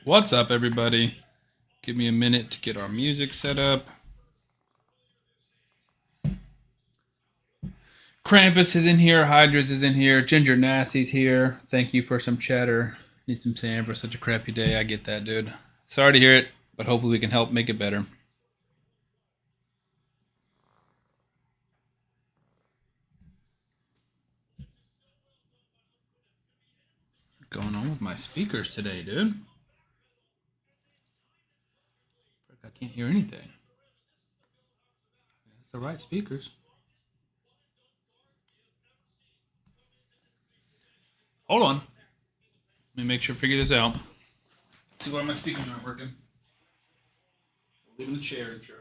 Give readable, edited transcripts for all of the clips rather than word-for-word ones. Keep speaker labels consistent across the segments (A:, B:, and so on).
A: What's up, everybody? Give me a minute to get our music set up. Krampus is in here, Hydras is in here, Ginger Nasty's here. Thank you for some chatter. Need some sand for such a crappy day. I get that, dude. Sorry to hear it, but hopefully we can help make it better. What's going on with my speakers today, dude? I can't hear anything. That's the right speakers. Hold on. Let me make sure figure this out. Let's see why my speakers aren't working. Leaving the chair in charge.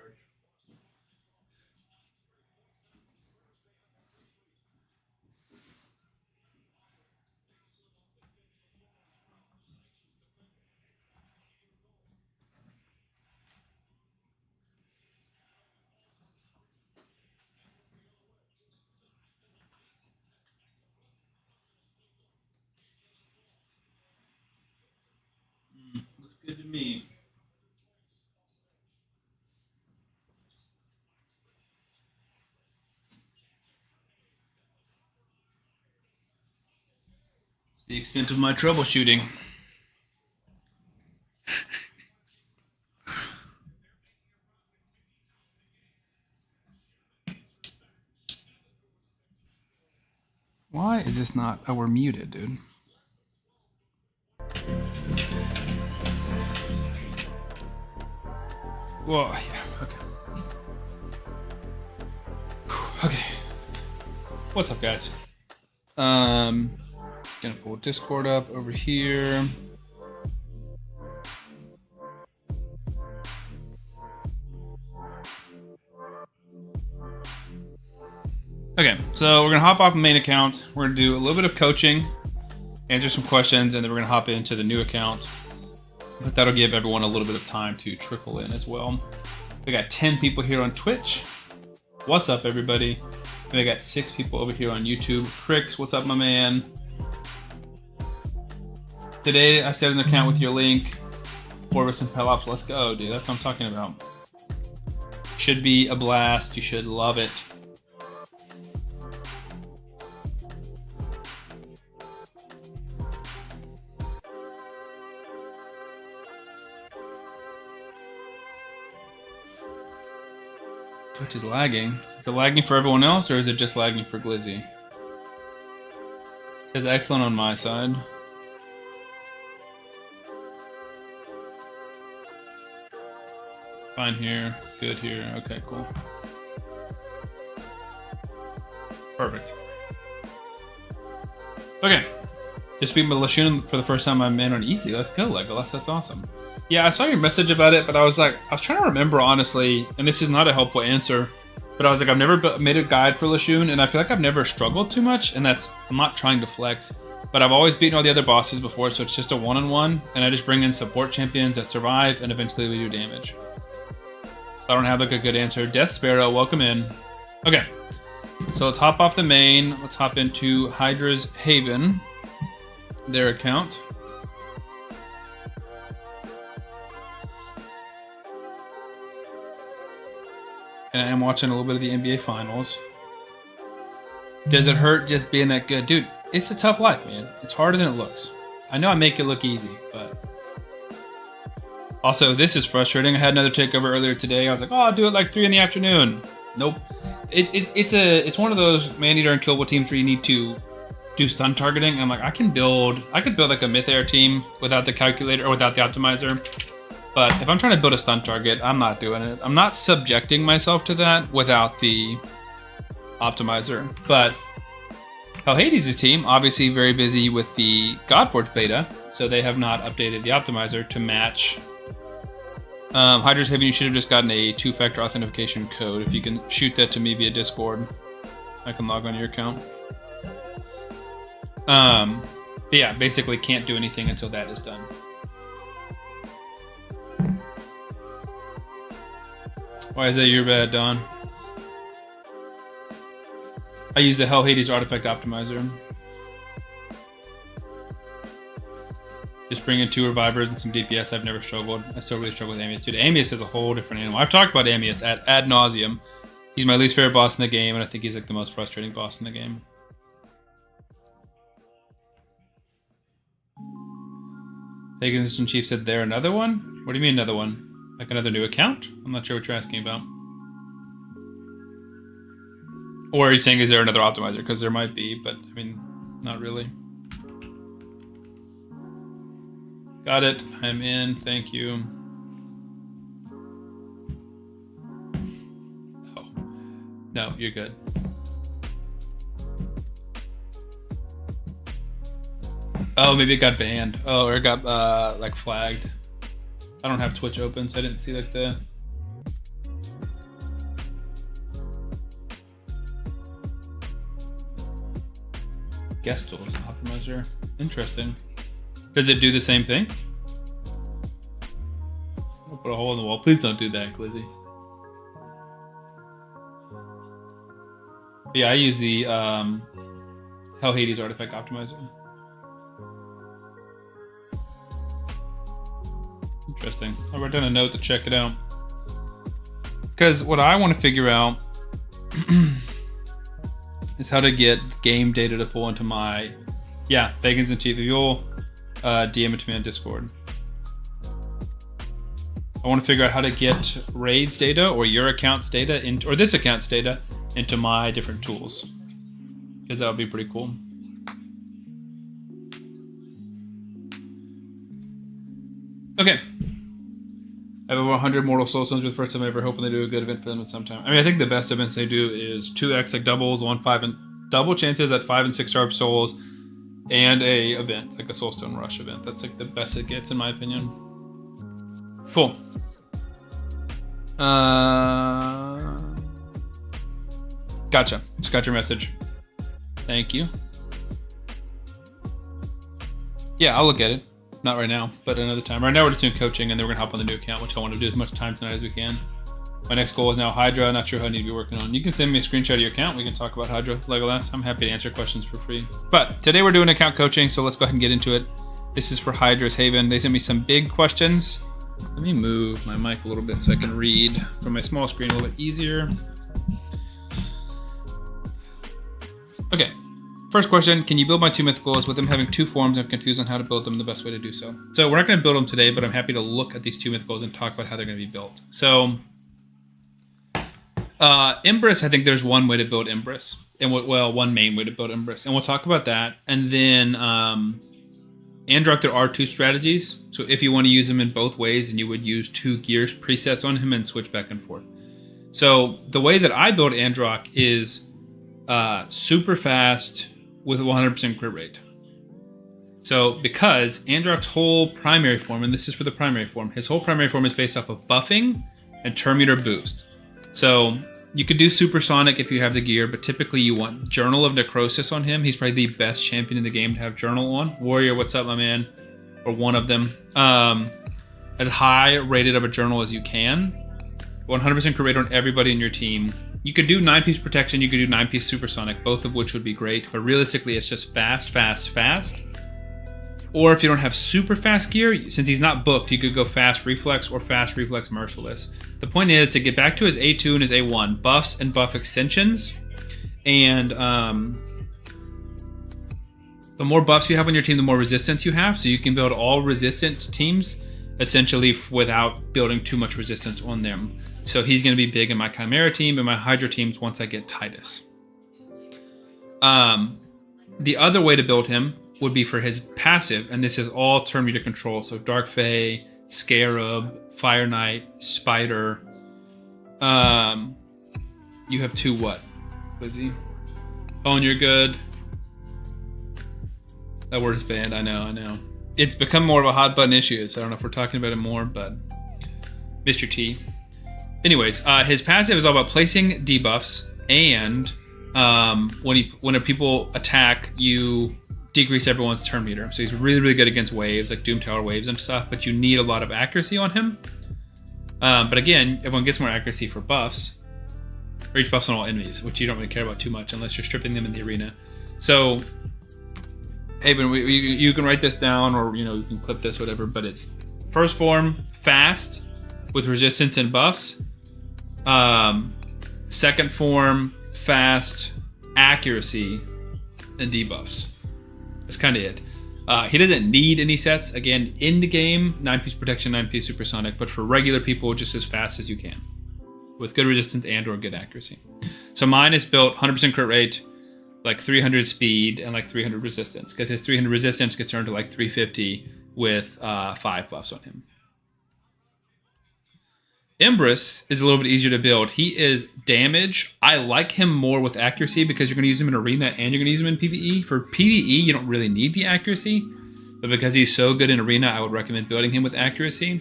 A: Looks good to me. It's the extent of my troubleshooting. Why is this not? Oh, we're muted, dude. Well, yeah, okay. Okay. What's up, guys? Gonna pull Discord up over here. Okay, so we're gonna hop off the main account. We're gonna do a little bit of coaching, answer some questions, and then we're gonna hop into the new account. But that'll give everyone a little bit of time to trickle in as well. We got 10 people here on Twitch. What's up, everybody? We got 6 people over here on YouTube. Crix, what's up, my man? Today, I set an account with your link. Corvis and Pelops, let's go, dude. That's what I'm talking about. Should be a blast. You should love it. Twitch is lagging. Is it lagging for everyone else, or is it just lagging for Glizzy? It says excellent on my side. Fine here, good here. Okay, cool. Perfect. Okay. Just beat Lashun for the first time I'm in on easy. Let's go, Legolas. That's awesome. Yeah, I saw your message about it, but I was trying to remember, honestly, and this is not a helpful answer, but I was like, I've never made a guide for Lashun, and I feel like I've never struggled too much, and I'm not trying to flex, but I've always beaten all the other bosses before, so it's just a one-on-one, and I just bring in support champions that survive, and eventually we do damage. So I don't have like a good answer. Death Sparrow, welcome in. Okay, so let's hop off the main. Let's hop into Hydra's Haven, their account. And I am watching a little bit of the NBA Finals. Does it hurt just being that good? Dude, it's a tough life, man. It's harder than it looks. I know I make it look easy, but... Also, this is frustrating. I had another takeover earlier today. I was like, oh, I'll do it like 3 in the afternoon. Nope. It's one of those man-eater and killable teams where you need to do stun targeting. And I'm like, I could build like a myth air team without the calculator or without the optimizer. But if I'm trying to build a stun target, I'm not doing it. I'm not subjecting myself to that without the optimizer. But Hell Hades' team, obviously very busy with the Godforge beta, so they have not updated the optimizer to match. Hydra's Haven, you should have just gotten a 2-factor authentication code. If you can shoot that to me via Discord, I can log on to your account. But yeah, basically can't do anything until that is done. Why is that your bad, Don? I use the Hell Hades Artifact Optimizer. Just bring in 2 revivers and some DPS. I've never struggled. I still really struggle with Amius. Dude, Amius is a whole different animal. I've talked about Amius ad nauseum. He's my least favorite boss in the game, and I think he's like the most frustrating boss in the game. Pagan Chief said there another one? What do you mean another one? Like another new account? I'm not sure what you're asking about. Or are you saying is there another optimizer? Because there might be, but I mean, not really. Got it. I'm in. Thank you. Oh. No, you're good. Oh, maybe it got banned. Oh, or it got like flagged. I don't have Twitch open, so I didn't see like the... Guest tools optimizer. Interesting. Does it do the same thing? I'll put a hole in the wall. Please don't do that, Glizzy. Yeah, I use the Hell Hades artifact optimizer. Interesting. I'll write down a note to check it out. Because what I want to figure out is how to get game data to pull into my... Yeah, Bagans and Chief, if you'll DM it to me on Discord. I want to figure out how to get raids data or your account's data or this account's data into my different tools. Because that would be pretty cool. Okay. I have over 100 Mortal Soul Stones for the first time ever, hoping they do a good event for them at some time. I mean, I think the best events they do is 2x, like doubles, 1, 5, and double chances at 5 and 6 star souls, and a event, like a Soulstone Rush event. That's like the best it gets, in my opinion. Cool. Gotcha. Just got your message. Thank you. Yeah, I'll look at it. Not right now, but another time. Right now we're just doing coaching, and then we're gonna hop on the new account, which I want to do as much time tonight as we can. My next goal is now Hydra. Not sure who I need to be working on. You can send me a screenshot of your account. We can talk about Hydra, Legolas. I'm happy to answer questions for free. But today we're doing account coaching, so let's go ahead and get into it. This is for Hydra's Haven. They sent me some big questions. Let me move my mic a little bit so I can read from my small screen a little bit easier. Okay. First question, can you build my 2 mythicals? With them having 2 forms, I'm confused on how to build them and the best way to do so. So we're not going to build them today, but I'm happy to look at these 2 mythicals and talk about how they're going to be built. So, Empress, I think there's one way to build Empress. And one main way to build Empress. And we'll talk about that. And then, Androck, there are 2 strategies. So if you want to use them in both ways, then you would use 2 gears presets on him and switch back and forth. So the way that I build Androck is super fast with a 100% crit rate. So because Androck's whole primary form, and this is for the primary form, his whole primary form is based off of buffing and turn meter boost. So you could do supersonic if you have the gear, but typically you want Journal of Necrosis on him. He's probably the best champion in the game to have Journal on. Warrior, what's up, my man? Or one of them. As high rated of a Journal as you can. 100% crit rate on everybody in your team. You could do 9-piece protection, you could do 9-piece supersonic, both of which would be great, but realistically it's just fast, fast, fast. Or if you don't have super fast gear, since he's not booked, you could go fast reflex or fast reflex merciless. The point is to get back to his A2 and his A1, buffs and buff extensions, and the more buffs you have on your team, the more resistance you have, so you can build all resistant teams essentially without building too much resistance on them. So he's going to be big in my Chimera team and my Hydra teams once I get Titus. The other way to build him would be for his passive, and this is all turn meter control. So Dark Fae, Scarab, Fire Knight, Spider. You have 2 what, Lizzie? Oh, and you're good. That word is banned. I know. It's become more of a hot button issue, so I don't know if we're talking about it more, but Mr. T. Anyways, his passive is all about placing debuffs, and when people attack, you decrease everyone's turn meter. So he's really, really good against waves, like Doom Tower waves and stuff, but you need a lot of accuracy on him. But again, everyone gets more accuracy for buffs, or each buffs on all enemies, which you don't really care about too much unless you're stripping them in the arena. So Haven, you can write this down, or you can clip this, whatever. But it's first form, fast with resistance and buffs. Second form, fast, accuracy, and debuffs. That's kind of it. He doesn't need any sets. Again, in the game, 9-piece protection, 9-piece supersonic, but for regular people, just as fast as you can, with good resistance and/or good accuracy. So mine is built 100% crit rate, like 300 speed, and like 300 resistance, because his 300 resistance gets turned to like 350 with 5 buffs on him. Embrus is a little bit easier to build. He is damage. I like him more with accuracy because you're going to use him in arena and you're going to use him in PvE. For PvE, you don't really need the accuracy, but because he's so good in arena, I would recommend building him with accuracy.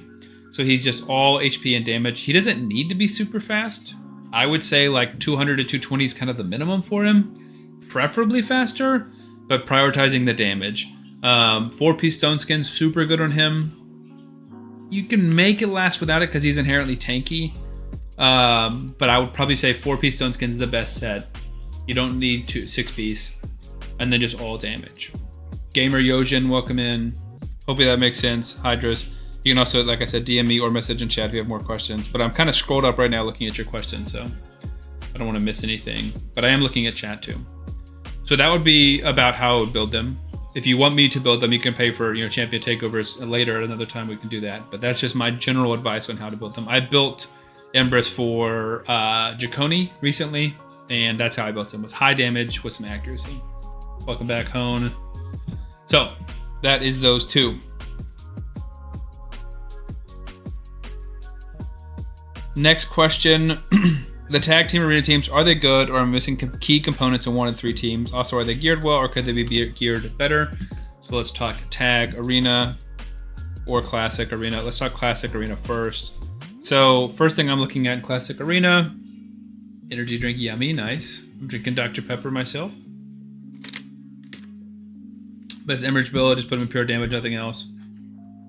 A: So he's just all HP and damage. He doesn't need to be super fast. I would say like 200 to 220 is kind of the minimum for him. Preferably faster, but prioritizing the damage. 4-piece stone skin, super good on him. You can make it last without it because he's inherently tanky. But I would probably say 4-piece stone skin is the best set. You don't need 6-piece. And then just all damage. Gamer Yojin, welcome in. Hopefully that makes sense. Hydras. You can also, like I said, DM me or message in chat if you have more questions. But I'm kind of scrolled up right now looking at your questions, so I don't want to miss anything. But I am looking at chat too. So that would be about how I would build them. If you want me to build them, you can pay for champion takeovers later. At another time, we can do that. But that's just my general advice on how to build them. I built Embrus for Jaconi recently, and that's how I built them. Was high damage with some accuracy. Welcome back, Hone. So that is those two. Next question. The tag team arena teams, are they good, or are missing key components in 1 and 3 teams? Also, are they geared well, or could they be geared better? So let's talk tag arena or classic arena. Let's talk classic arena first. So first thing I'm looking at in classic arena, energy drink, yummy, nice. I'm drinking Dr. Pepper myself. Best Emerge build, just put him in pure damage, nothing else.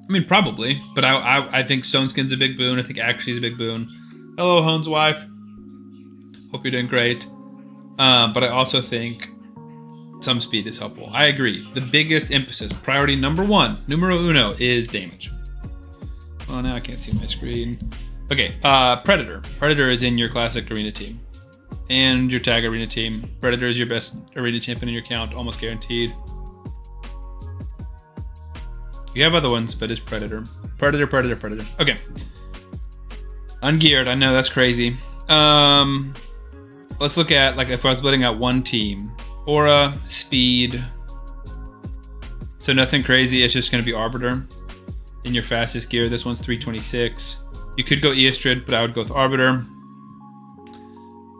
A: I mean, probably, but I think Stone Skin's a big boon. I think Accuracy's a big boon. Hello, Hone's wife. Hope you're doing great. But I also think some speed is helpful. I agree. The biggest emphasis, priority number 1, numero uno, is damage. Well, now I can't see my screen. Okay, Predator. Predator is in your classic arena team. And your tag arena team. Predator is your best arena champion in your count, almost guaranteed. You have other ones, but it's Predator. Predator. Okay. Ungeared, I know that's crazy. Let's look at, like, if I was building out one team. Aura, speed. So nothing crazy, it's just going to be Arbiter. In your fastest gear, this one's 326. You could go Eastrid, but I would go with Arbiter.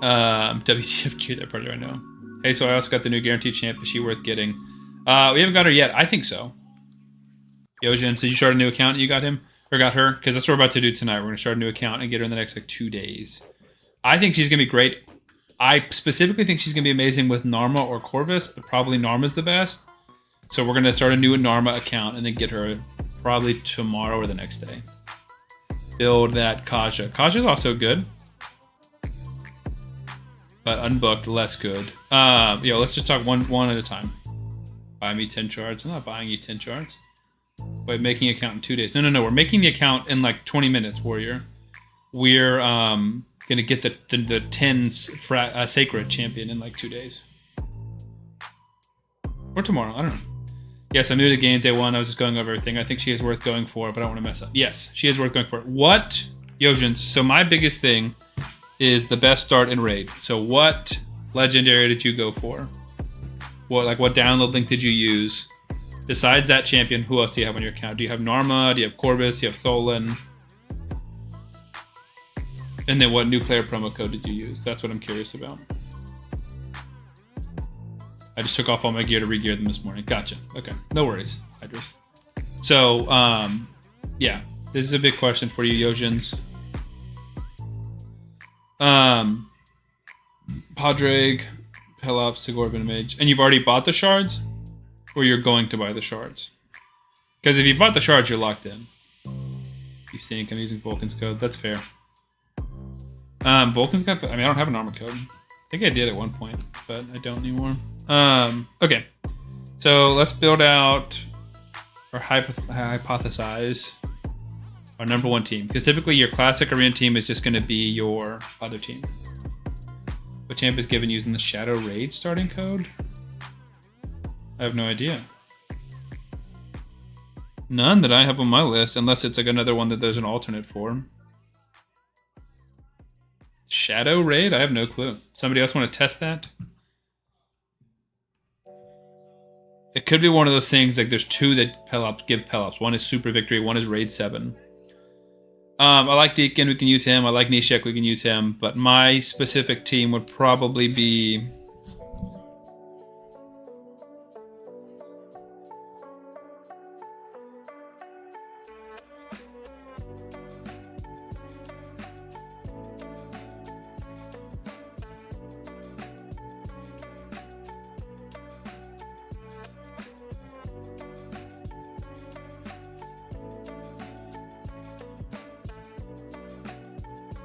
A: WTF gear, that Predator, I know. Hey, so I also got the new guaranteed champ. Is she worth getting? We haven't got her yet. I think so. Yojin, so you start a new account and you got him? Or got her? Because that's what we're about to do tonight. We're going to start a new account and get her in the next, 2 days. I think she's going to be great. I specifically think she's going to be amazing with Narma or Corvis, but probably Narma's the best. So we're going to start a new Narma account and then get her probably tomorrow or the next day. Build that Kaja. Kaja's also good. But unbooked, less good. Let's just talk one at a time. Buy me 10 shards. I'm not buying you 10 shards. Wait, making account in 2 days. No. We're making the account in 20 minutes, Warrior. We're gonna get the 10 sacred champion in 2 days. Or tomorrow, I don't know. Yes, I'm new to the game day 1. I was just going over everything. I think she is worth going for, but I don't want to mess up. Yes, she is worth going for. What, Yojins? So my biggest thing is the best start in raid. So what legendary did you go for? What download link did you use? Besides that champion, who else do you have on your account? Do you have Narma? Do you have Corvus? Do you have Tholen? And then what new player promo code did you use? That's what I'm curious about. I just took off all my gear to re-gear them this morning. Gotcha. Okay. No worries, Hydras. So, yeah. This is a big question for you, Yojins. Padraig, Pelops, Tagoar, Venomage. And you've already bought the shards? Or you're going to buy the shards? Because if you bought the shards, you're locked in. You think I'm using Vulcan's code? That's fair. Vulcan's got... I don't have an armor code. I think I did at one point, but I don't anymore. Okay. So let's build out or hypothesize our number one team. Because typically your classic arena team is just going to be your other team. What champ is given using the Shadow Raid starting code? I have no idea. None that I have on my list, unless it's like another one that there's an alternate for. Shadow Raid? I have no clue. Somebody else want to test that? It could be one of those things, like there's two that give Pel-Ops. One is Super Victory, one is Raid 7. I like Deacon, we can use him. I like Nishek, we can use him. But my specific team would probably be...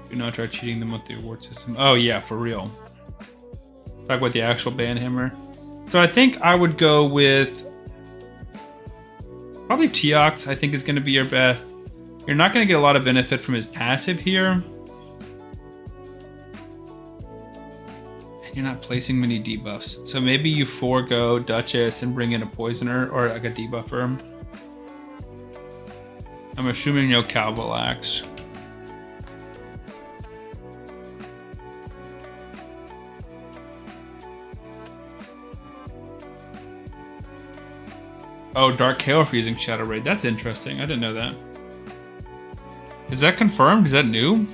A: Do not try cheating them with the award system. Oh yeah, for real. Talk about the actual Banhammer. So I think I would go with probably Teox. I think is going to be your best. You're not going to get a lot of benefit from his passive here. And you're not placing many debuffs. So maybe you forego Duchess and bring in a Poisoner or like a debuffer. I'm assuming no Calvalax. Oh, Dark Hail for using Shadow Raid. That's interesting. I didn't know that. Is that confirmed? Is that new?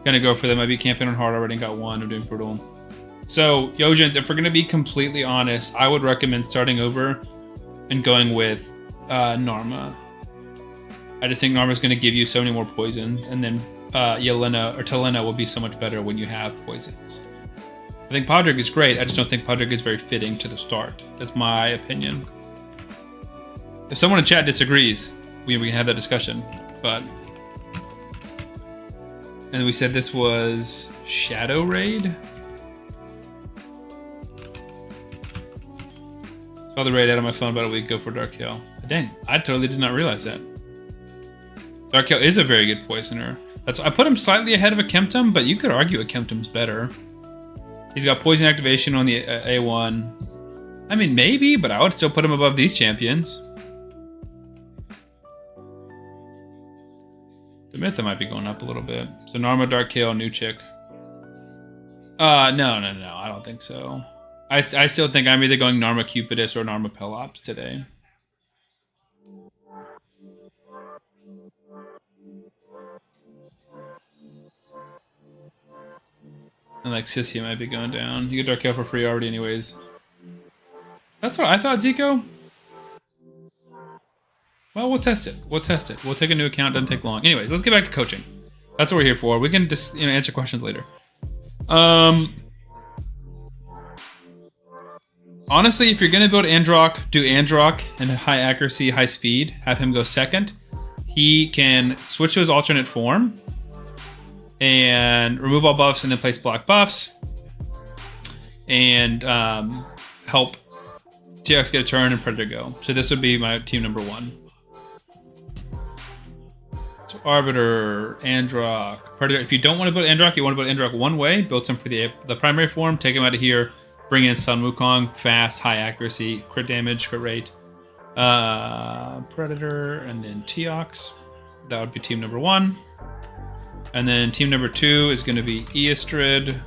A: Gonna go for them. I beat camping on hard already and got one. I'm doing brutal. So, Yojins, if we're gonna be completely honest, I would recommend starting over and going with Narma. I just think Narma's going to give you so many more poisons, and then Yelena or Talenna will be so much better when you have poisons. I think Podrick is great. I just don't think Podrick is very fitting to the start. That's my opinion. If someone in chat disagrees, we can have that discussion. But and we said this was Shadow Raid. Saw the raid out of my phone about a week ago for Dark Hill. Dang, I totally did not realize that. Dark Hill is a very good poisoner. I put him slightly ahead of a Kemptum, but you could argue a Kemptum's better. He's got poison activation on the A1. I mean, maybe, but I would still put him above these champions. The Mytha might be going up a little bit. So Narma, Dark Hill, new chick. No, I don't think so. I still think I'm either going Narma Cupidus or Narma Pel-Ops today. And like Sissy might be going down. You get Dark Hail for free already anyways. That's what I thought, Zico. Well, we'll test it. We'll test it. We'll take a new account. Doesn't take long. Anyways, let's get back to coaching. That's what we're here for. We can just answer questions later. Honestly, if you're gonna build Androck, do Androck and high accuracy, high speed. Have him go second. He can switch to his alternate form and remove all buffs and then place block buffs and help TX get a turn and Predator go. So this would be my team number one. So Arbiter, Androck, Predator. If you don't want to build Androck, you want to build Androck one way, build some for the primary form, take him out of here, bring in Sun Wukong, fast, high accuracy, crit damage, crit rate, Predator, and then Teox. That would be team number one. And then team number two is going to be Eastrid.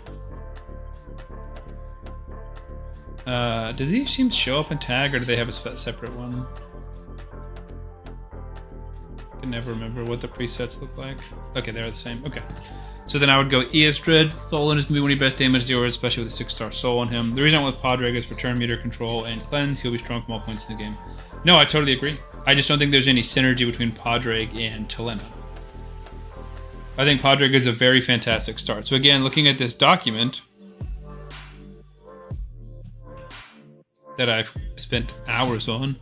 A: Do these teams show up in tag, or do they have a separate one? I can never remember what the presets look like. Okay, they're the same. Okay. So then I would go Eastrid. Tholan is going to be one of your best damage dealers, especially with a 6-star soul on him. The reason I went with Podrick is for turn meter control and cleanse. He'll be strong from all points in the game. No, I totally agree. I just don't think there's any synergy between Podrick and Talenna. I think Podrick is a very fantastic start. So again, looking at this document that I've spent hours on,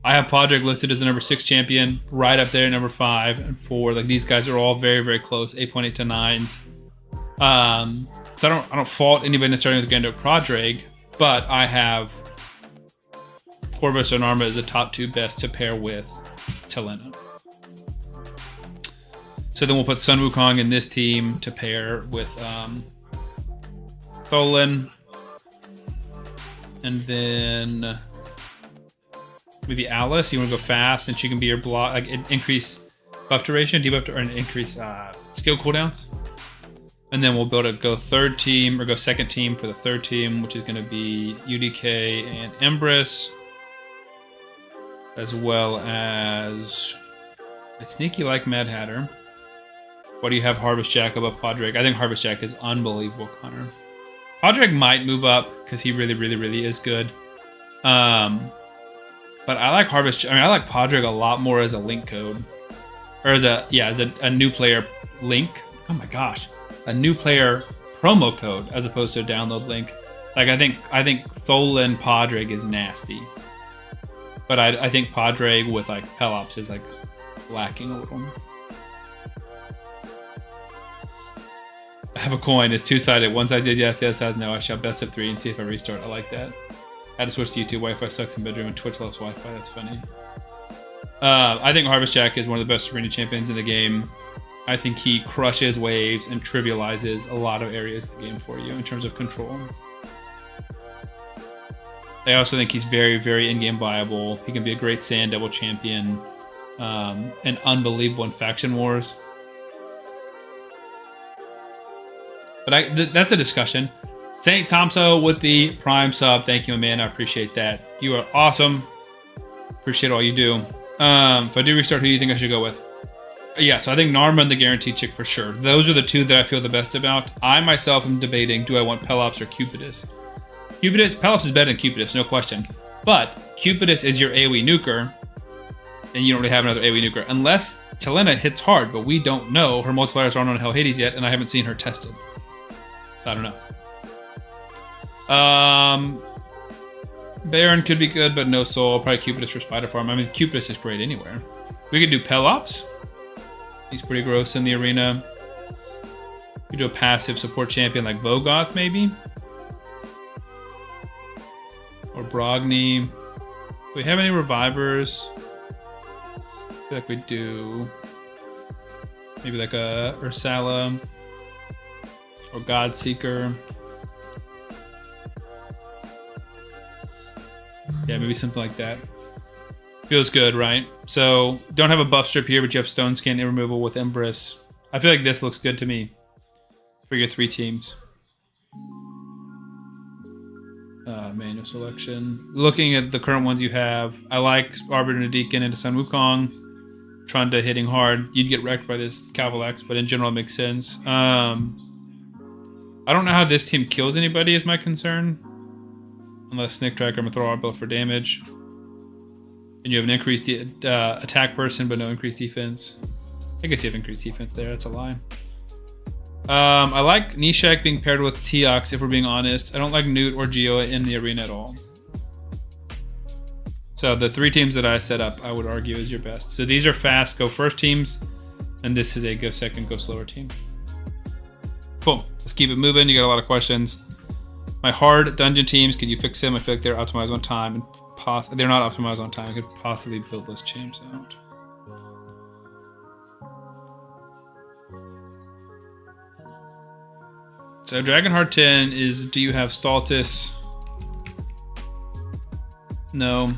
A: I have Podrick listed as the number 6 champion, right up there, number 5 and 4. Like these guys are all very, very close, 8.8 to 9s. So I don't fault anybody in starting with Gando Podrick, but I have Corvus and Arma as the top 2 best to pair with Talenna. So then we'll put Sun Wukong in this team to pair with Tholen. And then maybe Alice. You want to go fast and she can be your block, like increase buff duration, debuff, or increase skill cooldowns. And then we'll build a go third team or go second team for the third team, which is going to be UDK and Empress, as well as I sneaky like Mad Hatter. What do you have Harvest Jack above Podrick? I think Harvest Jack is unbelievable, Connor. Podrick might move up because he really, really, really is good. But I like I like Podrick a lot more as a link code, or as a new player link. Oh my gosh, a new player promo code as opposed to a download link. Like I think Tholen Podrick is nasty, but I think Podrick with like Pelops is like lacking a little. I have a coin. It's two-sided. One side says yes, the other side says no. I shall best of 3 and see if I restart. I like that. I had to switch to YouTube. Wi-Fi sucks in bedroom and Twitch loves Wi-Fi. That's funny. I think Harvest Jack is one of the best arena champions in the game. I think he crushes waves and trivializes a lot of areas of the game for you in terms of control. I also think he's very, very in-game viable. He can be a great Sand Devil champion and unbelievable in Faction Wars. But that's a discussion. Saint Tomso with the Prime sub. Thank you, man. I appreciate that. You are awesome. Appreciate all you do. If I do restart, who do you think I should go with? Yeah, so I think Narma and the Guaranteed Chick for sure. Those are the 2 that I feel the best about. I myself am debating, do I want Pelops or Cupidus? Pelops is better than Cupidus, no question. But Cupidus is your AoE nuker, and you don't really have another AoE nuker. Unless Talenna hits hard, but we don't know. Her multipliers aren't on Hell Hades yet, and I haven't seen her tested. I don't know. Baron could be good, but no soul. Probably Cupidus for Spider Farm. I mean, Cupidus is great anywhere. We could do Pelops. He's pretty gross in the arena. We could do a passive support champion like Vogoth, maybe. Or Brogni. Do we have any revivers? I feel like we do. Maybe like a Ursala. Or Godseeker. Yeah, maybe something like that. Feels good, right? So, don't have a buff strip here, but you have Stone Skin and removal with Empress. I feel like this looks good to me for your 3 teams. Manual selection. Looking at the current ones you have, I like Arbiter and Deacon into Sun Wukong. Trunda hitting hard. You'd get wrecked by this Cavalex, but in general it makes sense. I don't know how this team kills anybody is my concern. Unless Snick Tracker, I'm going to throw Arbiter for damage. And you have an increased attack person, but no increased defense. I guess you have increased defense there. That's a lie. I like Nishak being paired with Teox, if we're being honest. I don't like Newt or Geo in the arena at all. So the 3 teams that I set up, I would argue is your best. So these are fast, go first teams. And this is a go second, go slower team. Cool. Let's keep it moving. You got a lot of questions. My hard dungeon teams, could you fix them? I feel like they're optimized on time. And they're not optimized on time. I could possibly build those teams out. So Dragonheart 10 is, do you have Stultus? No.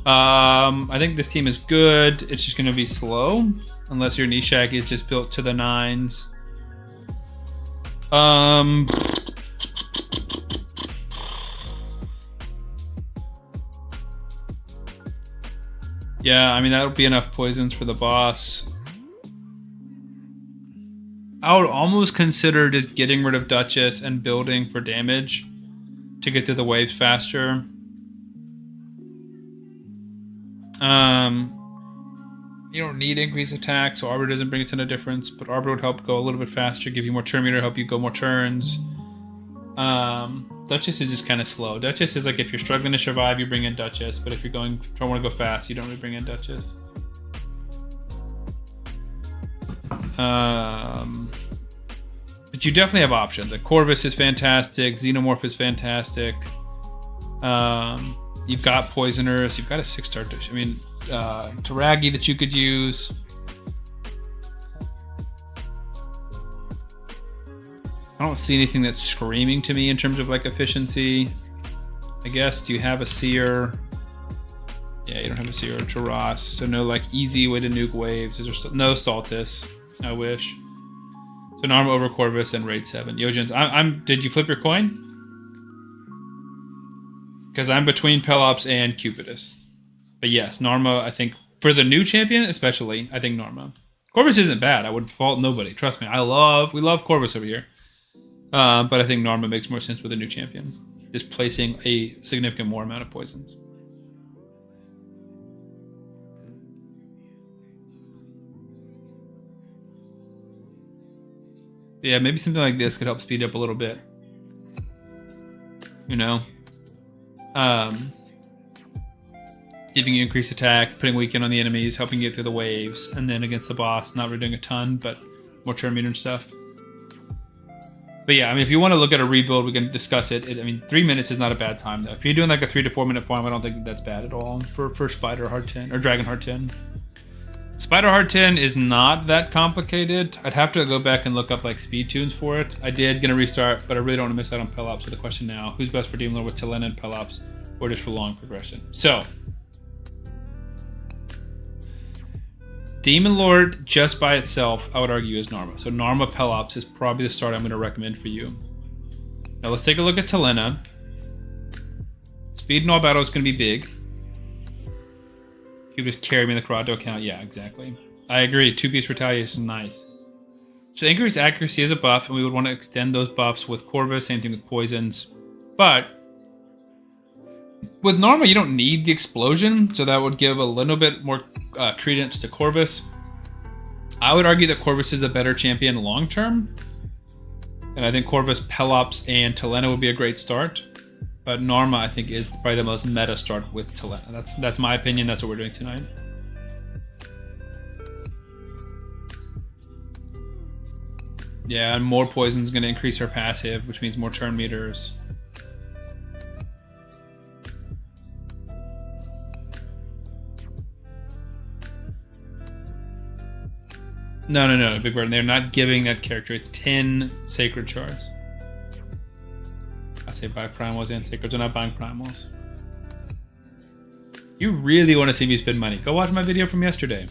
A: I think this team is good. It's just going to be slow. Unless your Nishak is just built to the 9s. Yeah, I mean, that'll be enough poisons for the boss. I would almost consider just getting rid of Duchess and building for damage to get through the waves faster. You don't need increased attack, so Arbiter doesn't bring a ton of difference, but Arbiter would help go a little bit faster, give you more turn meter, help you go more turns. Duchess is just kind of slow. Duchess is like if you're struggling to survive, you bring in Duchess, but if you're want to go fast, you don't really bring in Duchess. But you definitely have options. Like Corvis is fantastic, Xenomorph is fantastic. You've got Poisoners, you've got a 6-star dish. I mean, Taragi that you could use. I don't see anything that's screaming to me in terms of like efficiency. I guess, do you have a Seer? Yeah, you don't have a Seer or Taras, so no like easy way to nuke waves. There's no Saltus, I wish. So Narma over Corvus and Raid 7. Yojins, did you flip your coin? Because I'm between Pelops and Cupidus. But yes, Narma, I think, for the new champion especially, I think Narma. Corvus isn't bad. I would fault nobody. Trust me, we love Corvus over here. But I think Narma makes more sense with a new champion. Displacing a significant more amount of poisons. Yeah, maybe something like this could help speed up a little bit. You know? Giving you increased attack, putting weaken on the enemies, helping you get through the waves, and then against the boss, not really doing a ton, but more turn meter and stuff. But yeah, I mean, if you want to look at a rebuild, we can discuss it. I mean, 3 minutes is not a bad time, though. If you're doing like a 3 to 4 minute farm, I don't think that's bad at all for Spider Hard 10 or Dragon Hard 10. Spider Hard 10 is not that complicated. I'd have to go back and look up like speed tunes for it. I did get a restart, but I really don't want to miss out on Pelops. So the question now, who's best for Demon Lord with Talenna and Pelops, or just for long progression? So, Demon Lord just by itself, I would argue, is Narma. So Narma Pelops is probably the start I'm going to recommend for you. Now let's take a look at Talenna. Speed in all battles is going to be big. You just carry me in the Corrado account. Yeah, exactly. I agree. 2-piece retaliation, nice. So increased accuracy is a buff, and we would want to extend those buffs with Corvus, same thing with poisons. But with Narma, you don't need the explosion, so that would give a little bit more credence to Corvus. I would argue that Corvus is a better champion long term, and I think Corvus, Pelops, and Talenna would be a great start. But Narma, I think, is probably the most meta start with Talenna. That's my opinion. That's what we're doing tonight. Yeah, and more poison's going to increase her passive, which means more turn meters. No, Big Bird. They're not giving that character. It's 10 sacred shards. I say buy primals and sacreds. They're not buying primals. You really want to see me spend money? Go watch my video from yesterday.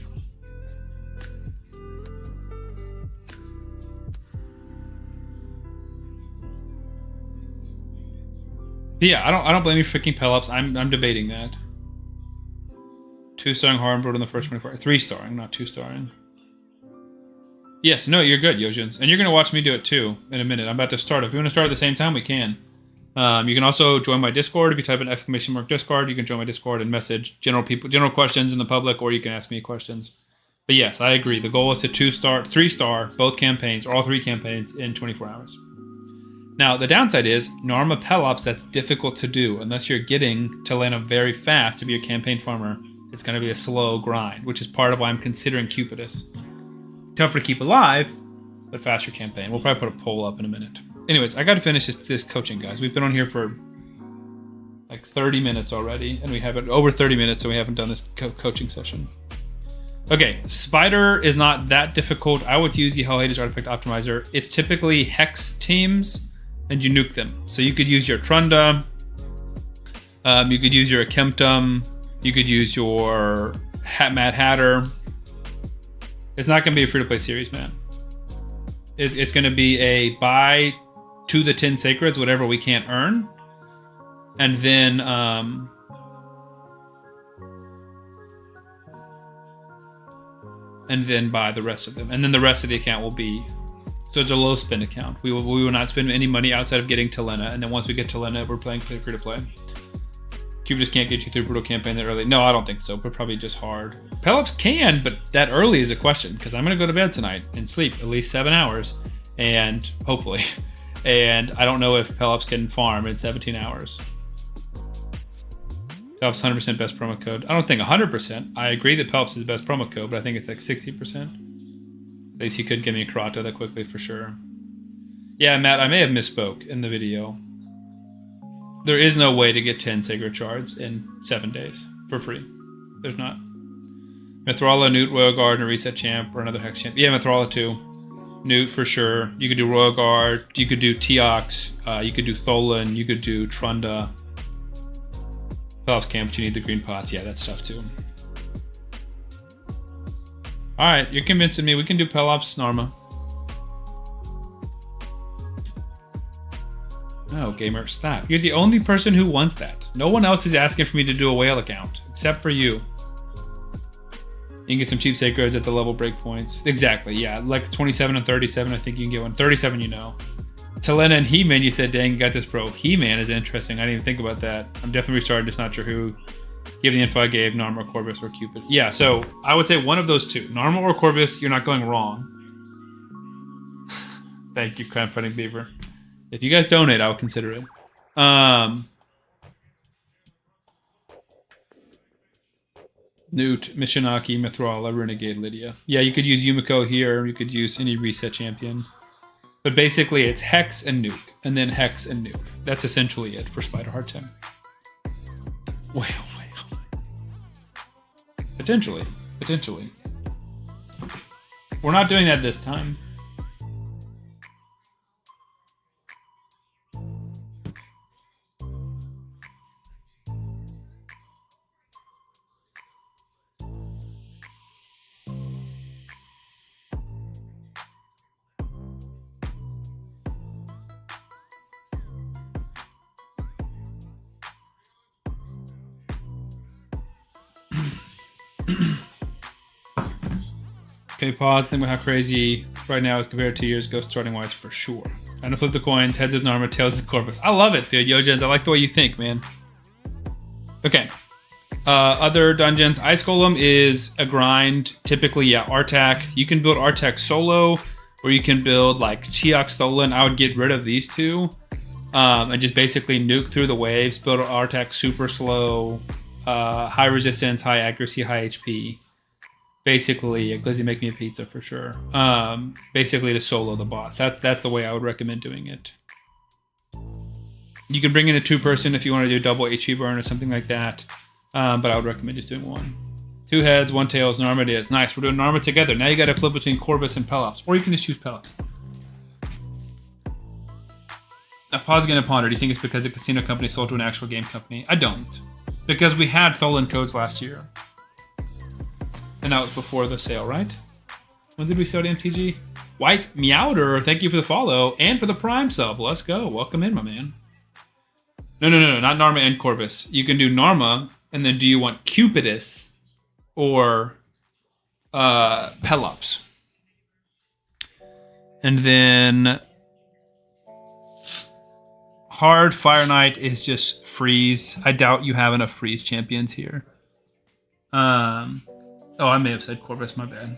A: But yeah, I don't blame you for picking Pelops. I'm debating that. 2-starring Hardenbrood in the first 24. 3-starring, not 2-starring. Yes, no, you're good, Yojins. And you're going to watch me do it too in a minute. I'm about to start. If you want to start at the same time, we can. You can also join my Discord. If you type in !Discord, you can join my Discord and message general questions in the public, or you can ask me questions. But yes, I agree. The goal is to 2-star, 3-star both campaigns, or all 3 campaigns in 24 hours. Now, the downside is, Narma Pelops, that's difficult to do. Unless you're getting Talenna very fast to be your campaign farmer, it's going to be a slow grind, which is part of why I'm considering Cupidus. Tougher to keep alive, but faster campaign. We'll probably put a poll up in a minute. Anyways, I got to finish this coaching, guys. We've been on here for like 30 minutes already, and we haven't over 30 minutes, so we haven't done this coaching session. Okay, Spider is not that difficult. I would use the Hell Hades Artifact Optimizer. It's typically Hex teams, and you nuke them. So you could use your Trunda, you could use your Akemptum, you could use your Mad Hatter. It's not going to be a free-to-play series, man. It's going to be a buy to the 10 Sacreds, whatever we can't earn, and then buy the rest of them. And then the rest of the account will be... So it's a low spend account. We will not spend any money outside of getting Talenna, and then once we get Talenna, we're playing free-to-play. Cube just can't get you through Brutal Campaign that early. No, I don't think so, but probably just hard. Pelops can, but that early is a question, because I'm going to go to bed tonight and sleep at least 7 hours, and hopefully, And I don't know if Pelops can farm in 17 hours. Pelops 100% best promo code. I don't think 100%. I agree that Pelops is the best promo code, but I think it's like 60%. At least he could give me a Karata that quickly for sure. Yeah, Matt, I may have misspoke in the video. There is no way to get 10 Sacred Shards in 7 days for free. There's not. Mithrala, Newt, Royal Guard, and a Reset Champ, or another Hex Champ. Yeah, Mithrala too. Newt for sure. You could do Royal Guard. You could do Teox. You could do Tholan. You could do Trunda. Pelops Camp, you need the green pots. Yeah, that's tough too. Alright, you're convincing me. We can do Pelops Narma. No, gamer, stop. You're the only person who wants that. No one else is asking for me to do a whale account, except for you. You can get some cheap sacreds at the level breakpoints. Exactly, yeah. Like 27 and 37, I think you can get one. 37, you know. Talenna and He-Man, you said, dang, you got this, bro. He-Man is interesting. I didn't even think about that. I'm definitely restarted, just not sure who. Give the info I gave, Narma, Corvis, or Cupid. Yeah, so I would say one of those two. Narma or Corvis, you're not going wrong. Thank you, Crowdfunding Beaver. If you guys donate, I'll consider it. Newt, Mishinaki, Mithrala, Renegade, Lydia. Yeah, you could use Yumiko here. You could use any reset champion. But basically, it's Hex and Nuke, and then Hex and Nuke. That's essentially it for Spiderheart 10. Wow. Potentially. We're not doing that this time. Okay, pause. Think about how crazy right now is compared to 2 years ago, starting wise for sure. Time to flip the coins. Heads is Narma, tails is Corvus. I love it, dude. Yojens, I like the way you think, man. Okay. Other dungeons. Ice Golem is a grind. Typically, yeah, Artak. You can build Artak solo, or you can build like Teox Tholan. I would get rid of these two. And just basically nuke through the waves. Build Artak super slow. High resistance, high accuracy, high HP. Basically, Glizzy make me a pizza for sure. Basically to solo the boss. That's the way I would recommend doing it. You can bring in a 2-person if you want to do double HP burn or something like that. But I would recommend just doing 1. 2 heads, 1 tails, Narma it is. Nice, we're doing Narma together. Now you gotta flip between Corvus and Pelops. Or you can just choose Pelops. Now pause again and ponder. Do you think it's because the casino company sold to an actual game company? I don't. Because we had Tholan codes last year. And that was before the sale, right? When did we sell to MTG? White Meowder, thank you for the follow and for the Prime sub. Let's go. Welcome in, my man. No, not Narma and Corvus. You can do Narma, and then do you want Cupidus or Pelops? And then hard Fire Knight is just freeze. I doubt you have enough freeze champions here. Oh, I may have said Corvus, my bad.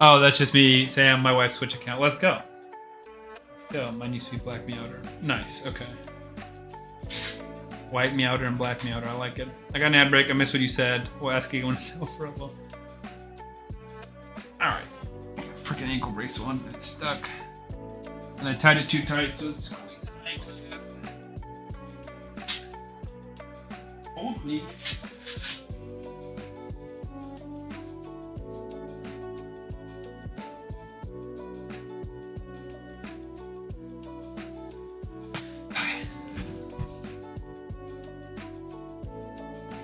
A: Oh, that's just me saying my wife's Switch account. Let's go. Let's go. Mine used to be Black Meowder. Nice, okay. White Meowder and Black Meowder, I like it. I got an ad break, I missed what you said. We'll ask you when to sell for a little. Alright. Freaking ankle brace one, it's stuck. And I tied it too tight, so it's squeezing my ankle. Neat.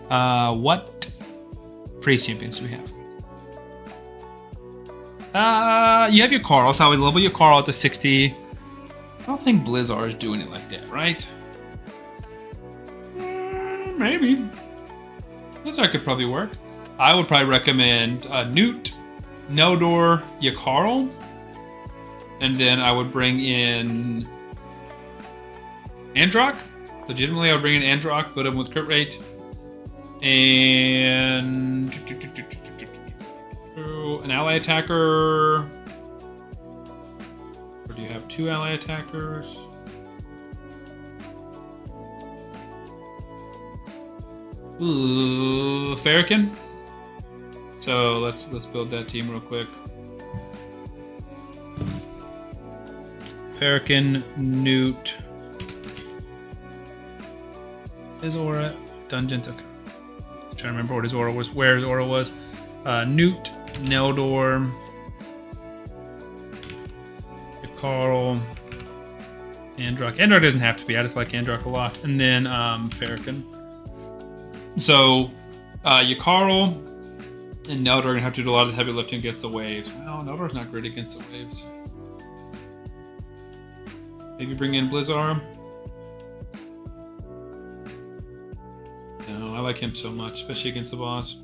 A: What freeze champions do we have? You have your Carl, so I would level your Carl to 60. I don't think Blizzard is doing it like that, right? Maybe. Blizzard could probably work. I would probably recommend Newt, Neldor, Yakarl, and then I would bring in Androck. Legitimately, I would bring in Androck, put him with crit rate, and an ally attacker. 2 ally attackers. Ooh, Fahrakin. So let's build that team real quick. Fahrakin, Newt. His aura, dungeons. Okay. I'm trying to remember what his aura was. Where his aura was. Newt, Neldor, Carl, Androck. Androck doesn't have to be. I just like Androck a lot. And then Fahrakin. So, Yakarl and Neldor are going to have to do a lot of the heavy lifting against the waves. Well, Neldor's not great against the waves. Maybe bring in Blizzard. No, I like him so much, especially against the boss.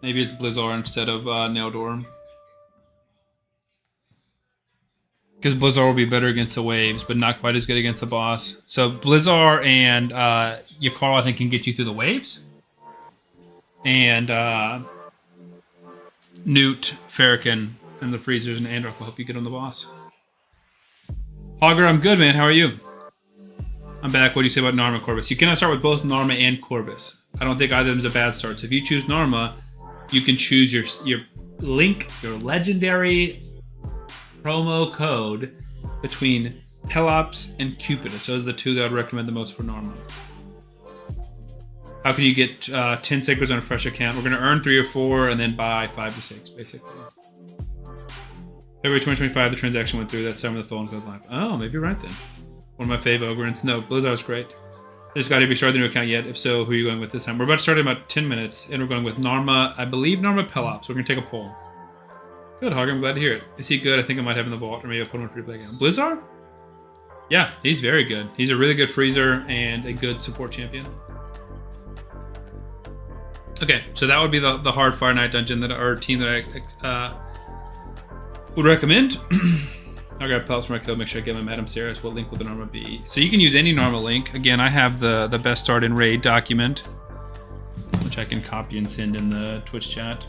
A: Maybe it's Blizzard instead of Neldor. Because Blizzard will be better against the waves, but not quite as good against the boss. So Blizzard and Yakarl, I think, can get you through the waves. And Newt, Fahrakin, and the Freezers and Androck will help you get on the boss. Hogger, I'm good, man. How are you? I'm back. What do you say about Narma and Corvis? You cannot start with both Narma and Corvis. I don't think either of them is a bad start. So if you choose Narma, you can choose your link, your legendary promo code between Pelops and Cupidus. Those are the two that I'd recommend the most for Narma. How can you get 10 sacreds on a fresh account? We're going to earn 3 or 4 and then buy 5 or 6, basically. February 2025, the transaction went through. That summer the Tholen Code live. Oh, maybe you're right then. One of my fave ogrins. No, Blizzard's great. I just got to be started the new account yet. If so, who are you going with this time? We're about to start in about 10 minutes, and we're going with Narma. I believe Narma Pelops. We're going to take a poll. Good, Hogger. I'm glad to hear it. Is he good? I think I might have him in the vault, or maybe I'll put him in free play again. Blizzard? Yeah, he's very good. He's a really good freezer and a good support champion. Okay, so that would be the hard Fire Knight dungeon that our team that I would recommend. I got Pelops for my code. Make sure I give him Madam Saris. What link will the Narma be? So you can use any Narma link. Again, I have the best start in raid document, which I can copy and send in the Twitch chat.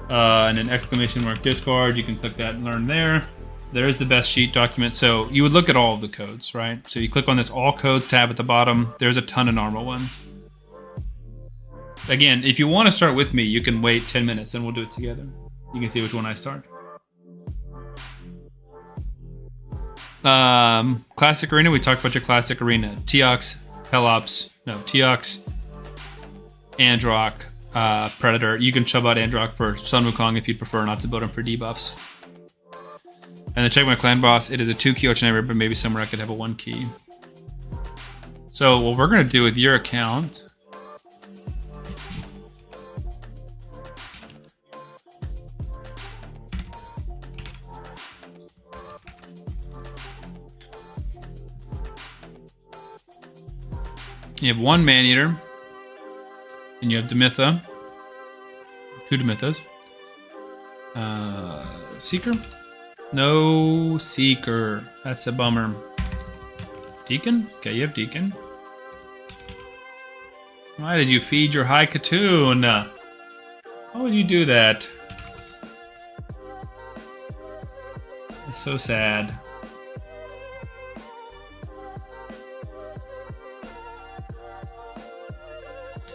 A: And an exclamation mark discard. You can click that and learn there. There is the best sheet document. So you would look at all of the codes, right? So you click on this all codes tab at the bottom. There's a ton of Narma ones. Again, if you want to start with me, you can wait 10 minutes and we'll do it together. You can see which one I start. Classic Arena, we talked about your Classic Arena. Teox, Pelops, no, Teox, Androck, Predator. You can shove out Androck for Sun Wukong if you'd prefer not to build him for debuffs. And then check my clan boss. It is a 2-key Ocean, but maybe somewhere I could have a 1-key. So what we're going to do with your account... You have 1 Maneater, and you have Demitha, 2 Demithas. Seeker? No Seeker. That's a bummer. Deacon? Okay, you have Deacon. Why did you feed your High Katoon? Why would you do that? It's so sad.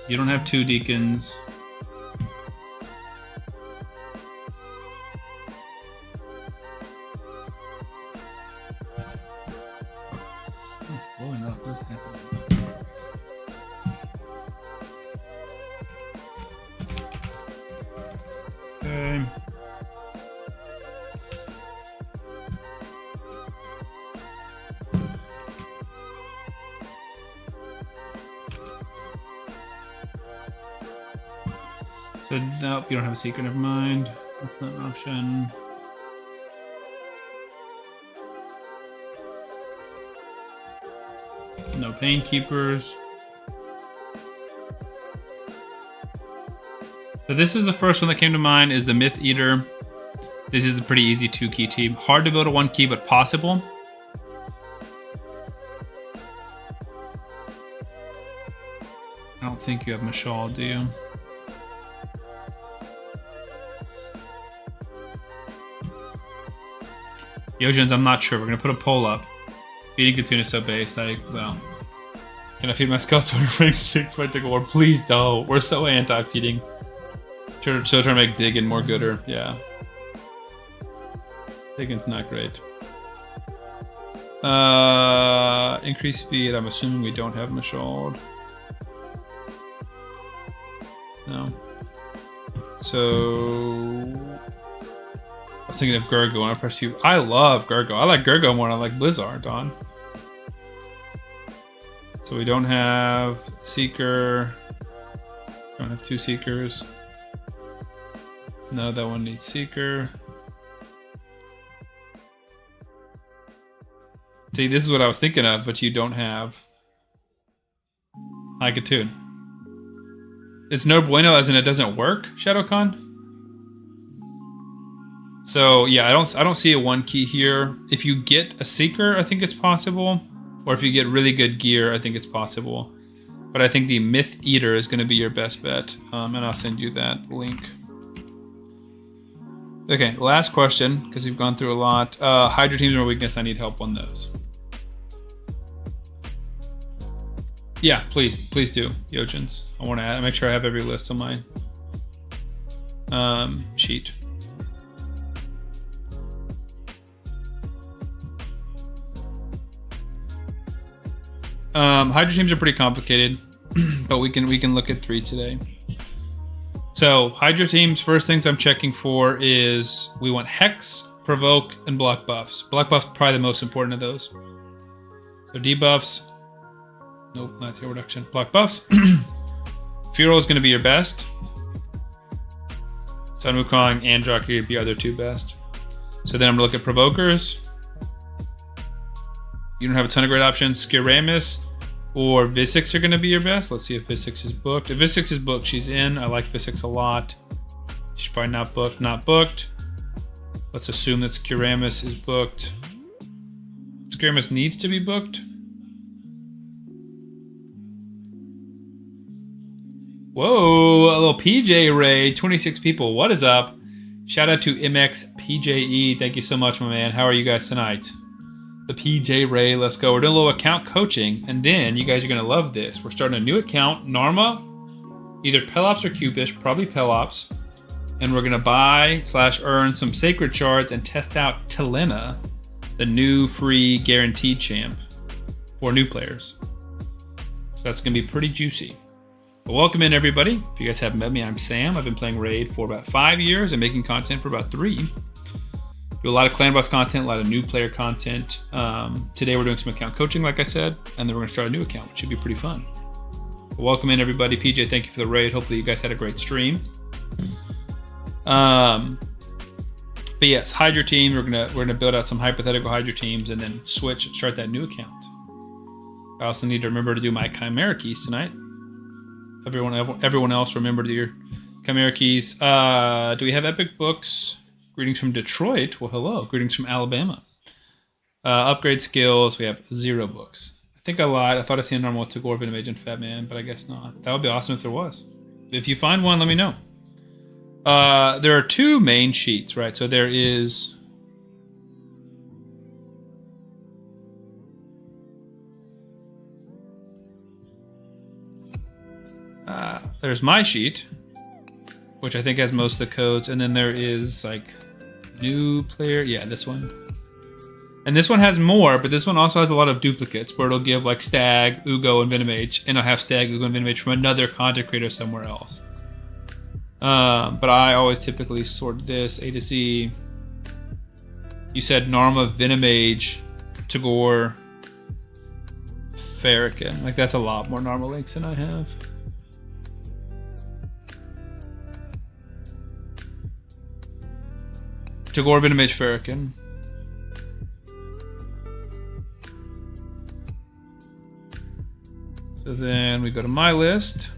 A: You don't have 2 Deacons. It's blowing up. What's happening? Okay. So, nope, you don't have a secret, never mind. That's not an option. No Pain Keepers. So this is the first one that came to mind, is the Myth Eater. This is a pretty easy 2-key team. Hard to build a 1-key, but possible. I don't think you have Mashal, do you? Yojins, I'm not sure. We're gonna put a poll up. Feeding Katuna sub base. Well, can I feed my Skeletor rank 6 by Tagoar? Please don't. We're so anti-feeding. So trying to make Diggin more gooder. Yeah. Diggin's not great. Increase speed. I'm assuming we don't have Mashald. No. So I was thinking of Gurgo and I press you. I love Gurgo. I like Gurgo more than I like Blizzard, Don. So we don't have Seeker. Don't have 2 Seekers. No, that one needs Seeker. See, this is what I was thinking of, but you don't have High-Katoon. It's no bueno as in it doesn't work, ShadowCon? So yeah, I don't see a 1 key here. If you get a Seeker, I think it's possible. Or if you get really good gear, I think it's possible. But I think the Myth Eater is going to be your best bet. And I'll send you that link. Okay, last question, because we've gone through a lot. Hydra teams are my weakness. I need help on those. Yeah, please do, Yojins. I want to make sure I have every list on my sheet. Hydra teams are pretty complicated, but we can look at 3 today. So Hydra teams, first things I'm checking for is we want Hex, Provoke, and block buffs. Block buffs probably the most important of those. So debuffs. Nope, not heal reduction. Block buffs. Feral is going to be your best. Sun Wukong and Jockey would be other 2 best. So then I'm going to look at Provokers. You don't have a ton of great options. Skiramis or Visix are going to be your best. Let's see if Visix is booked. If Visix is booked, she's in. I like Visix a lot. She's probably not booked. Not booked. Let's assume that Skiramis is booked. Skiramis needs to be booked. Whoa, a little PJ Ray, 26 people. What is up? Shout out to MXPJE. Thank you so much, my man. How are you guys tonight? The PJ Ray, let's go. We're doing a little account coaching, and then you guys are going to love this. We're starting a new account, Narma, either Pelops or Cupish, probably Pelops. And we're going to buy/earn some sacred shards and test out Talenna, the new free guaranteed champ for new players. So that's going to be pretty juicy. But welcome in, everybody. If you guys haven't met me, I'm Sam. I've been playing Raid for about 5 years and making content for about 3. Do a lot of clan boss content, a lot of new player content. Today we're doing some account coaching, like I said, and then we're going to start a new account, which should be pretty fun. But welcome in, everybody. PJ, thank you for the raid. Hopefully you guys had a great stream. But yes, Hydra team. We're gonna build out some hypothetical Hydra teams and then switch and start that new account. I also need to remember to do my Chimera keys tonight. Everyone else, remember to do your Chimera keys. Do we have epic books? Greetings from Detroit. Well, hello. Greetings from Alabama. Upgrade skills. We have 0 books. I think I lied. I thought I seen a normal Tagoar, Venomage, and Fat Man, but I guess not. That would be awesome if there was. If you find one, let me know. There are 2 main sheets, right? So there is... there's my sheet, which I think has most of the codes, and then there is like new player. Yeah, this one. And this one has more, but this one also has a lot of duplicates where it'll give like Stag, Uugo, and Venomage, and I'll have Stag, Uugo, and Venomage from another content creator somewhere else. But I always typically sort this A to Z. You said Narma, Venomage, Tagoar, Fahrakin. Like that's a lot more Narma links than I have. Tagoar, Venomage, Fahrakin. So then we go to my list.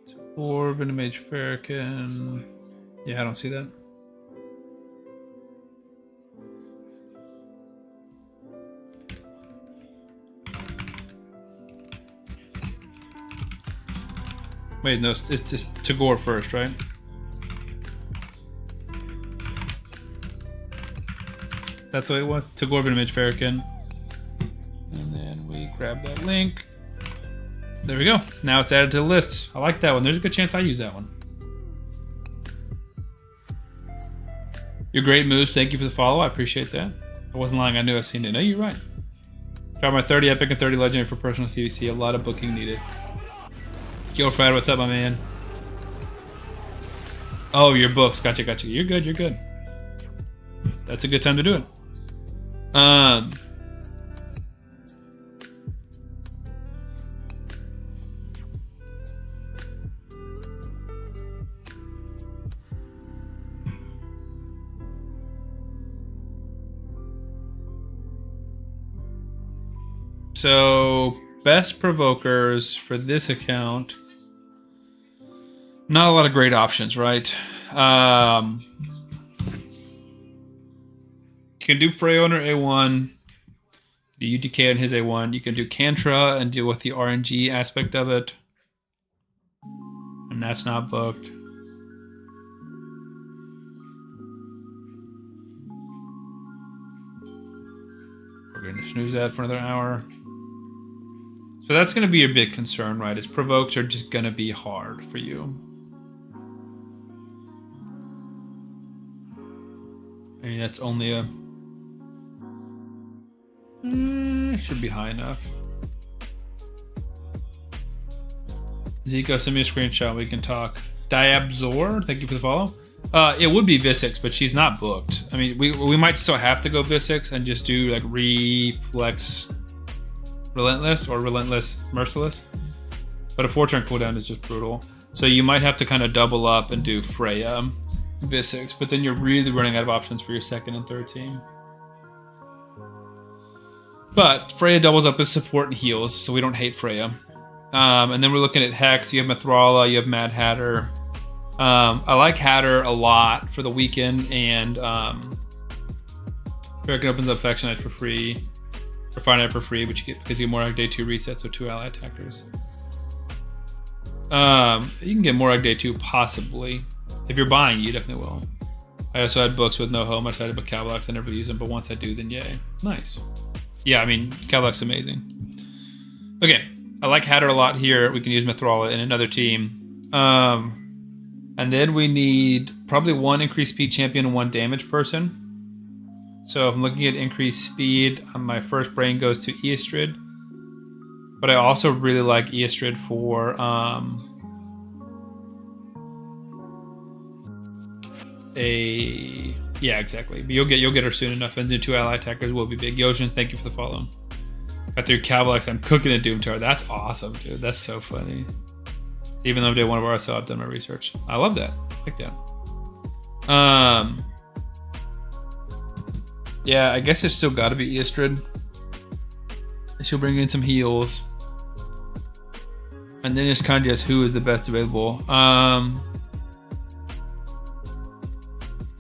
A: Tagoar, Venomage, Fahrakin. Yeah, I don't see that. Wait, no, it's just Tagoar first, right? That's what it was. Tagoar, Venomage, Fahrakin. And then we grab that link. There we go. Now it's added to the list. I like that one. There's a good chance I use that one. You're great, Moose. Thank you for the follow. I appreciate that. I wasn't lying. I knew I seen it. No, you're right. Got my 30 epic and 30 legendary for personal CVC. A lot of booking needed. Gilfred, what's up, my man? Oh, your books. Gotcha, gotcha. You're good. You're good. That's a good time to do it. So, best provokers for this account. Not a lot of great options, right? You can do Freya on her A1, do UTK on his A1. You can do Kantra and deal with the RNG aspect of it. And that's not booked. We're going to snooze that for another hour. So that's going to be your big concern, right? Is provokes are just going to be hard for you. I mean, that's only a... should be high enough. Zico, send me a screenshot. We can talk. Diabzor, thank you for the follow. It would be Visix, but she's not booked. I mean, we might still have to go Visix and just do like Reflex Relentless or Relentless Merciless. But a 4-turn cooldown is just brutal. So you might have to kind of double up and do Freya Visix, but then you're really running out of options for your second and third team. But Freya doubles up as support and heals, so we don't hate Freya. And then we're looking at Hex. You have Mithrala, you have Mad Hatter. I like Hatter a lot for the weekend, and Fahrakin opens up Faction Night for free, or Fire Night for free, which you get because you get Morag Day 2 resets, so 2 ally attackers. You can get Morag Day 2 possibly. If you're buying, you definitely will. I also had books with no home. I decided about Cavalax. I never use them, but once I do, then yay. Nice. Yeah, I mean, Cavalax's amazing. Okay, I like Hatter a lot here. We can use Mithrala in another team. And then we need probably 1 increased speed champion and 1 damage person. So if I'm looking at increased speed, my first brain goes to Eastrid. But I also really like Eastrid for yeah, exactly. But you'll get her soon enough, and the 2 ally attackers will be big. Yoshin, thank you for the follow. Got through Cavalax. I'm cooking a Doom Tower. That's awesome, dude. That's so funny. Even though day 1 of RSL, I've done my research. I love that. I like that. Yeah, I guess it's still got to be Eastrid. She'll bring in some heals, and then it's kind of just who is the best available.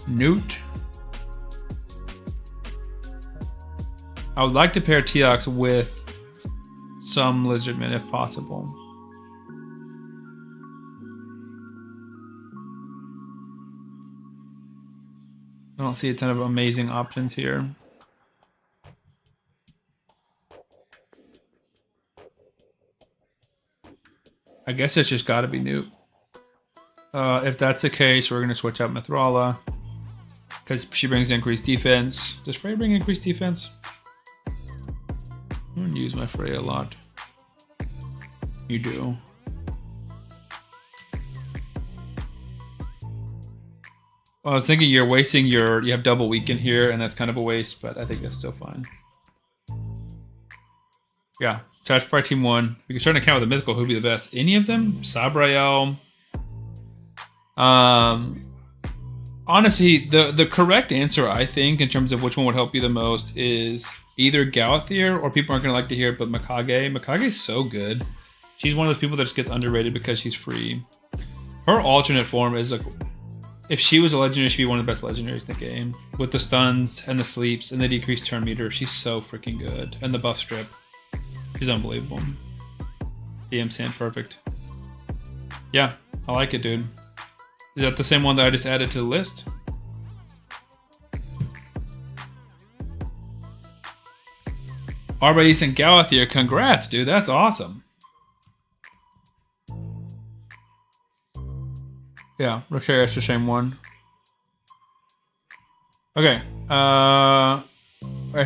A: Newt. I would like to pair Teox with some Lizardmen if possible. I don't see a ton of amazing options here. I guess it's just got to be Newt. If that's the case, we're going to switch out Mithrala because she brings increased defense. Does Freya bring increased defense? I'm going to use my Freya a lot. You do. I was thinking you're wasting you have double weaken here, and that's kind of a waste, but I think that's still fine. Yeah, charge by team 1. We can start an account with a mythical. Who'd be the best? Any of them? Sabrael. Honestly, the correct answer, I think, in terms of which one would help you the most is either Galathir, or people aren't going to like to hear it, but Mikage. Mikage's so good. She's one of those people that just gets underrated because she's free. Her alternate form is like, if she was a legendary, she'd be one of the best legendaries in the game. With the stuns and the sleeps and the decreased turn meter, she's so freaking good. And the buff strip. She's unbelievable. DM Sand, perfect. Yeah, I like it, dude. Is that the same one that I just added to the list? Arbais and Galathir, congrats, dude. That's awesome. Yeah, okay, that's the same one. Okay.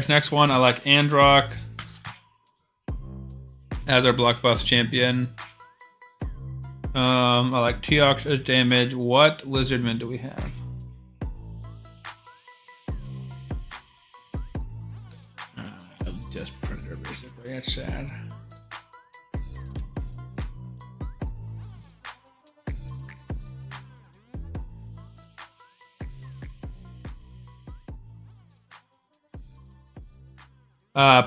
A: Next one, I like Androck as our block buff champion. I like Teox as damage. What Lizardman do we have? Just Predator, basically. That's sad.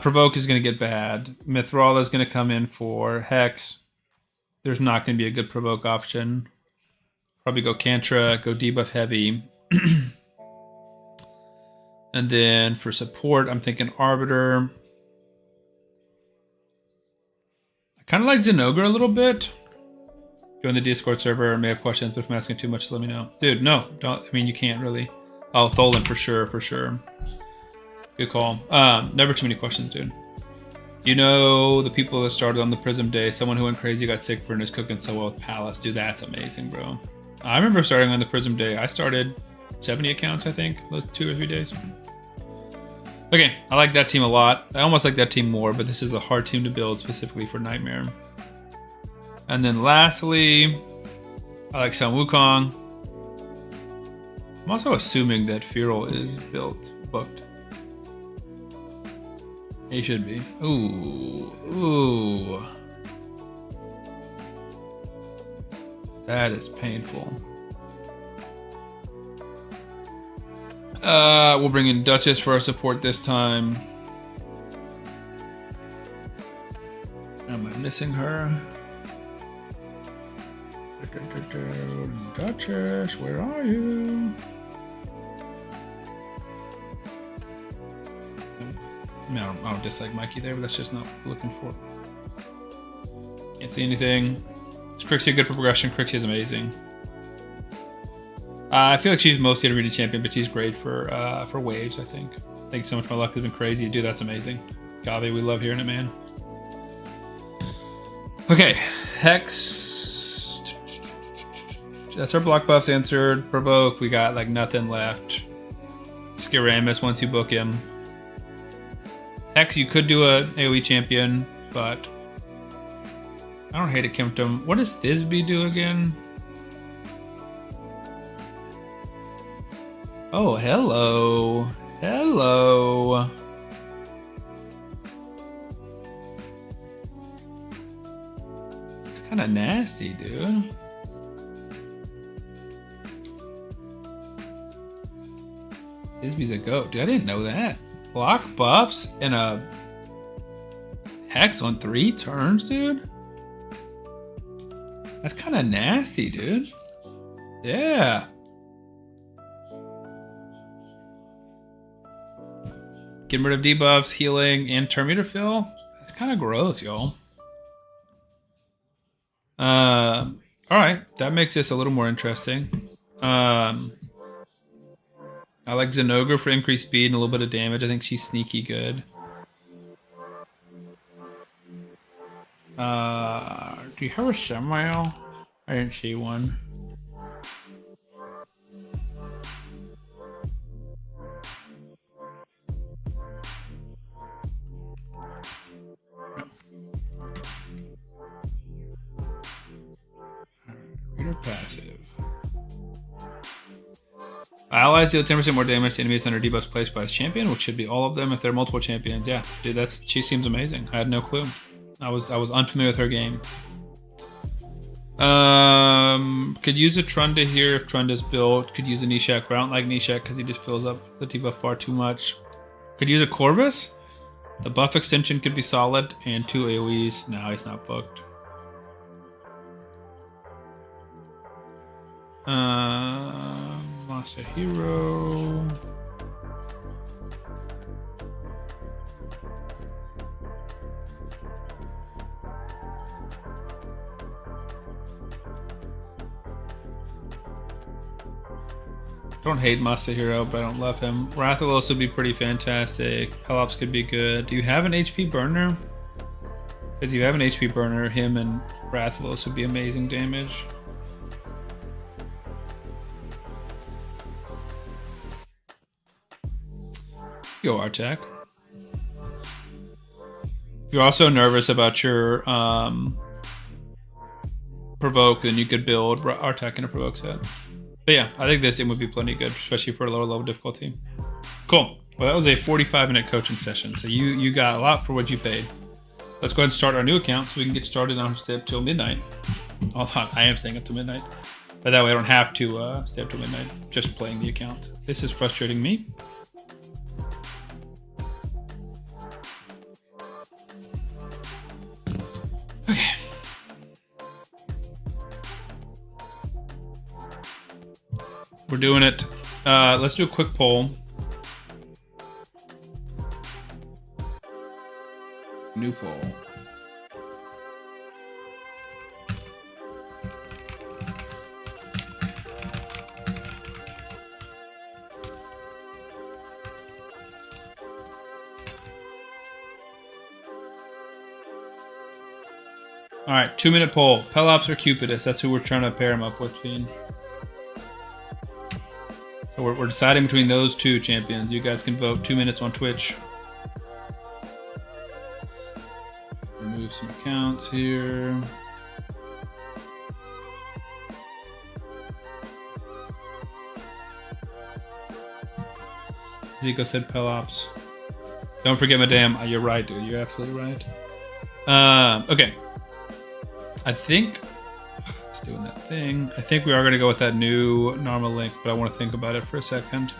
A: Provoke is going to get bad. Mithrala is going to come in for Hex. There's not going to be a good Provoke option. Probably go Cantra, go debuff heavy. And then for support, I'm thinking Arbiter. I kind of like Zinogre a little bit. Join the Discord server. I may have questions, but if I'm asking too much, just let me know. Dude, no, don't. I mean, you can't really. Oh, Tholen for sure, for sure. Good call. Never too many questions, dude. You know the people that started on the Prism Day, someone who went crazy, got sick for and is cooking so well with Palace. Dude, that's amazing, bro. I remember starting on the Prism Day. I started 70 accounts, I think, those 2 or 3 days. Okay, I like that team a lot. I almost like that team more, but this is a hard team to build specifically for Nightmare. And then lastly, I like Shan Wukong. I'm also assuming that Feral is booked. He should be. Ooh. That is painful. We'll bring in Duchess for our support this time. Am I missing her? Duchess, where are you? No, I don't dislike Mikey there, but that's just not what we're looking for. Can't see anything. Is Crixie good for progression? Crixie is amazing. I feel like she's mostly a arena champion, but she's great for waves, I think. Thank you so much. My luck has been crazy. Dude, that's amazing. Gavi, we love hearing it, man. Okay, Hex. That's our block buffs answered. Provoke, we got like nothing left. Skiramis once you book him. Hex, you could do a AoE champion, but I don't hate a Kimpton. What does Thisbe do again? Oh, hello. Hello. It's kind of nasty, dude. Thisbe's a goat. Dude, I didn't know that. Block buffs and a Hex on 3 turns, dude? That's kind of nasty, dude. Yeah. Getting rid of debuffs, healing, and turn meter fill. That's kind of gross, y'all. Alright, that makes this a little more interesting. I like Zinogre for increased speed and a little bit of damage. I think she's sneaky good. Do you have a Samael? I didn't see one. Reader passive. Allies deal 10% more damage to enemies under debuffs placed by its champion, which should be all of them if they're multiple champions. Yeah, dude, she seems amazing. I had no clue. I was unfamiliar with her game. Could use a Trunda here if Trunda's built. Could use a Nishak, but I don't like Nishak because he just fills up the debuff far too much. Could use a Corvus. The buff extension could be solid, and 2 AoEs. No, he's not booked. Lost a hero. Don't hate Masahiro, but I don't love him. Rathalos would be pretty fantastic. Pelops could be good. Do you have an HP burner? Because if you have an HP burner, him and Rathalos would be amazing damage. Go Artak. If you're also nervous about your provoke, then you could build Artak in a provoke set. But yeah, I think this would be plenty good, especially for a lower level difficulty. Cool. Well, that was a 45-minute coaching session, so you got a lot for what you paid. Let's go ahead and start our new account so we can get started. I don't have to stay up till midnight. Although I am staying up till midnight. But that way I don't have to stay up till midnight just playing the account. This is frustrating me. Okay. We're doing it. Let's do a quick poll. New poll. All right, 2-minute poll. Pelops or Cupidus? That's who we're trying to pair him up with, Gene. So we're deciding between those two champions. You guys can vote 2 minutes on Twitch. Remove some accounts here. Zico said Pelops. Don't forget Madame. You're right, dude. You're absolutely right. Okay. I think it's doing that thing. I think we are going to go with that new normal link, but I want to think about it for a second.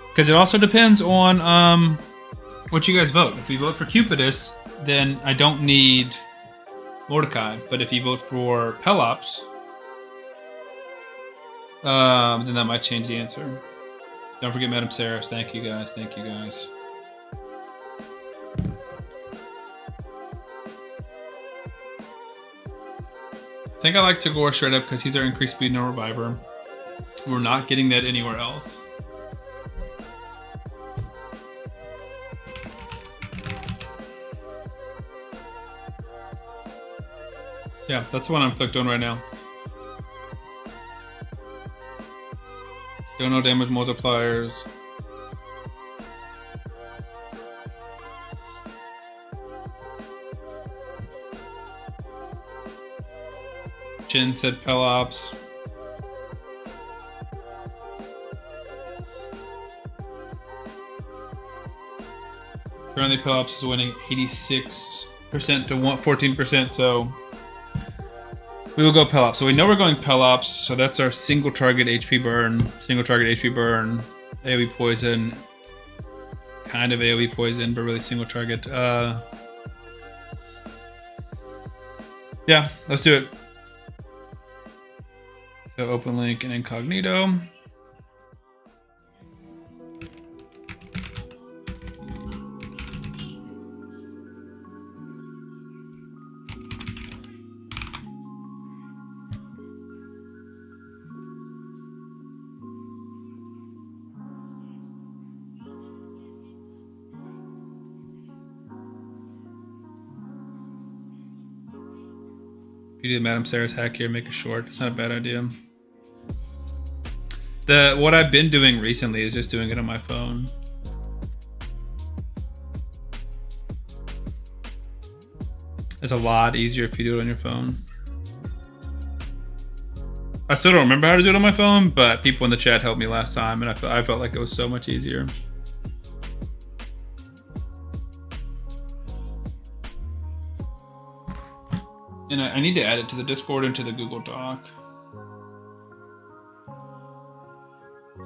A: Because it also depends on what you guys vote. If you vote for Cupidus, then I don't need Mordecai. But if you vote for Pelops, then that might change the answer. Don't forget Madame Saris. Thank you guys. Thank you guys. I think I like Tagoar straight up because he's our increased speed and reviver. We're not getting that anywhere else. Yeah, that's the one I'm clicked on right now. Still no damage multipliers. Jin said Pelops. Currently Pelops is winning 86% to 14%, so we will go Pelops. So we know we're going Pelops, so that's our single target HP burn, AoE poison, kind of AoE poison, but really single target. Yeah, let's do it. So open link and incognito. You do the Madame Saris hack here, make it short. It's not a bad idea. What I've been doing recently is just doing it on my phone. It's a lot easier if you do it on your phone. I still don't remember how to do it on my phone, but people in the chat helped me last time, and I felt like it was so much easier. And I need to add it to the Discord and to the Google Doc.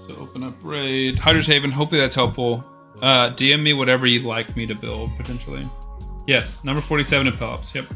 A: So open up raid. Hydra's Haven, hopefully that's helpful. DM me whatever you'd like me to build, potentially. Yes, number 47 in Pelops, yep.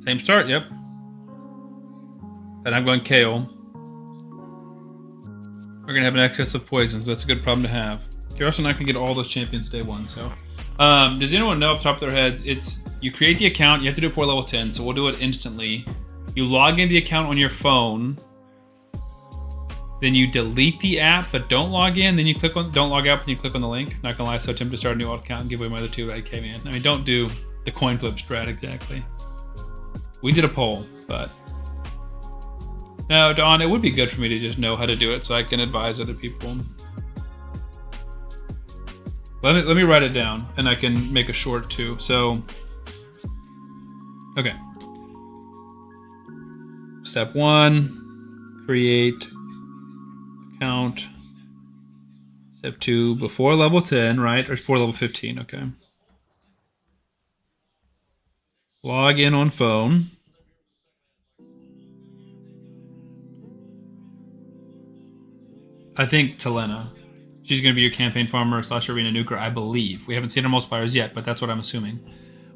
A: Same start, yep. And I'm going Kale. We're gonna have an excess of poisons, but that's a good problem to have. You're also not gonna get all those champions day one, so. Does anyone know off the top of their heads? It's, you create the account, you have to do it before level 10, so we'll do it instantly. You log into the account on your phone, then you delete the app, but don't log in, then you click on, don't log out, and you click on the link. Not gonna lie, so tempted to start a new account and give away my other 2 AK, man. I mean, don't do the coin flip strat exactly. We did a poll, but. No, Dawn, it would be good for me to just know how to do it so I can advise other people. Let me write it down, and I can make a short too. So, okay. Step 1, create account. Step 2, before level 10, right? Or before level 15, okay. Log in on phone. I think Talenna. She's going to be your campaign farmer / arena nuker, I believe. We haven't seen her multipliers yet, but that's what I'm assuming.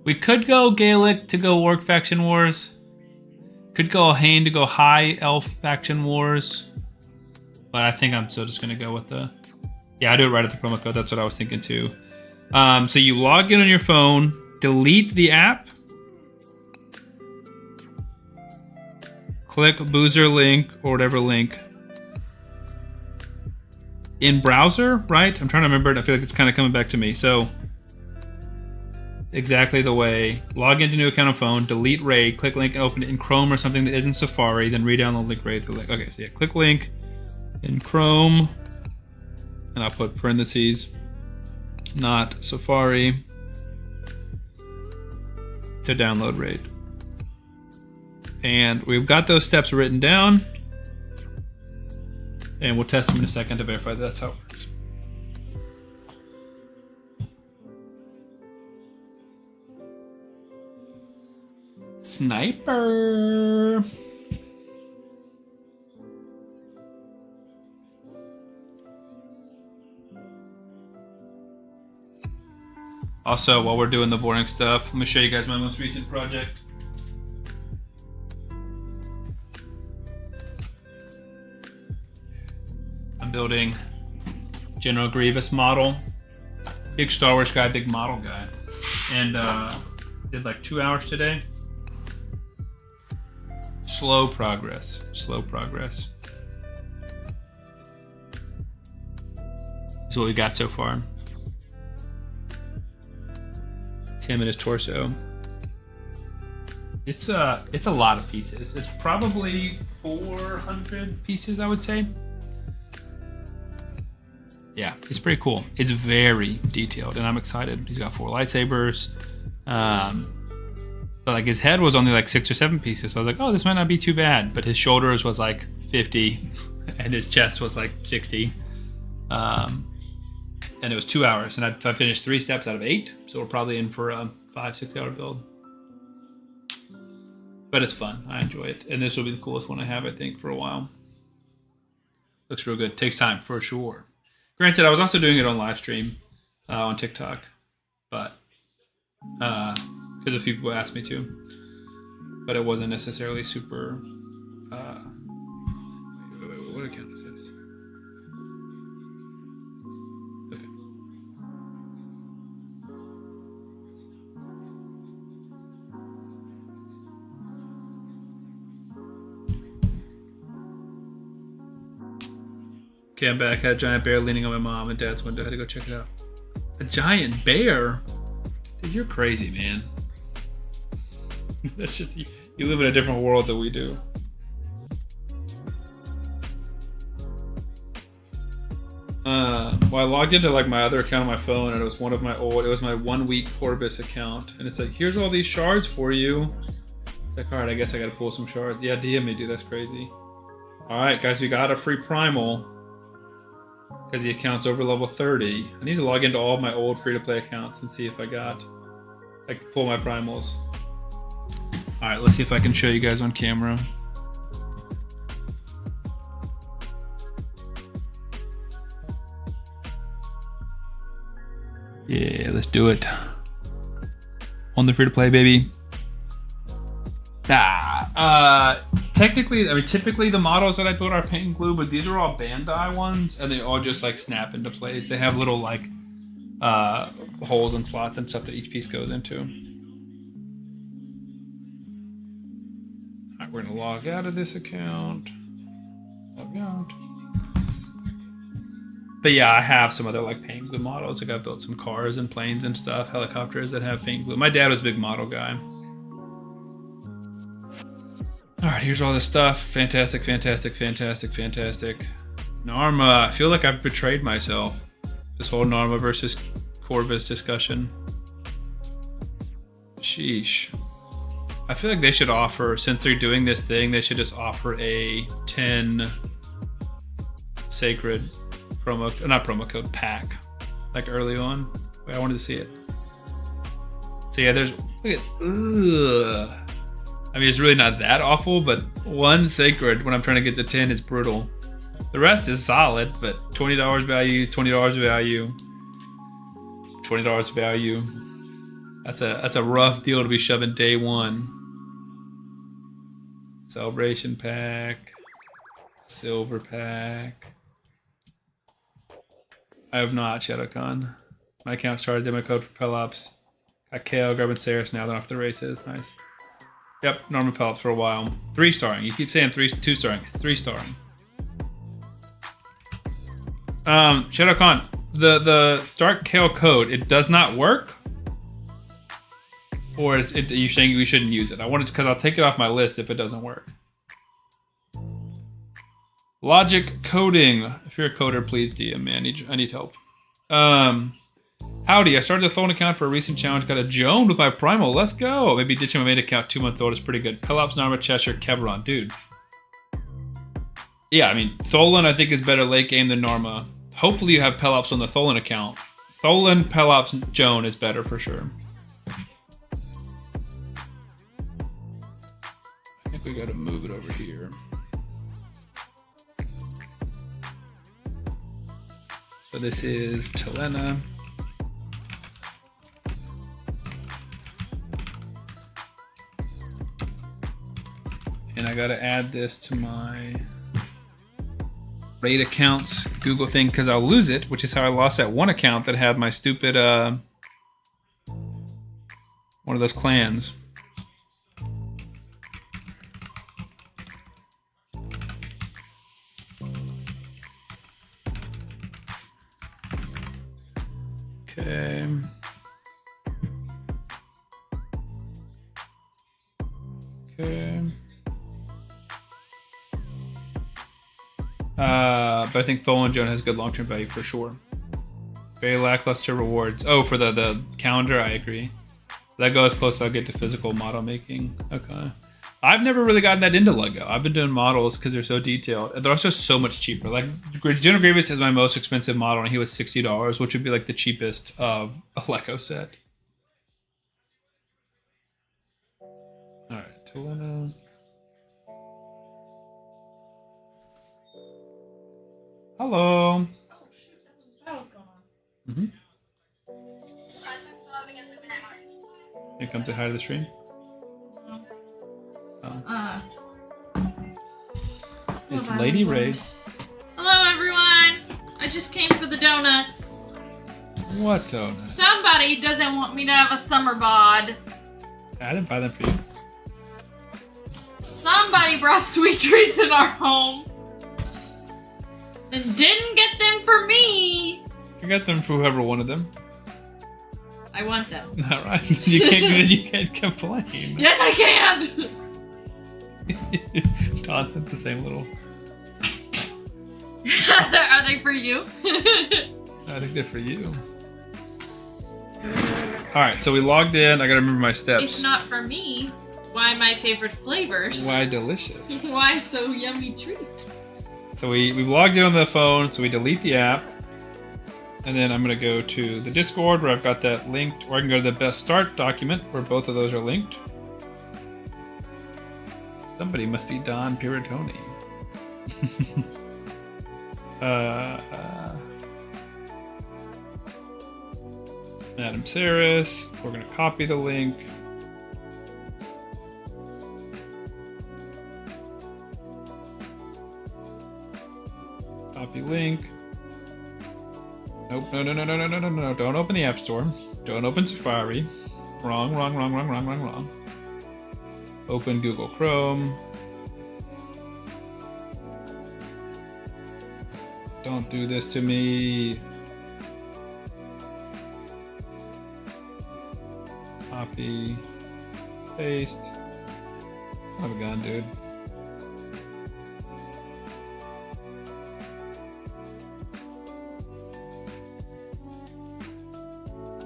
A: We could go Gaelic to go Orc Faction Wars. Could go Hane to go High Elf Faction Wars. But I think I'm still just going to go with the... Yeah, I do it right at the promo code. That's what I was thinking too. So you log in on your phone, delete the app. Click Boozer link or whatever link. In browser, right? I'm trying to remember it. I feel like it's kind of coming back to me. So, exactly the way. Log into new account on phone, delete raid, click link and open it in Chrome or something that isn't Safari, then re-download link raid. Okay, so yeah, click link in Chrome, and I'll put parentheses, not Safari, to download raid. And we've got those steps written down. And we'll test them in a second to verify that that's how it works. Sniper. Also, while we're doing the boring stuff, let me show you guys my most recent project. I'm building General Grievous model. Big Star Wars guy, big model guy. And did like 2 hours today. Slow progress, slow progress. That's what we got so far. Him and his torso. It's a lot of pieces. It's probably 400 pieces, I would say. Yeah, it's pretty cool. It's very detailed, and I'm excited. He's got 4 lightsabers. But like his head was only like 6 or 7 pieces. So I was like, oh, this might not be too bad. But his shoulders was like 50, and his chest was like 60. And it was 2 hours, and I finished 3 steps out of 8. So we're probably in for a 5-6 hour build. But it's fun. I enjoy it, and this will be the coolest one I have, I think, for a while. Looks real good. Takes time for sure. Granted, I was also doing it on live stream on TikTok, but because a few people asked me to, but it wasn't necessarily super. Wait, what account is this? Okay. Okay, I'm back. I had a giant bear leaning on my mom and dad's window. I had to go check it out. A giant bear? Dude, you're crazy, man. That's just, you live in a different world than we do. Well, I logged into like my other account on my phone, and it was one of my old, it was my 1 week Corvis account. And it's like, here's all these shards for you. It's like, all right, I guess I got to pull some shards. Yeah, DM me, dude. That's crazy. All right, guys, we got a free primal. Because the account's over level 30. I need to log into all of my old free-to-play accounts and see if I can pull my primals. Alright, let's see if I can show you guys on camera. Yeah, let's do it. On the free-to-play, baby. Technically, I mean, typically the models that I build are paint and glue, but these are all Bandai ones, and they all just like snap into place. They have little like holes and slots and stuff that each piece goes into. All right, we're gonna log out of this account. Log out. But yeah, I have some other like paint glue models. Like I built some cars and planes and stuff, helicopters that have paint glue. My dad was a big model guy. All right, here's all this stuff. Fantastic, fantastic, fantastic, fantastic. Narma, I feel like I've betrayed myself. This whole Narma versus Corvis discussion. Sheesh. I feel like they should offer, since they're doing this thing, they should just offer a 10 sacred promo code pack, like early on. Wait, I wanted to see it. So yeah, there's, look at, ugh. I mean, it's really not that awful, but one sacred when I'm trying to get to 10 is brutal. The rest is solid, but $20 value, $20 value, $20 value. That's a rough deal to be shoving day one. Celebration pack, silver pack. I have not Shadowcon. My account started demo code for Pelops. Got Kale, grabbing Saris now. They're off the races. Nice. Yep, normal Pelops for a while. 3-starring. You keep saying 2-starring. It's 3-starring. Shadowcon, the Dark Kale code, it does not work? Or you're saying we shouldn't use it? I wanted to, because I'll take it off my list if it doesn't work. Logic coding. If you're a coder, please DM me. I need help. Howdy, I started the Thorn account for a recent challenge. Got a Joan with my Primal. Let's go. Maybe ditching my main account 2 months old is pretty good. Pelops, Narma, Cheshire, Keveron. Dude. Yeah, I mean, Tholan I think is better late game than Narma. Hopefully you have Pelops on the Tholan account. Tholan, Pelops, Joan is better for sure. I think we gotta move it over here. So this is Talenna. And I gotta add this to my raid accounts Google thing because I'll lose it, which is how I lost that one account that had my stupid one of those clans. Okay. Okay. But I think Tholan Joan has good long-term value for sure. Very lackluster rewards. Oh, for the calendar, I agree. That goes close, I'll get to physical model making. Okay. I've never really gotten that into Lego. I've been doing models because they're so detailed. And they're also so much cheaper. Like, General Grievous is my most expensive model, and he was $60, which would be like the cheapest of a Lego set. Alright, Talenna. Hello. Oh shoot, that was going on. You come to hi to the stream? Oh. It's Lady Raid.
B: Hello everyone! I just came for the donuts.
A: What donuts?
B: Somebody doesn't want me to have a summer bod.
A: I didn't buy them for you.
B: Somebody brought sweet treats in our home. And didn't get them for me.
A: You got them for whoever wanted them.
B: I want them.
A: All right. You can't complain.
B: Yes, I can.
A: Todd sent the same little.
B: Are they for you?
A: I think they're for you. All right, so we logged in. I gotta remember my steps.
B: If not for me, why my favorite flavors?
A: Why delicious?
B: Why so yummy treat?
A: So we've logged in on the phone, so we delete the app. And then I'm gonna go to the Discord where I've got that linked, or I can go to the best start document where both of those are linked. Somebody must be Don Piratoni. Adam Saris. We're gonna copy the link. Copy link. Nope, no. Don't open the App Store. Don't open Safari. Wrong. Open Google Chrome. Don't do this to me. Copy. Paste. Son of a gun, dude.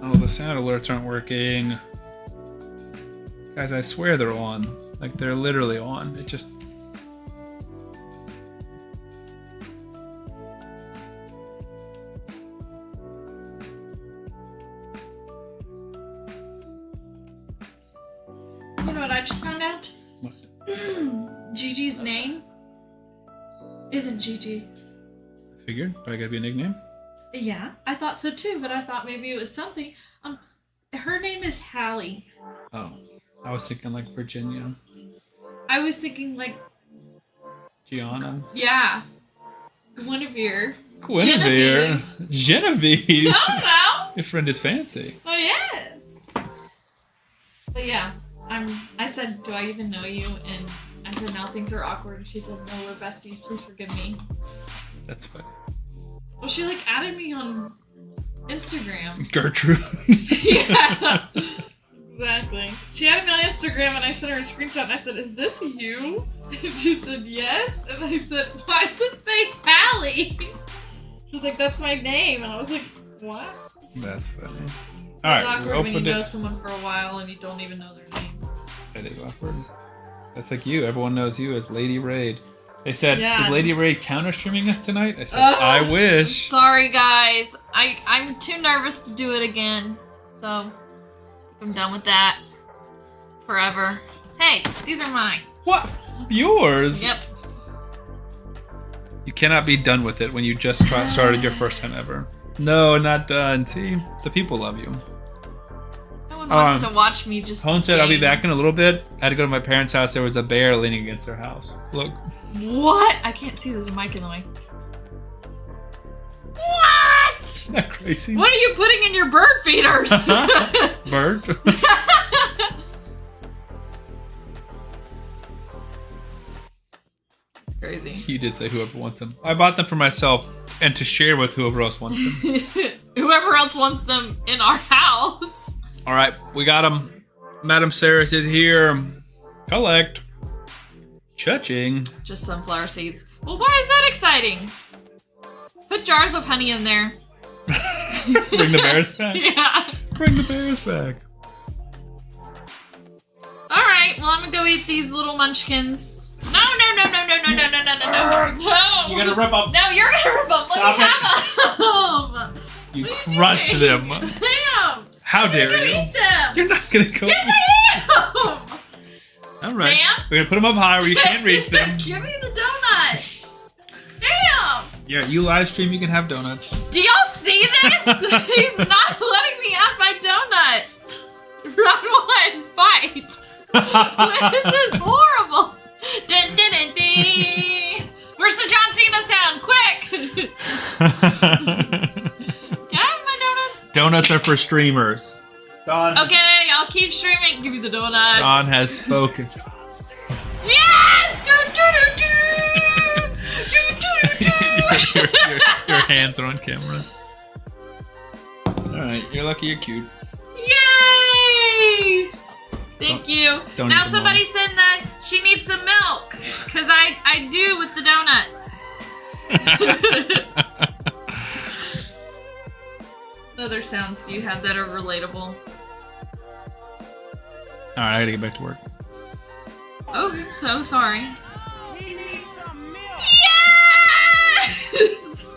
A: Oh, the sound alerts aren't working. Guys, I swear they're on. Like, they're literally on. It just...
B: You know what I just found out?
A: What?
B: Gigi's name isn't Gigi.
A: Figured. Probably gotta be a nickname.
B: Yeah, I thought so too, but I thought maybe it was something. Her name is Hallie.
A: Oh. I was thinking like Virginia.
B: I was thinking like...
A: Gianna.
B: Yeah. Guinevere.
A: Genevieve.
B: No.
A: Your friend is fancy.
B: Oh, yes. But yeah, I said, do I even know you? And I said, now things are awkward. And she said, no, we're besties. Please forgive me.
A: That's funny.
B: Well, she like added me on Instagram.
A: Gertrude.
B: Yeah. Exactly. She added me on Instagram and I sent her a screenshot and I said, is this you? And she said, yes. And I said, why does it say Hallie? She was like, that's my name. And I was like, what?
A: That's funny.
B: It's
A: All right,
B: awkward when you know someone for a while and you don't even know their name.
A: That is awkward. That's like you. Everyone knows you as Lady Raid. They said,
B: Yeah.
A: is Lady Raid counter streaming us tonight? I said, I wish.
B: Sorry, guys. I'm too nervous to do it again. So, I'm done with that. Forever. Hey, these are mine.
A: What? Yours?
B: Yep.
A: You cannot be done with it when you just started your first time ever. No, not done. See? The people love you.
B: No one wants to watch me just
A: Hone said, I'll be
B: game.
A: back in a little bit. I had to go to my parents' house. There was a bear leaning against their house. Look.
B: What? I can't see. There's a mic in the way. What?
A: Isn't that crazy?
B: What are you putting in your bird feeders?
A: Bird?
B: Crazy.
A: You did say whoever wants them. I bought them for myself and to share with whoever else wants them.
B: Whoever else wants them in our house.
A: All right, we got them. Madam Saris is here. Collect. Cha-ching.
B: Just sunflower seeds. Well, why is that exciting? Put jars of honey in there.
A: Bring the bears back.
B: Yeah.
A: Bring the bears back.
B: Alright, well, I'm gonna go eat these little munchkins. No.
A: You're gonna rip them.
B: No, you're gonna rip them. Let me have them.
A: You
B: What are
A: crushed
B: doing?
A: them.
B: Sam!
A: How dare
B: I'm gonna
A: you?
B: eat them.
A: You're not gonna go.
B: Yes, I am.
A: All right.
B: Sam?
A: We're gonna put them up high where you can't reach them.
B: Give me the donuts. Sam!
A: Yeah, you live stream, you can have donuts.
B: Do y'all see this? He's not letting me have my donuts. Run one, fight. This is horrible. Dun, dun, dun, dun. Where's the John Cena sound? Quick! Can I have my donuts?
A: Donuts are for streamers. Dawn.
B: Okay, I'll keep streaming. Give me the donuts.
A: Dawn has spoken.
B: Yes! Do, do, do, do. Do, do, do, do.
A: your hands are on camera. Alright, you're lucky you're cute.
B: Yay! Thank you.
A: Don't
B: Now
A: eat them
B: somebody
A: all.
B: said that she needs some milk. Because I do with the donuts. What other sounds do you have that are relatable?
A: Alright, I gotta get back to work.
B: Oh, I'm so sorry. Yes!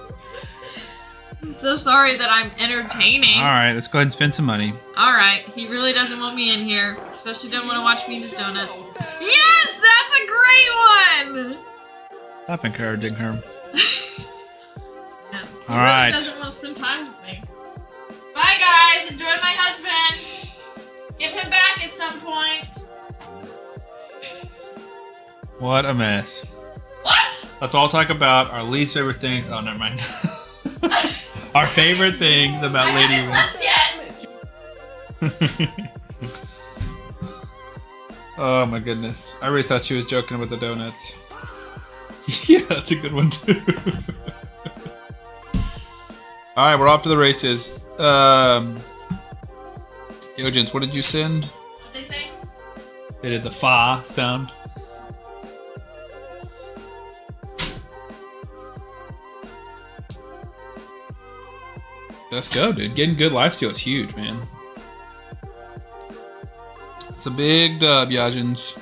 B: I'm so sorry that I'm entertaining.
A: Alright, let's go ahead and spend some money.
B: Alright, he really doesn't want me in here. Especially don't want to watch me eat donuts. Yes! That's a great one!
A: Stop encouraging her.
B: Yeah, he
A: Alright.
B: really doesn't want to spend time with me. Bye guys, enjoy my husband. Give him back at some point.
A: What a mess.
B: What?
A: Let's all talk about our least favorite things. Oh, never mind. Our favorite things about Lady Win. Oh my goodness. I really thought she was joking with the donuts. Yeah, that's a good one too. Alright, we're off to the races. Yojins, what did you send?
B: What they say?
A: They did the fa sound. Let's go, dude. Getting good lifesteal is huge, man. It's a big dub, Yojins.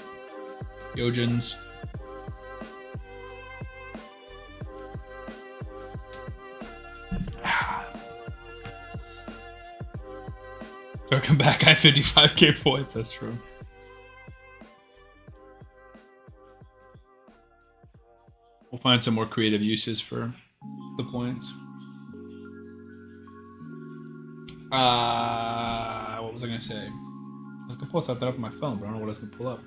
A: Come back, I have 55k points. That's true. We'll find some more creative uses for the points. What was I gonna say? I was gonna pull something up on my phone, but I don't know what I was gonna pull up.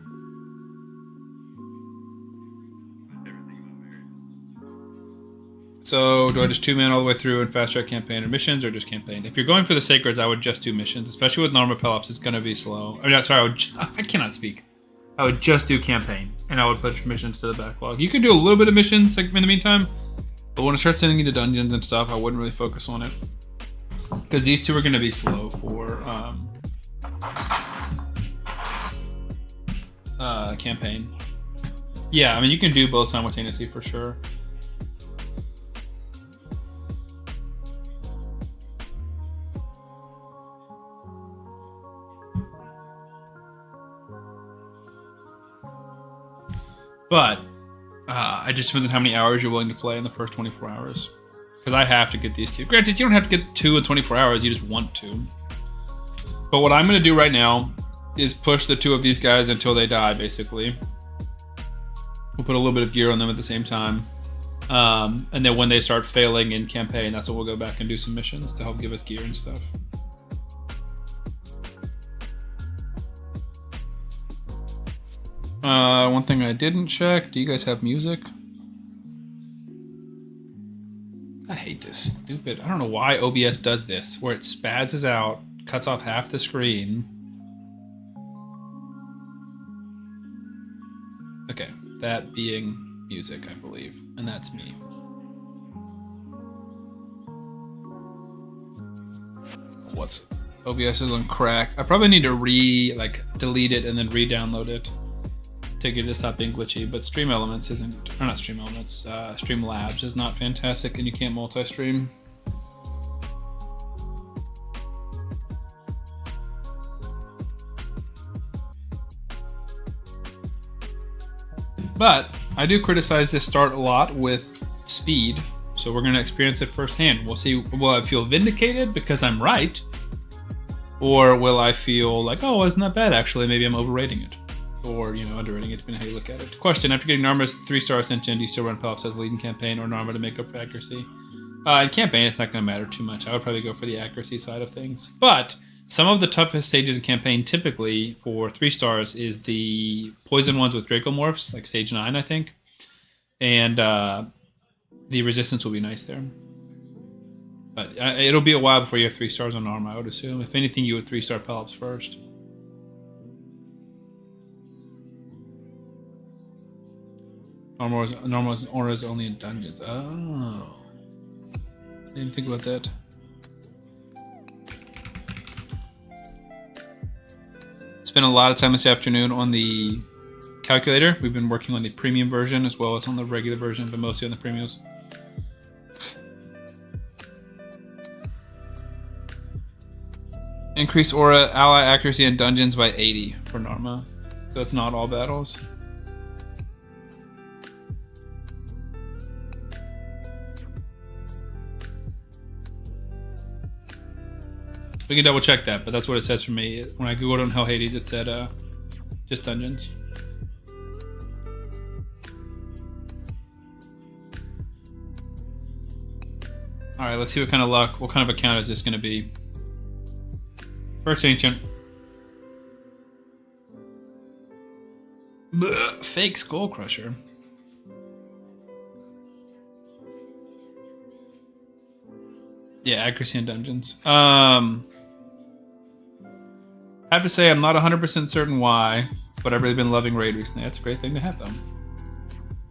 A: So, do I just 2-man all the way through and fast track campaign or missions, or just campaign? If you're going for the sacreds, I would just do missions, especially with Norma Pelops. It's gonna be slow. I mean, sorry, I cannot speak. I would just do campaign, and I would push missions to the backlog. You can do a little bit of missions like, in the meantime, but when I start sending you to dungeons and stuff, I wouldn't really focus on it. Because these two are going to be slow for campaign. Yeah, I mean, you can do both simultaneously for sure. But it just depends on how many hours you're willing to play in the first 24 hours. Because I have to get these two. Granted, you don't have to get 2 in 24 hours, you just want to. But what I'm going to do right now is push the 2 of these guys until they die, basically. We'll put a little bit of gear on them at the same time. And then when they start failing in campaign, that's when we'll go back and do some missions to help give us gear and stuff. One thing I didn't check, do you guys have music? I hate this stupid, I don't know why OBS does this, where it spazzes out, cuts off half the screen. Okay, that being music, I believe, and that's me. What's OBS is on crack. I probably need to delete it and then re-download it to get it to stop being glitchy, but Stream Elements isn't, or not Stream Elements, Streamlabs is not fantastic and you can't multi-stream. But I do criticize this start a lot with speed, so we're going to experience it firsthand. We'll see, will I feel vindicated because I'm right? Or will I feel like, oh, isn't that bad actually, maybe I'm overrating it. Or, you know, underrating it, depending on how you look at it. Question, after getting Narma's 3-star Ascension, do you still run Pelops as leading campaign or Narma to make up for accuracy? In campaign, it's not going to matter too much. I would probably go for the accuracy side of things. But some of the toughest stages in campaign, typically for 3 stars, is the poison ones with Dracomorphs, like stage 9, I think. And the resistance will be nice there. But it'll be a while before you have 3 stars on Narma, I would assume. If anything, you would 3-star Pelops first. Normal aura is only in dungeons. Oh. Didn't think about that. Spent a lot of time this afternoon on the calculator. We've been working on the premium version as well as on the regular version, but mostly on the premiums. Increase aura ally accuracy in dungeons by 80 for Narma. So it's not all battles. We can double check that, but that's what it says for me. When I googled on Hell Hades, it said just dungeons. All right, let's see what kind of luck, what kind of account is this going to be? First Ancient. Blech, fake Skull Crusher. Yeah, accuracy in dungeons. I have to say I'm not 100% certain why, but I've really been loving Raid recently. That's a great thing to have, though.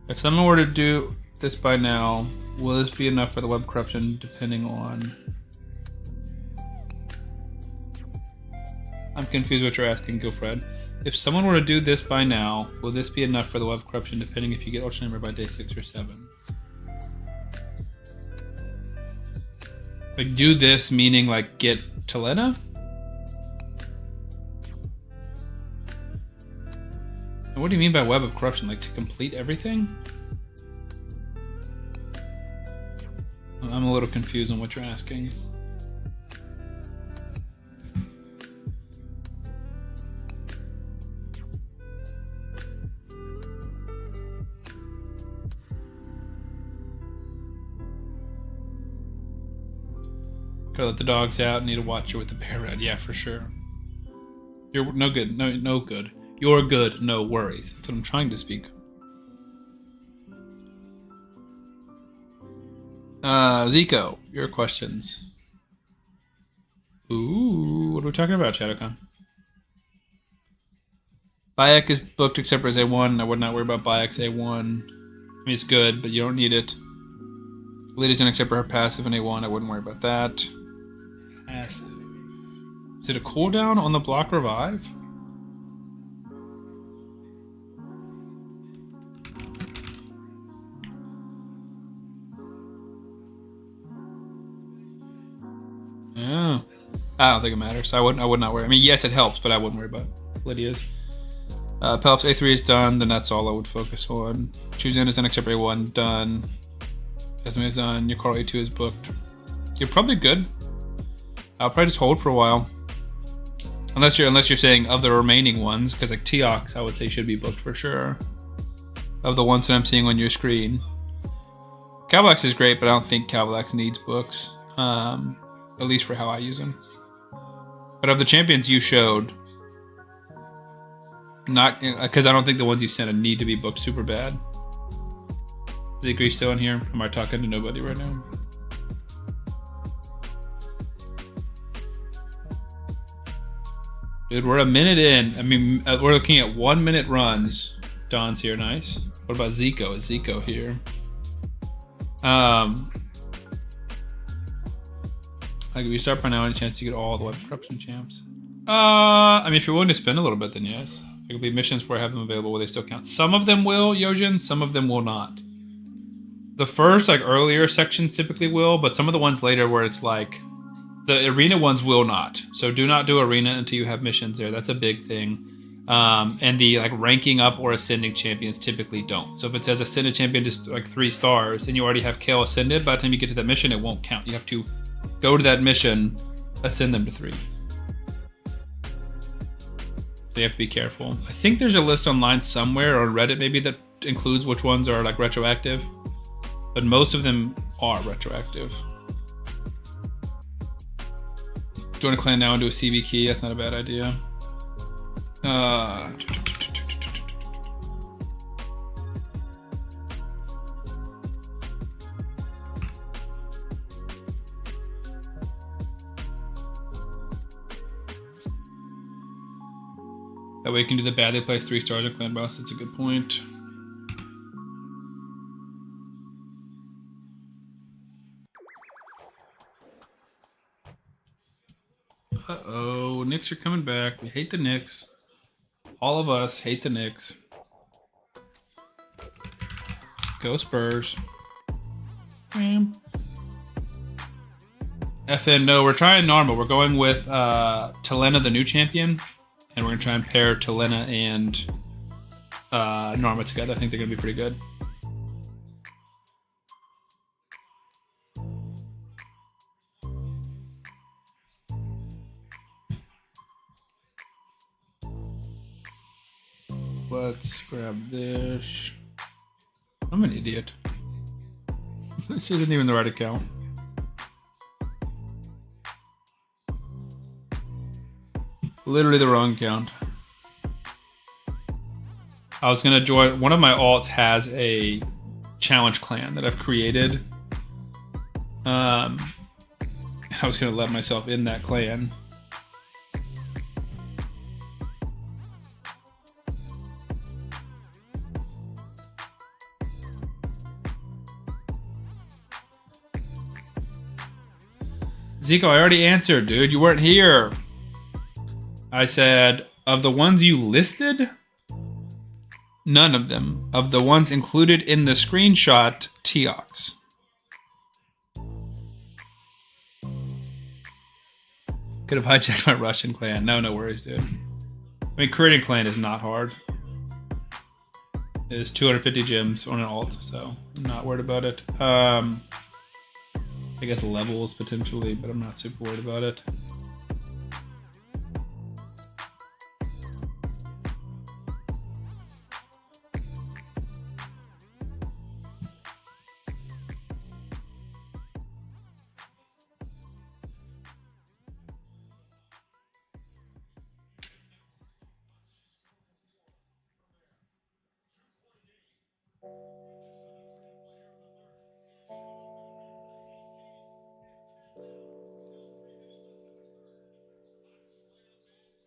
A: If someone were to do this by now, will this be enough for the web corruption, depending on... I'm confused what you're asking, Gilfred. If someone were to do this by now, will this be enough for the web corruption, depending if you get Ultra Number by day 6 or 7? Like, do this meaning, like, get Talenna? And what do you mean by web of corruption? Like, to complete everything? I'm a little confused on what you're asking. Gotta let the dogs out. Need to watch her with the bear red. Yeah, for sure. You're no good. No good. You're good. No worries. That's what I'm trying to speak. Zico, your questions. Ooh, what are we talking about, Shadowcon? Bayek is booked except for his A1. I would not worry about Bayek's A1. I mean, it's good, but you don't need it. Lady's in except for her passive and A1. I wouldn't worry about that. Passive. Is it a cooldown on the block revive? Yeah. I don't think it matters. I would not worry. I mean, yes, it helps, but I wouldn't worry about Lydia's. Pelops A3 is done, then that's all I would focus on. Choose N is done except for A1, done. Esme is done. Your Carl A2 is booked. You're probably good. I'll probably just hold for a while. Unless you're saying of the remaining ones, because like Teox, I would say should be booked for sure. Of the ones that I'm seeing on your screen. Cavalax is great, but I don't think Cavalax needs books. At least for how I use them. But of the champions you showed, not because I don't think the ones you sent need to be booked super bad. Is Igri still in here? Am I talking to nobody right now? Dude, we're a minute in. I mean, we're looking at 1 minute runs. Don's here, nice. What about Zico? Is Zico here? Like if you start by now, any chance you get all the web corruption champs? I mean, if you're willing to spend a little bit, then yes. There will be missions where I have them available where they still count. Some of them will, Yojin, some of them will not. The first, like, earlier sections typically will, but some of the ones later where it's like, the arena ones will not. So do not do arena until you have missions there. That's a big thing. And the, like, ranking up or ascending champions typically don't. So if it says ascended champion just, like, 3 stars, and you already have Kale ascended, by the time you get to that mission, it won't count. You have to go to that mission, ascend them to 3. So you have to be careful. I think there's a list online somewhere, or on Reddit maybe, that includes which ones are like retroactive. But most of them are retroactive. Join a clan now and do a CB key. That's not a bad idea. That way you can do the badly placed 3 stars on clan boss. That's a good point. Uh-oh, Knicks are coming back. We hate the Knicks. All of us hate the Knicks. Go Spurs. FN, no, we're trying Narma. We're going with Talenna, the new champion. And we're going to try and pair Talenna and Narma together. I think they're going to be pretty good. Let's grab this. I'm an idiot. This isn't even the right account. Literally the wrong account. I was gonna join, one of my alts has a challenge clan that I've created. I was gonna let myself in that clan. Zico, I already answered, dude. You weren't here. I said, of the ones you listed, none of them. Of the ones included in the screenshot, Teox. Could have hijacked my Russian clan. No worries, dude. I mean, creating clan is not hard. It is 250 gems on an alt, so I'm not worried about it. I guess levels potentially, but I'm not super worried about it.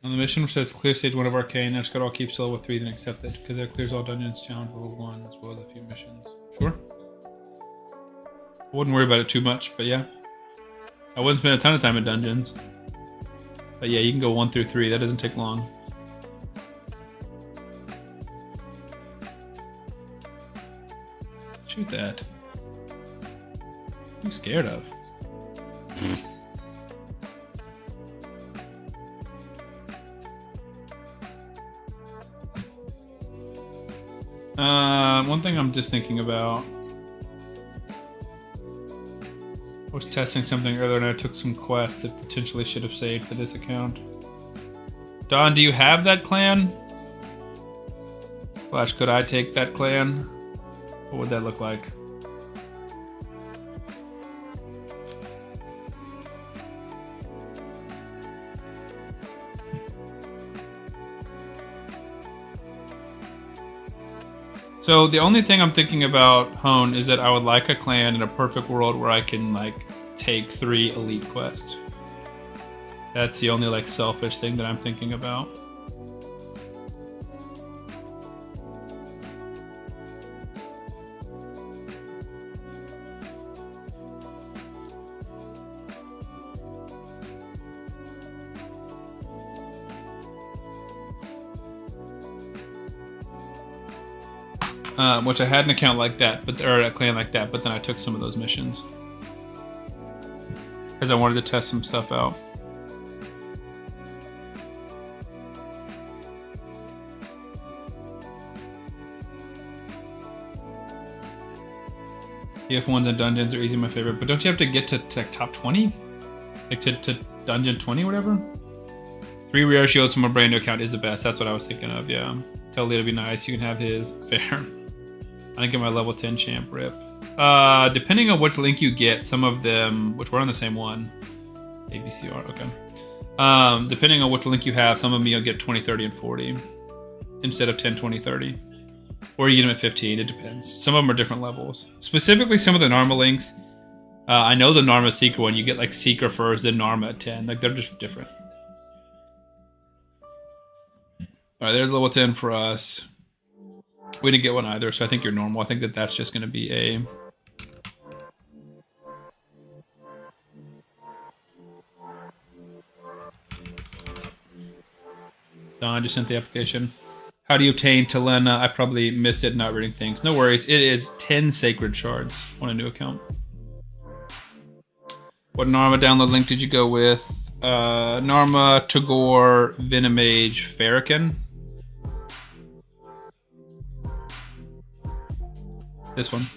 A: On the mission which says clear stage 1 of Arcane, I just gotta all keep still with 3, then accept it, because that clears all dungeons, challenge level 1, as well as a few missions. Sure. I wouldn't worry about it too much, but yeah. I wouldn't spend a ton of time in dungeons. But yeah, you can go 1 through 3, that doesn't take long. Shoot that. What are you scared of? One thing I'm just thinking about. I was testing something earlier and I took some quests that potentially should have saved for this account. Don, do you have that clan? Flash, could I take that clan? What would that look like? So the only thing I'm thinking about, Hone, is that I would like a clan in a perfect world where I can like take 3 elite quests. That's the only like selfish thing that I'm thinking about. Which I had an account like that, or a clan like that, but then I took some of those missions because I wanted to test some stuff out. TF1s and dungeons are easy, my favorite, but don't you have to get to like top 20? Like to dungeon 20 or whatever? 3 rare shields from a brand new account is the best. That's what I was thinking of, yeah. Tell Lee to be nice. You can have his. Fair. I didn't get my level 10 champ rip. Depending on which link you get, some of them, which we're on the same one. ABCR, okay. Depending on which link you have, some of them you'll get 20, 30, and 40 instead of 10, 20, 30. Or you get them at 15, it depends. Some of them are different levels. Specifically, some of the Narma links, I know the Narma Seeker one, you get like Seeker first, then Narma at 10. Like, they're just different. Alright, there's level 10 for us. We didn't get one either, so I think you're normal. I think that that's just going to be a... Don just sent the application. How do you obtain Talenna? I probably missed it not reading things. No worries. It is 10 sacred shards on a new account. What Narma download link did you go with? Narma, Tagoar, Venomage, Fahrakin. This one.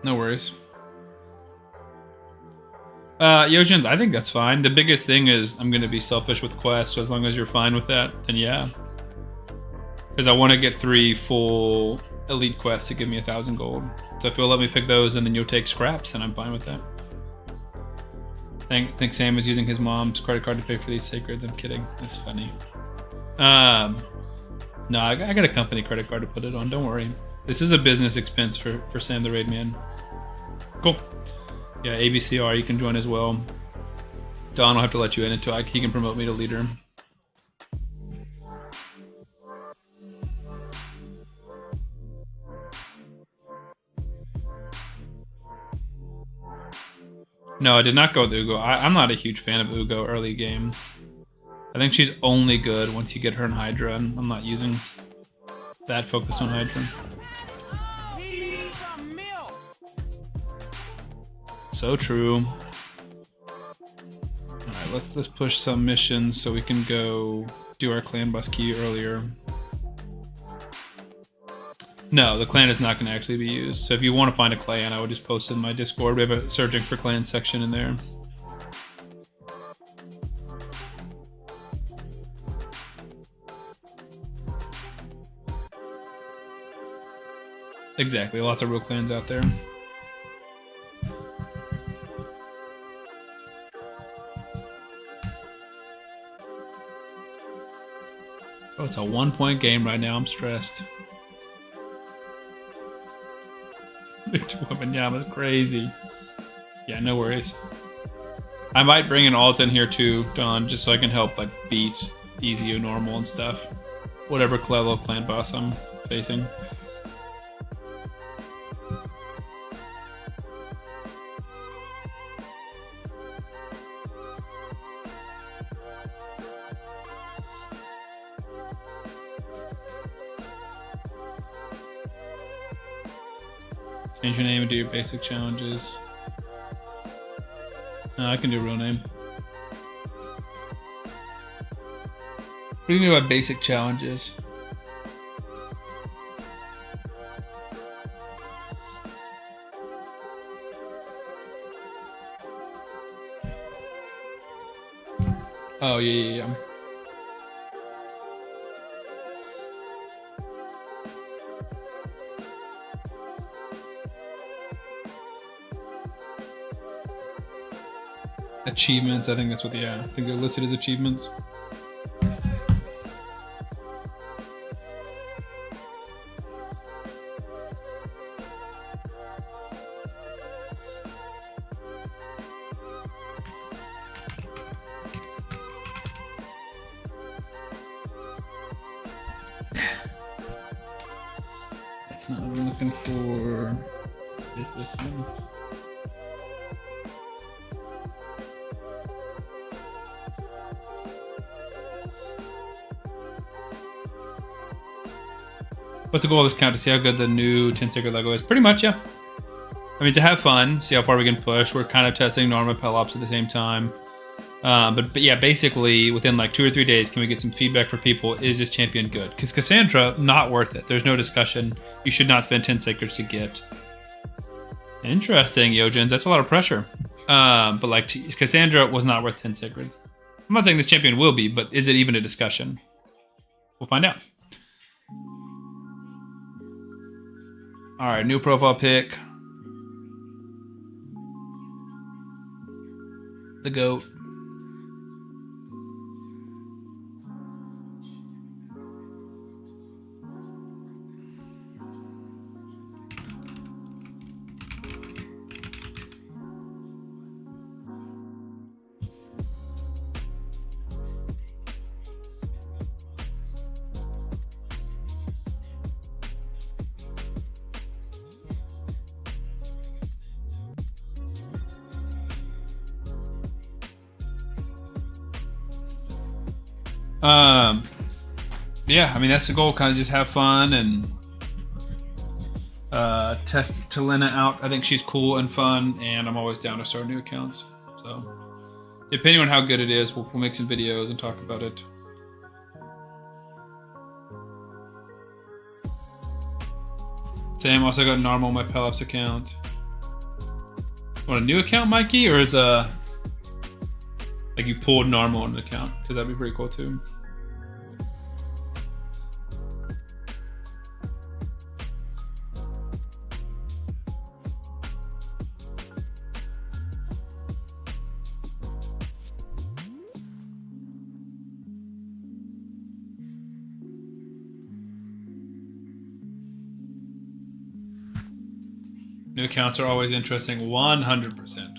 A: No worries. Yojins, I think that's fine. The biggest thing is I'm going to be selfish with quests, so as long as you're fine with that, then yeah. Because I want to get 3 full elite quests to give me 1,000 gold. So if you'll let me pick those and then you'll take scraps, then I'm fine with that. I think Sam is using his mom's credit card to pay for these sacreds. I'm kidding. That's funny. No, I got a company credit card to put it on. Don't worry. This is a business expense for Sam the Raid Man. Cool. Yeah, ABCR, you can join as well. Don will have to let you in until he can promote me to leader. No, I did not go with Uugo. I'm not a huge fan of Uugo early game. I think she's only good once you get her in Hydra, and I'm not using that focus on Hydra. So true. Alright, let's push some missions so we can go do our clan bus key earlier. No, the clan is not going to actually be used. So if you want to find a clan, I would just post it in my Discord. We have a searching for clans section in there. Exactly, lots of real clans out there. Oh, it's a 1-point game right now. I'm stressed. Victor Wembanyama's crazy. Yeah, no worries. I might bring an alt in here too, Don, just so I can help like beat easy or normal and stuff. Whatever level of clan boss I'm facing. Change your name and do your basic challenges. No, I can do a real name. What do you mean by basic challenges? Oh, yeah. Achievements, I think that's what I think they're listed as achievements. That's not what I'm looking for. Is this one? What's the goal of this count? To see how good the new 10 Sacred Lego is? Pretty much, yeah. I mean, to have fun, see how far we can push. We're kind of testing Norma Pelops at the same time. But yeah, basically, within like 2 or 3 days, can we get some feedback for people? Is this champion good? Because Cassandra, not worth it. There's no discussion. You should not spend 10 Sacreds to get. Interesting, Yojins. That's a lot of pressure. But like, Cassandra was not worth 10 Sacreds. I'm not saying this champion will be, but is it even a discussion? We'll find out. All right, new profile pic. The GOAT. Yeah, I mean, that's the goal, kind of just have fun and test Talenna out. I think she's cool and fun, and I'm always down to start new accounts. So, depending on how good it is, we'll make some videos and talk about it. Sam also got normal on my Pelops account. Want a new account, Mikey, or is like you pulled normal on an account? Because that'd be pretty cool too. New accounts are always interesting, 100%.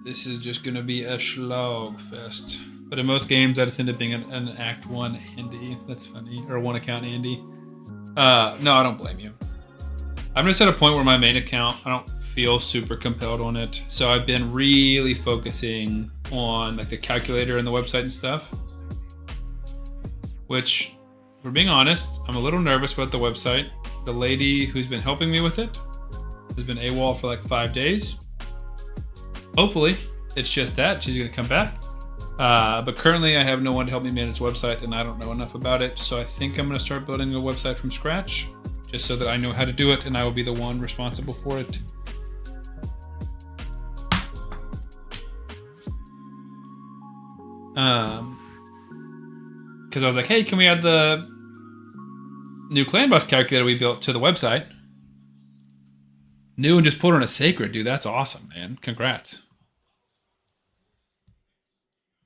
A: This is just gonna be a slog fest. But in most games, I just end up being an Act 1 Andy. That's funny. Or 1 account Andy. No, I don't blame you. I'm just at a point where my main account, I don't feel super compelled on it. So I've been really focusing on like the calculator and the website and stuff. Which, for being honest, I'm a little nervous about the website. The lady who's been helping me with it has been AWOL for like 5 days. Hopefully, it's just that. She's going to come back. But currently, I have no one to help me manage the website, and I don't know enough about it. So I think I'm going to start building a website from scratch, just so that I know how to do it, and I will be the one responsible for it. Because I was like, hey, can we add the new clan boss calculator we built to the website? New and just put on a sacred, dude. That's awesome, man. Congrats.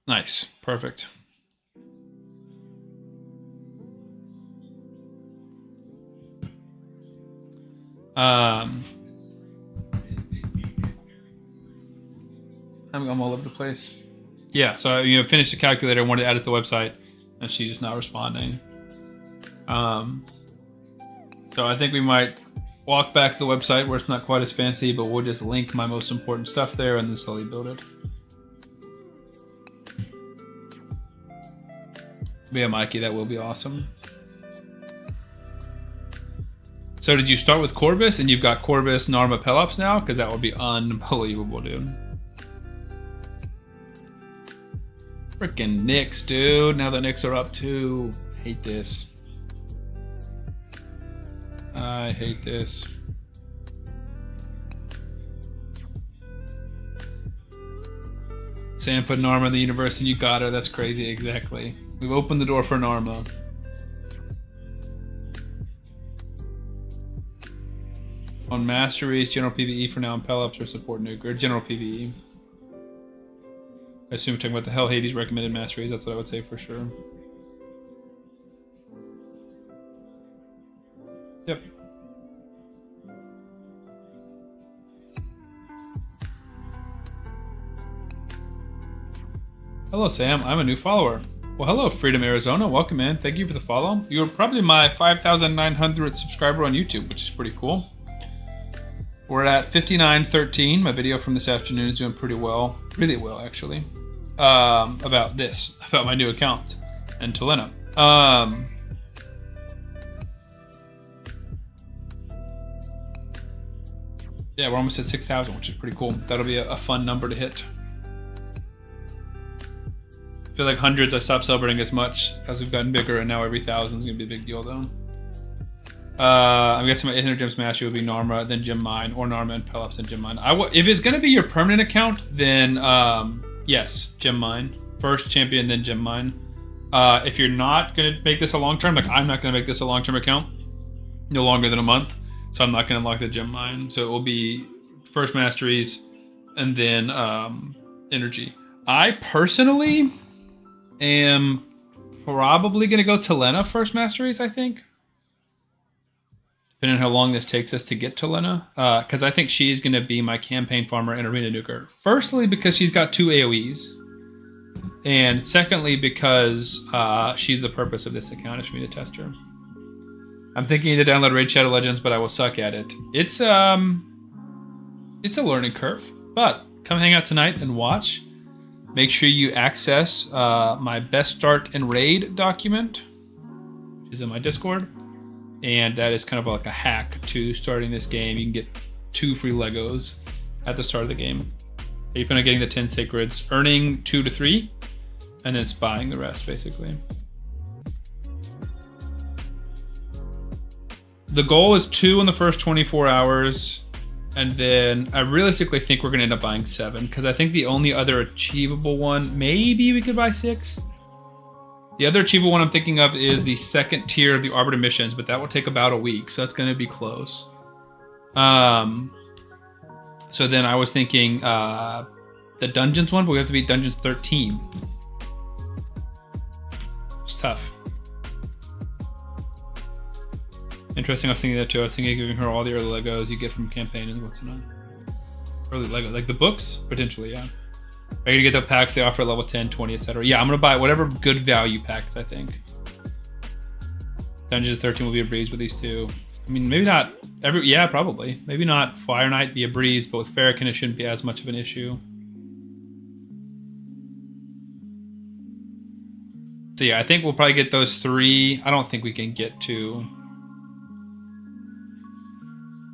A: Nice. Perfect. I'm all over the place. Yeah, so I finished the calculator, wanted to add it to the website, and she's just not responding. So I think we might walk back to the website where it's not quite as fancy, but we'll just link my most important stuff there and then slowly build it. But yeah, Mikey, that will be awesome. So did you start with Corvis and you've got Corvis, Narma, Pelops now? Because that would be unbelievable, dude. Freaking Knicks, dude. Now the Knicks are up too. I hate this. I hate this. Sam put Narma in the universe and you got her. That's crazy. Exactly. We've opened the door for Narma. On Masteries, General PvE for now, and Pelops or support nuke, or General PvE. I assume we're talking about the Hell Hades recommended Masteries. That's what I would say for sure. Yep. Hello, Sam. I'm a new follower. Well, hello, Freedom Arizona. Welcome, man. Thank you for the follow. You're probably my 5,900th subscriber on YouTube, which is pretty cool. We're at 5913. My video from this afternoon is doing pretty well. Really well, actually. About this. About my new account. And Talenna. Yeah, we're almost at 6,000, which is pretty cool. That'll be a fun number to hit. I feel like hundreds I stopped celebrating as much as we've gotten bigger, and now every 1,000 is going to be a big deal, though. I'm guessing my 800 gem smash would be Narma, then Gem Mine, or Narma and Pelops and Gem Mine. If it's going to be your permanent account, then yes, Gem Mine. First champion, then Gem Mine. If you're not going to make this a long-term, like I'm not going to make this a long-term account, no longer than a month, so I'm not going to unlock the Gem Mine. So it will be first Masteries, and then Energy. I personally am probably going to go Talenna first Masteries, I think. Depending on how long this takes us to get Talenna. Because I think she's going to be my campaign farmer and arena nuker. Firstly, because she's got 2 AoEs. And secondly, because she's the purpose of this account is for me to test her. I'm thinking to download Raid Shadow Legends, but I will suck at it. It's a learning curve. But come hang out tonight and watch. Make sure you access my best start and raid document, which is in my Discord. And that is kind of like a hack to starting this game. You can get 2 free Legos at the start of the game. You plan on getting the 10 sacreds, earning 2 to 3, and then spying the rest, basically. The goal is 2 in the first 24 hours. And then I realistically think we're going to end up buying 7. Because I think the only other achievable one, maybe we could buy 6. The other achievable one I'm thinking of is the second tier of the Arbiter missions. But that will take about a week. So that's going to be close. So then I was thinking the Dungeons one. But we have to beat Dungeons 13. It's tough. Interesting, I was thinking that too. I was thinking of giving her all the early Legos you get from campaign and what's not. Early Lego, like the books? Potentially, yeah. Are you gonna get the packs they offer at level 10, 20, etc.? Yeah, I'm gonna buy whatever good value packs, I think. Dungeons 13 will be a breeze with these two. I mean, maybe not every, yeah, probably. Maybe not Fire Knight be a breeze, but with Fahrakin it shouldn't be as much of an issue. So yeah, I think we'll probably get those 3. I don't think we can get to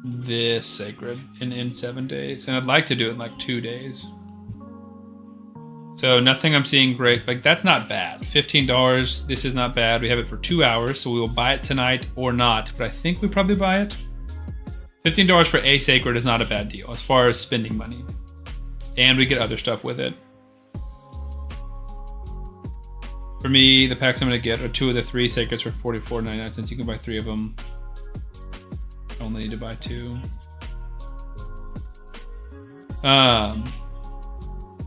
A: this Sacred in 7 days. And I'd like to do it in like 2 days. So nothing I'm seeing great. Like, that's not bad. $15, this is not bad. We have it for 2 hours, so we will buy it tonight or not. But I think we probably buy it. $15 for a Sacred is not a bad deal as far as spending money. And we get other stuff with it. For me, the packs I'm going to get are 2 of the 3 Sacreds for $44.99 since you can buy 3 of them. I only need to buy 2.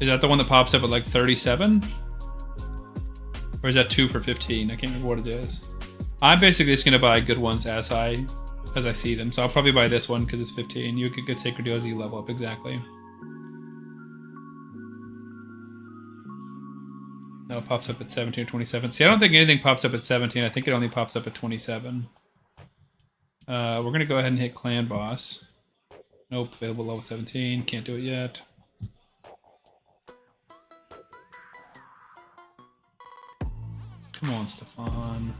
A: Is that the one that pops up at like 37? Or is that 2 for 15? I can't remember what it is. I'm basically just gonna buy good ones as I see them. So I'll probably buy this one because it's 15. You get good Sacred deals as you level up, exactly. No, it pops up at 17 or 27. See, I don't think anything pops up at 17. I think it only pops up at 27. We're gonna go ahead and hit Clan Boss. Nope, available level 17. Can't do it yet. Come on, Stefan.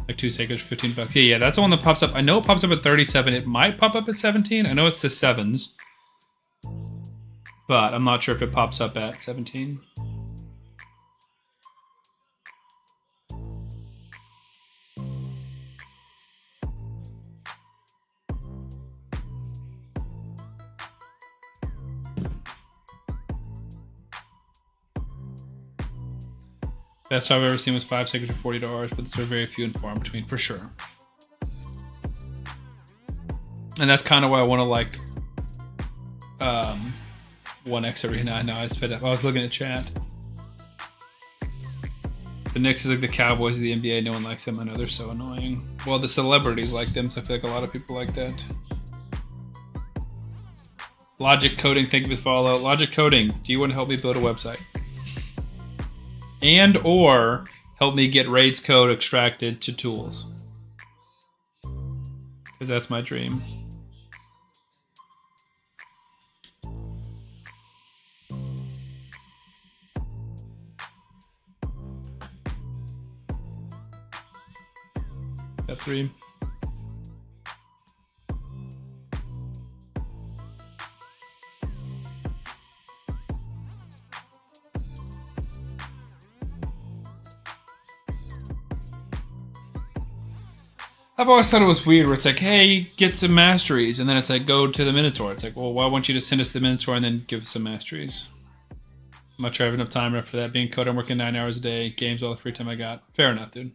A: Like 2 Sacreds, $15. Yeah, that's the one that pops up. I know it pops up at 37. It might pop up at 17. I know it's the 7s. But I'm not sure if it pops up at 17. Best I've ever seen was 5 Sacreds for $40, but there are very few and far in between, for sure. And that's kind of why I want to like 1x Arena. I know I sped up. I was looking at chat. The Knicks is like the Cowboys of the NBA. No one likes them. I know they're so annoying. Well, the celebrities like them, so I feel like a lot of people like that. Logic Coding, thank you for the follow. Logic Coding, do you want to help me build a website? And or help me get raids code extracted to tools. Because that's my dream. Got 3. I've always thought it was weird where it's like, hey, get some masteries, and then it's like, go to the Minotaur. It's like, well, why won't you just send us the Minotaur and then give us some masteries? I'm not sure I have enough time for that. Being code, I'm working 9 hours a day. Games all the free time I got. Fair enough, dude.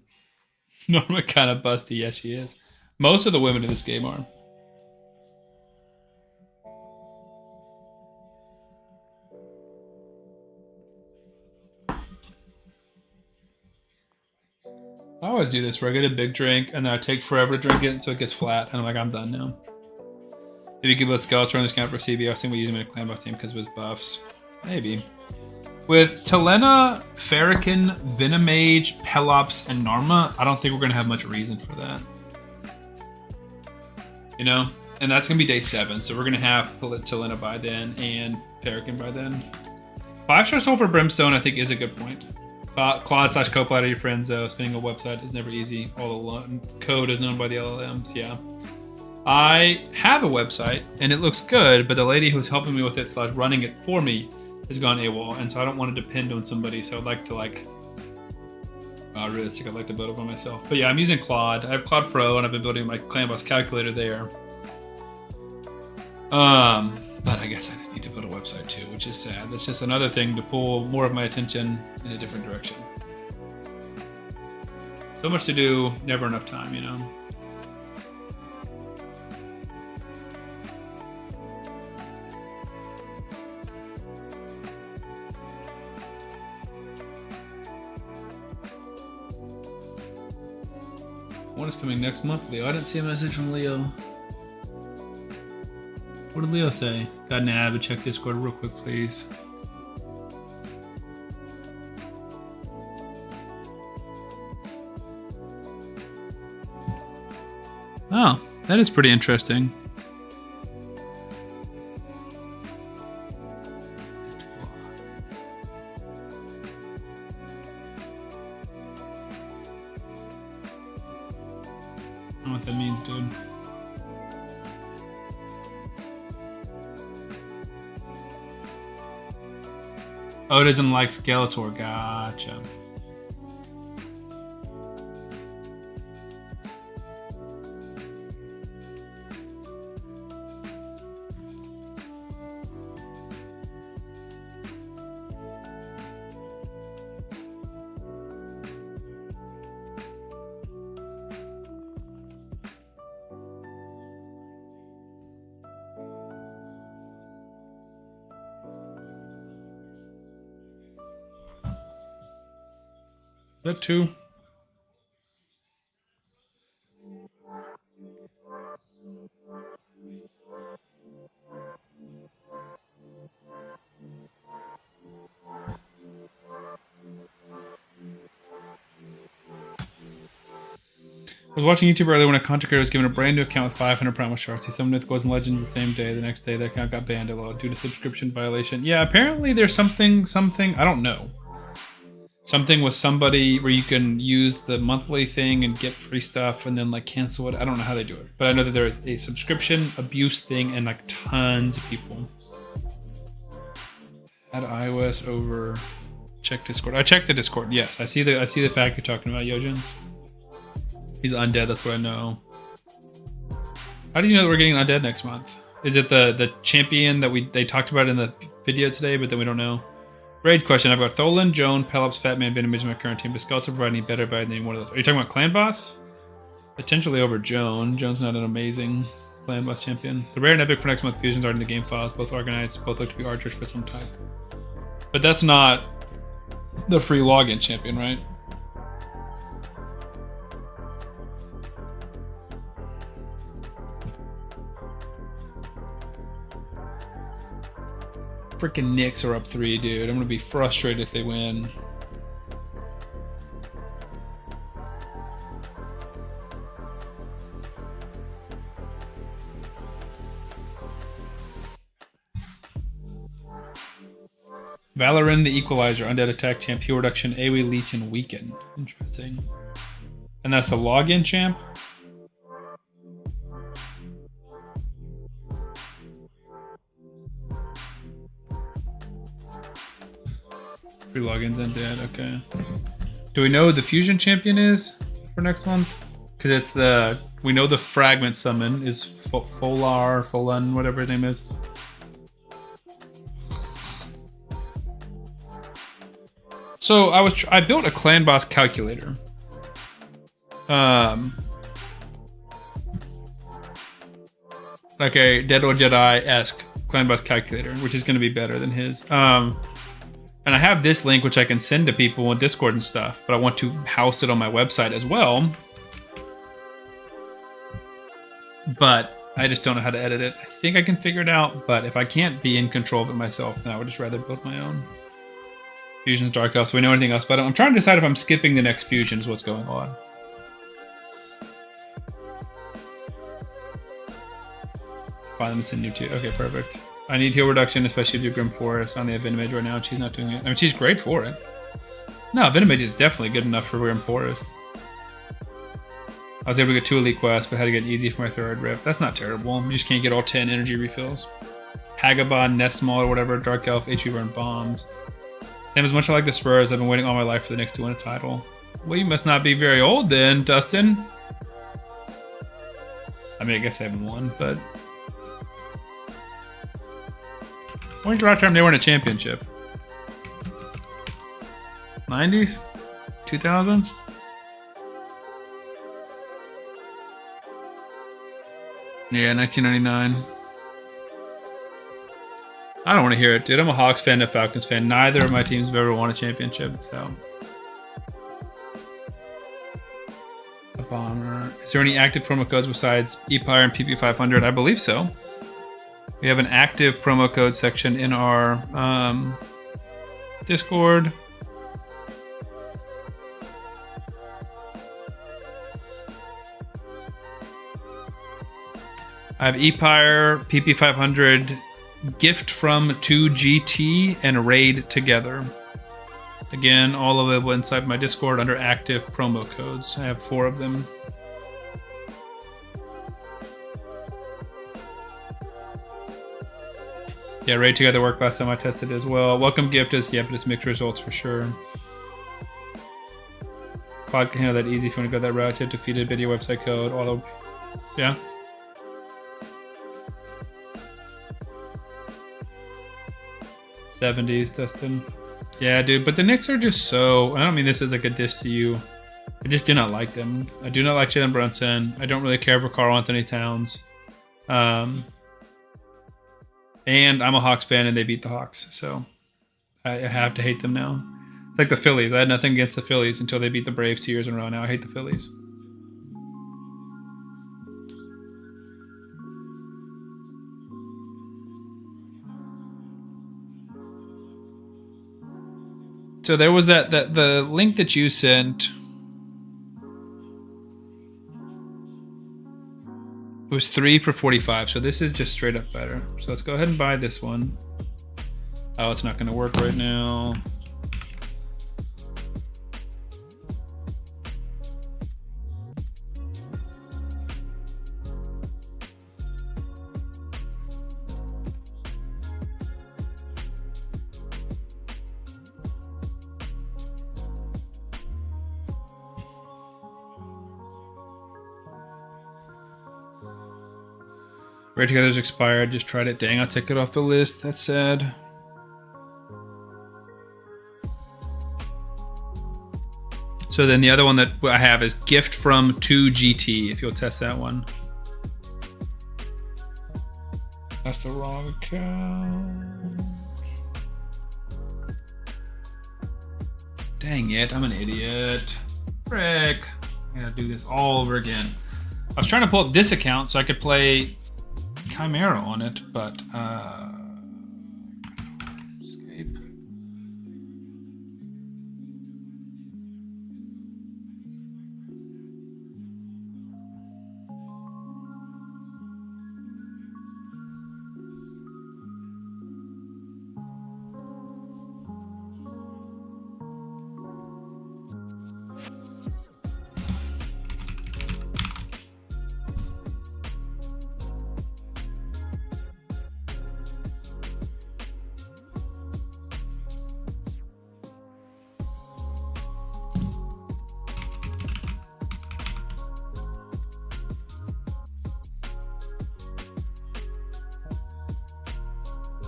A: Norma kind of busty. Yes, she is. Most of the women in this game are. I always do this where I get a big drink and then I take forever to drink it so it gets flat and I'm like, I'm done now. Maybe you could let Skeletor run this count for CB. I was thinking we use him in a clan boss team because of his buffs. Maybe. With Talenna, Fahrakin, Venomage, Pelops, and Narma, I don't think we're going to have much reason for that. You know? And that's going to be day 7, so we're going to have Talenna by then and Fahrakin by then. 5-star soul for Brimstone, I think, is a good point. Claude/Copilot out of your friends, though. Spinning a website is never easy. All the code is known by the LLMs, yeah. I have a website, and it looks good, but the lady who's helping me with it / running it for me has gone AWOL, and so I don't want to depend on somebody, so I'd like to, realistically, I'd like to build it by myself. But yeah, I'm using Claude. I have Claude Pro, and I've been building my Clan Boss calculator there. But I guess I just need to build a website too, which is sad. That's just another thing to pull more of my attention in a different direction. So much to do, never enough time, you know? One is coming next month, Leo. I didn't see a message from Leo. What did Leo say? Got an ab, check Discord real quick, please. Oh, that is pretty interesting. I don't know what that means, dude. Oh, it doesn't like Skeletor. Gotcha. Is that two? I was watching YouTube earlier when a content creator was given a brand new account with 500 Primal Shards. He summoned Mythicals and Legends the same day. The next day, their account got banned due to subscription violation. Yeah, apparently there's something, I don't know. Something with somebody where you can use the monthly thing and get free stuff and then like cancel it. I don't know how they do it. But I know that there is a subscription abuse thing and like tons of people. Add iOS over check Discord. I checked the Discord, yes. I see the pack you're talking about, Yojins. He's undead, that's what I know. How do you know that we're getting undead next month? Is it the champion that they talked about in the video today, but then we don't know? Raid question. I've got Tholan, Joan, Pelops, Fatman, Venomage in my current team. Does Skeletor provide any better by than one of those? Are you talking about Clan Boss? Potentially over Joan. Joan's not an amazing Clan Boss champion. The rare and epic for next month fusions are in the game files. Both Argonauts, both look to be archers for some type. But that's not the free login champion, right? Freaking Knicks are up 3, dude. I'm gonna be frustrated if they win. Valoran the Equalizer, undead attack champ, heal reduction, AoE leech, and weaken. Interesting. And that's the login champ? Free logins undead, okay. Do we know who the fusion champion is for next month? Because it's we know the fragment summon is Folan, whatever his name is. So I built a clan boss calculator. Like a Dead or Jedi-esque clan boss calculator, which is going to be better than his. And I have this link which I can send to people on Discord and stuff, but I want to house it on my website as well. But I just don't know how to edit it. I think I can figure it out, but if I can't be in control of it myself, then I would just rather build my own. Fusion's Dark Elf. Do we know anything else about it? I'm trying to decide if I'm skipping the next fusion is what's going on. Fine, them send new too. Okay, perfect. I need heal reduction, especially through Grim Forest. I only have Venomage right now, and she's not doing it. I mean, she's great for it. No, Venomage is definitely good enough for Grim Forest. I was able to get 2 elite quests, but had to get easy for my 3rd rift. That's not terrible. You just can't get all 10 energy refills. Hagabond, Nest Maul, or whatever, Dark Elf, HP burn bombs. Same as much like the Spurs, I've been waiting all my life for the next to win a title. Well, you must not be very old then, Dustin. I mean, I guess I haven't won, but... When's the last time they won a championship? 90s? 2000s? Yeah, 1999. I don't want to hear it, dude. I'm a Hawks fan and a Falcons fan. Neither of my teams have ever won a championship, so... A bomber. Is there any active promo codes besides EPIRE and PP500? I believe so. We have an active promo code section in our Discord. I have EPIRE, PP500, Gift from 2GT, and Raid Together. Again, all available inside my Discord under active promo codes. I have 4 of them. Yeah, Raid Together worked last time I tested it as well. Welcome Gift is, yeah, but it's mixed results for sure. Cloud can handle that easy if you want to go that route. You have to feed a video website code. Although, yeah. '70s, Dustin. Yeah, dude, but the Knicks are just so... I don't mean this as like a diss to you. I just do not like them. I do not like Jalen Brunson. I don't really care for Karl Anthony Towns. And I'm a Hawks fan, and they beat the Hawks, so I have to hate them now. It's like the Phillies. I had nothing against the Phillies until they beat the Braves 2 years in a row. Now I hate the Phillies. So there was that the link that you sent. It was 3 for $45, so this is just straight up better. So let's go ahead and buy this one. Oh, it's not going to work right now. Raid Together's expired. Just tried it. Dang, I'll take it off the list. That's sad. So then the other one that I have is Gift from 2GT, if you'll test that one. That's the wrong account. Dang it, I'm an idiot. Frick. I gotta do this all over again. I was trying to pull up this account so I could play Chimera on it, but escape.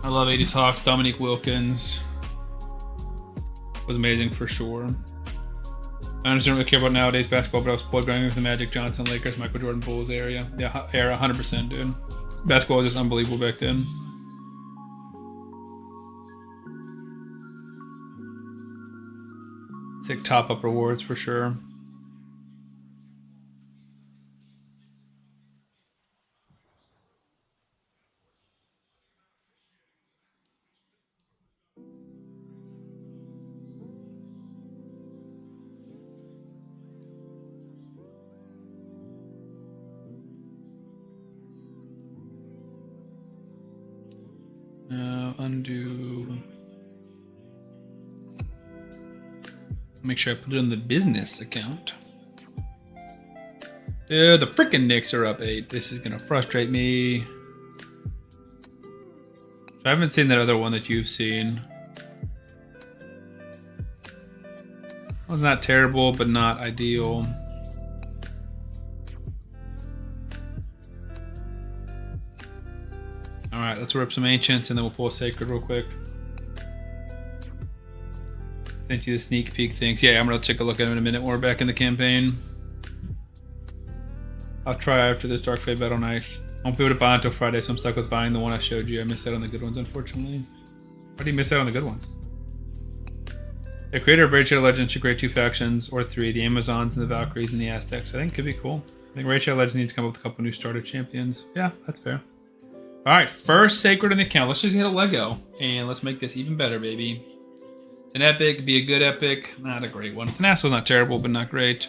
A: I love 80s Hawks. Dominique Wilkins was amazing for sure. I don't really care about nowadays basketball, but I was spoiled growing up with the Magic, Johnson, Lakers, Michael Jordan, Bulls era. Yeah, era 100%, dude. Basketball was just unbelievable back then. Sick top-up rewards for sure. Undo. Make sure I put it on the business account. Dude, the freaking Knicks are up 8. This is gonna frustrate me. I haven't seen that other one that you've seen. Well, it's not terrible, but not ideal. Alright, let's rip some Ancients and then we'll pull a Sacred real quick. Sent you the sneak peek things. Yeah, I'm going to take a look at them in a minute when we're back in the campaign. I'll try after this Dark Fate Battle Knife. I won't be able to buy until Friday, so I'm stuck with buying the one I showed you. I missed out on the good ones, unfortunately. Why did you miss out on the good ones? The creator of Raid Shadow Legends should create 2 factions, or 3, the Amazons and the Valkyries and the Aztecs. I think could be cool. I think Raid Shadow Legends needs to come up with a couple new starter champions. Yeah, that's fair. Alright, first Sacred in the account. Let's just get a Lego, and let's make this even better, baby. It's an epic, be a good epic. Not a great one. Thanasso's not terrible, but not great.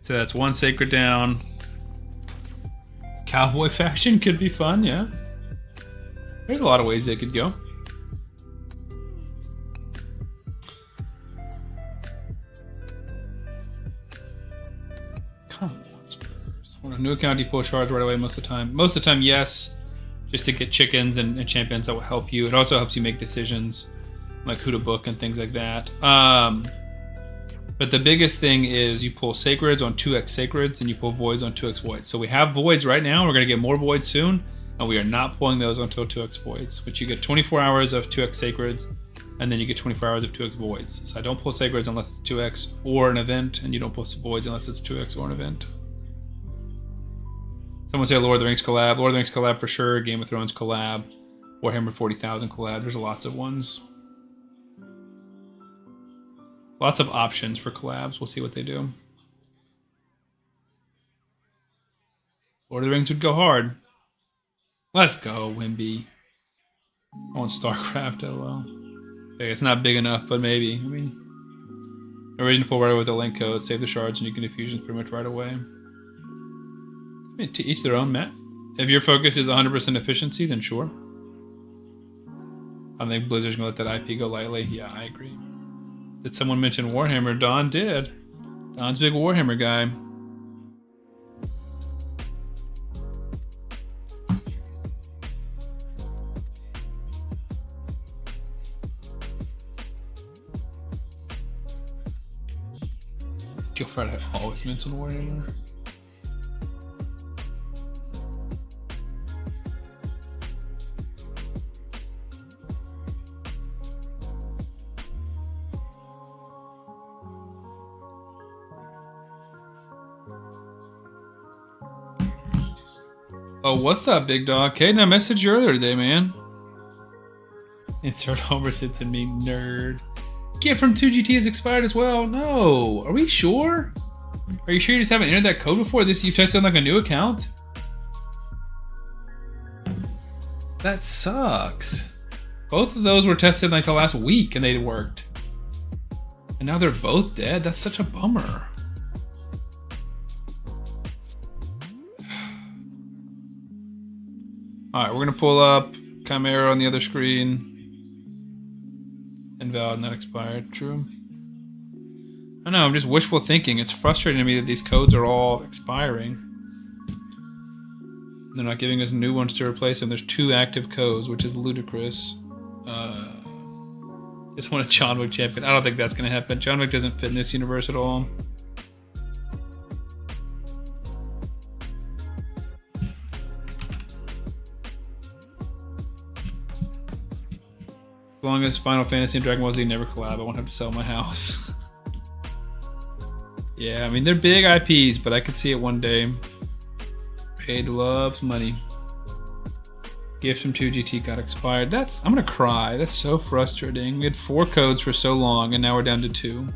A: So that's 1 Sacred down. Cowboy faction could be fun, yeah. There's a lot of ways they could go. Come on, Spurs. On a new account, you pull shards right away most of the time. Most of the time, yes. Just to get chickens and champions that will help you. It also helps you make decisions, like who to book and things like that. But the biggest thing is you pull Sacreds on 2x Sacreds and you pull Voids on 2x Voids. So we have Voids right now. We're going to get more Voids soon. And we are not pulling those until 2x Voids. But you get 24 hours of 2x Sacreds. And then you get 24 hours of 2x Voids. So I don't pull Sacreds unless it's 2x or an event. And you don't pull Voids unless it's 2x or an event. Someone say Lord of the Rings collab. Lord of the Rings collab for sure. Game of Thrones collab. Warhammer 40,000 collab. There's lots of ones. Lots of options for collabs. We'll see what they do. Lord of the Rings would go hard. Let's go, Wimby. I want StarCraft, lol. Okay, it's not big enough, but maybe. I mean, no reason to pull right away with the link code. Save the shards and you can do fusions pretty much right away. I mean, to each their own, Matt. If your focus is 100% efficiency, then sure. I don't think Blizzard's gonna let that IP go lightly. Yeah, I agree. Did someone mention Warhammer? Don did. Don's a big Warhammer guy. Gilfred always mentioned Warhammer. Oh, what's up, big dog? Caden, I messaged you earlier today, man. Insert Homer Simpson me, nerd. Get from 2GT is expired as well. No. Are we sure? Are you sure you just haven't entered that code before? You tested on like a new account? That sucks. Both of those were tested like the last week and they worked. And now they're both dead? That's such a bummer. Alright, we're gonna pull up Chimera on the other screen. Invalid, not expired. True. I know, I'm just wishful thinking. It's frustrating to me that these codes are all expiring. They're not giving us new ones to replace them. There's 2 active codes, which is ludicrous. Just want a John Wick champion. I don't think that's gonna happen. John Wick doesn't fit in this universe at all. As long as Final Fantasy and Dragon Ball Z never collab, I won't have to sell my house. Yeah, I mean, they're big IPs, but I could see it one day. Raid loves money. Gift from 2GT got expired. I'm gonna cry. That's so frustrating. We had 4 codes for so long, and now we're down to 2.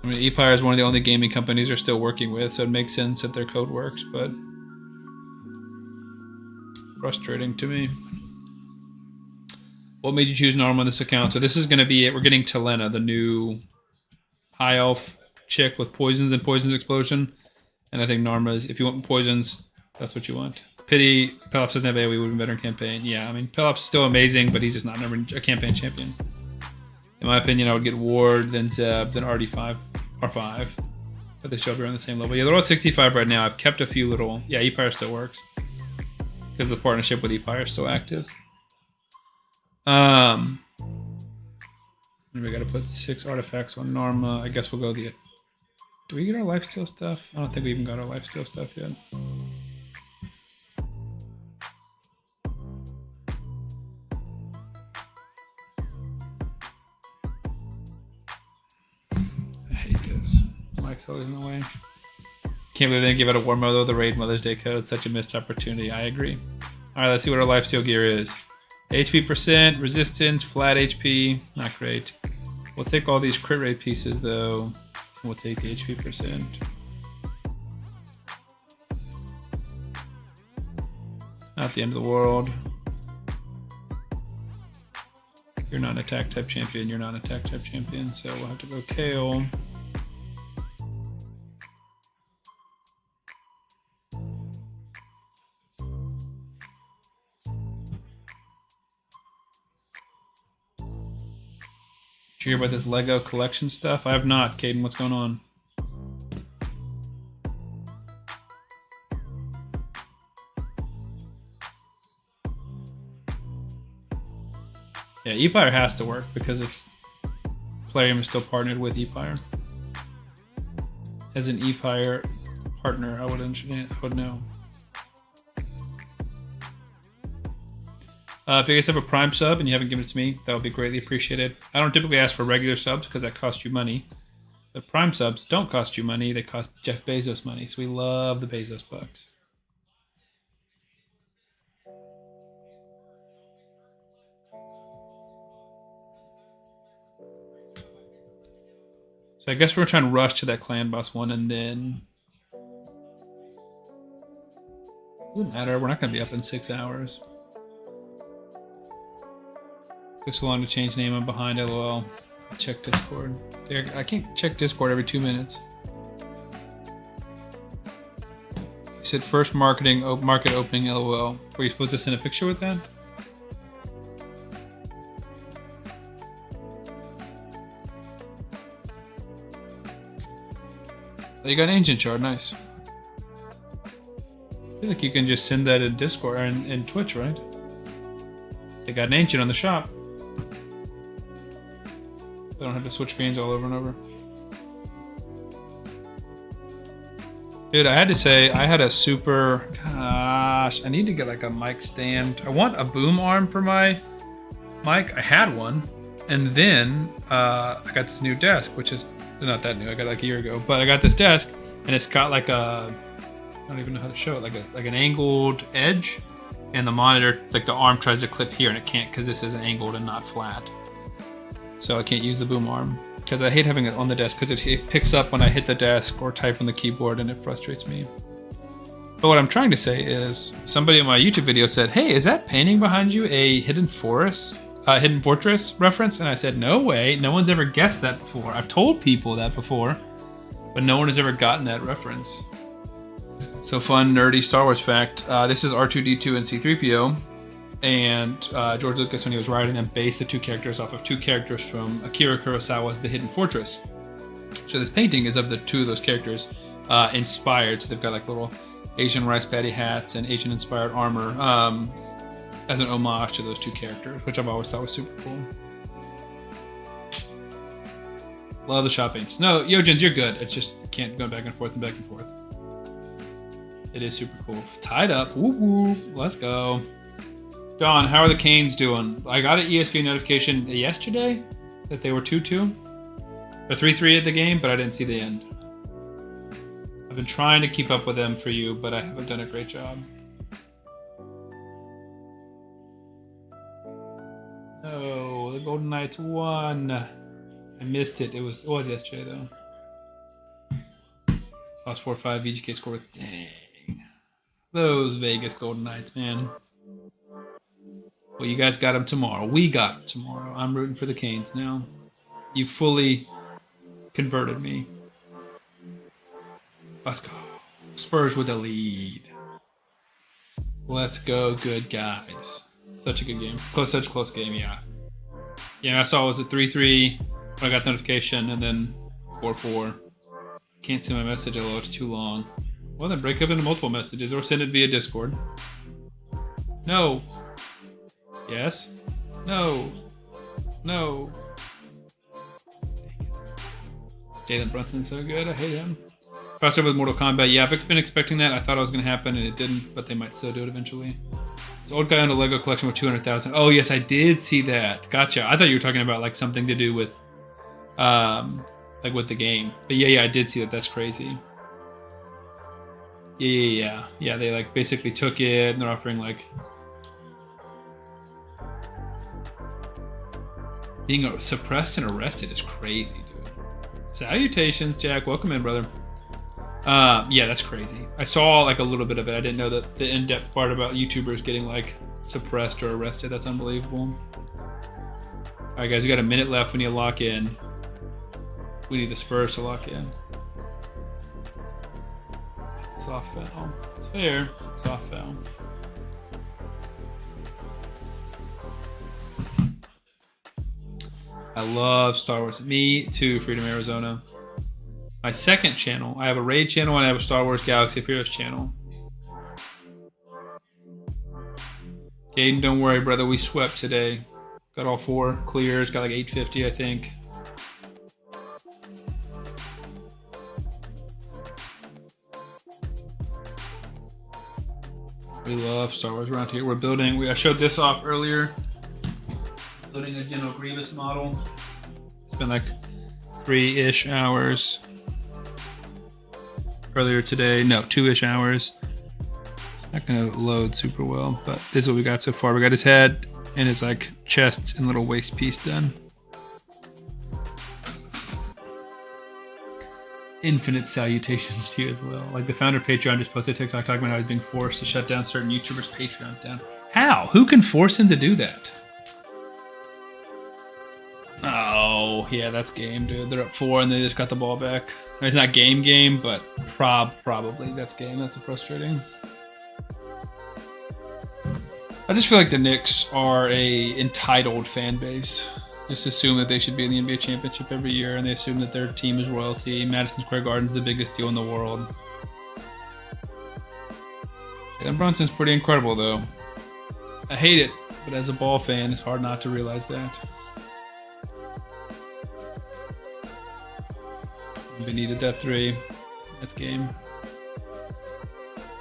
A: I mean, Empire is one of the only gaming companies they're still working with, so it makes sense that their code works, but frustrating to me. What made you choose normal on this account? So this is going to be it. We're getting Talenna, the new high elf chick with poisons and poisons explosion. And I think Norma's, if you want poisons, that's what you want. Pity Pelops doesn't have AoE, would be better in campaign. Yeah, I mean, Pelops is still amazing, but he's just not a campaign champion. In my opinion, I would get Ward, then Zeb, then RD5, R5. But they should be around the same level. Yeah, they're all 65 right now. I've kept a few little... Yeah, Empire still works. Because the partnership with Empire is so active. We gotta put 6 artifacts on Norma. I guess we'll go the... Do we get our lifesteal stuff? I don't think we even got our lifesteal stuff yet. Deck's always in the way. Can't believe they didn't give out a war mode though. The raid Mother's Day code. Such a missed opportunity. I agree. All right, let's see what our lifesteal gear is. HP percent, resistance, flat HP. Not great. We'll take all these crit rate pieces though. We'll take the HP percent. Not the end of the world. You're not an attack type champion. You're not an attack type champion. So we'll have to go Kale. Did you hear about this Lego collection stuff? I have not. Caden, what's going on? Yeah, ePire has to work because it's Plarium is still partnered with ePire. As an ePire partner, I would know. If you guys have a Prime sub and you haven't given it to me, that would be greatly appreciated. I don't typically ask for regular subs because that costs you money. But Prime subs don't cost you money, they cost Jeff Bezos money. So we love the Bezos bucks. So I guess we're trying to rush to that clan boss one and then... Doesn't matter, we're not going to be up in 6 hours. Took so long to change name, I'm behind, lol. Check Discord. I can't check Discord every 2 minutes. You said first market opening, lol. Were you supposed to send a picture with that? Oh, you got an ancient shard, nice. I feel like you can just send that in Discord or in Twitch, right? They got an ancient on the shop. I don't have to switch screens all over and over. Dude, I had to say, I had a super... Gosh, I need to get like a mic stand. I want a boom arm for my mic. I had one. And then I got this new desk, which is not that new. I got it like a year ago. But I got this desk, and it's got like a... I don't even know how to show it. Like an angled edge. And the monitor, like the arm tries to clip here, and it can't because this is angled and not flat. So I can't use the boom arm because I hate having it on the desk because it picks up when I hit the desk or type on the keyboard and it frustrates me. But what I'm trying to say is somebody in my YouTube video said, hey, is that painting behind you a Hidden Fortress reference? And I said, no way. No one's ever guessed that before. I've told people that before, but no one has ever gotten that reference. So fun, nerdy Star Wars fact. This is R2-D2 and C-3PO. And George Lucas, when he was writing them, based the two characters off of two characters from Akira Kurosawa's The Hidden Fortress. So this painting is of the two of those characters inspired. So they've got like little Asian rice paddy hats and Asian-inspired armor as an homage to those two characters, which I've always thought was super cool. Love the shop paints. No, Yojins, you're good. It's just you can't go back and forth and back and forth. It is super cool. Tied up. Woo woo. Let's go. Don, how are the Canes doing? I got an ESPN notification yesterday that they were 2-2 or 3-3 at the game, but I didn't see the end. I've been trying to keep up with them for you, but I haven't done a great job. Oh, the Golden Knights won. I missed it. It was yesterday though. Lost 4-5. VGK score with dang. Those Vegas Golden Knights, man. Well, you guys got them tomorrow. We got them tomorrow. I'm rooting for the Canes now. You fully converted me. Let's go. Spurs with the lead. Let's go, good guys. Such a good game. Such a close game, yeah. Yeah, I saw it was at 3-3 when I got the notification, and then 4-4. Can't see my message, although it's too long. Well, then break up into multiple messages or send it via Discord. No. Yes. No. No. Jalen Brunson's so good. I hate him. Crossover with Mortal Kombat. Yeah, I've been expecting that. I thought it was going to happen, and it didn't, but they might still do it eventually. This old guy on a Lego collection with 200,000. Oh, yes, I did see that. Gotcha. I thought you were talking about like something to do with like with the game. But yeah, I did see that. That's crazy. Yeah. They like basically took it and they're offering like being suppressed and arrested is crazy, dude. Salutations, Jack. Welcome in, brother. Yeah, that's crazy. I saw like a little bit of it. I didn't know that the in-depth part about YouTubers getting like suppressed or arrested. That's unbelievable. All right, guys, we got a minute left. We need to lock in. We need the Spurs to lock in. Soft foul. It's fair. Soft foul. I love Star Wars. Me too, Freedom Arizona. My second channel. I have a Raid channel and I have a Star Wars Galaxy of Heroes channel. Caden, don't worry, brother. We swept today. Got all 4 clears. Got like 850, I think. We love Star Wars around here. We're building. I showed this off earlier. Building a General Grievous model. It's been like 3-ish hours. Earlier today. No, 2-ish hours. Not gonna load super well, but this is what we got so far. We got his head and his like chest and little waist piece done. Infinite salutations to you as well. Like the founder Patreon just posted a TikTok talking about how he's being forced to shut down certain YouTubers' Patreons down. How? Who can force him to do that? Oh, yeah, that's game, dude. They're up 4 and they just got the ball back. I mean, it's not game, but probably that's game. That's frustrating. I just feel like the Knicks are a entitled fan base. Just assume that they should be in the NBA championship every year, and they assume that their team is royalty. Madison Square Garden's the biggest deal in the world. Jalen Brunson's pretty incredible, though. I hate it, but as a ball fan, it's hard not to realize that. We needed that 3. That's game.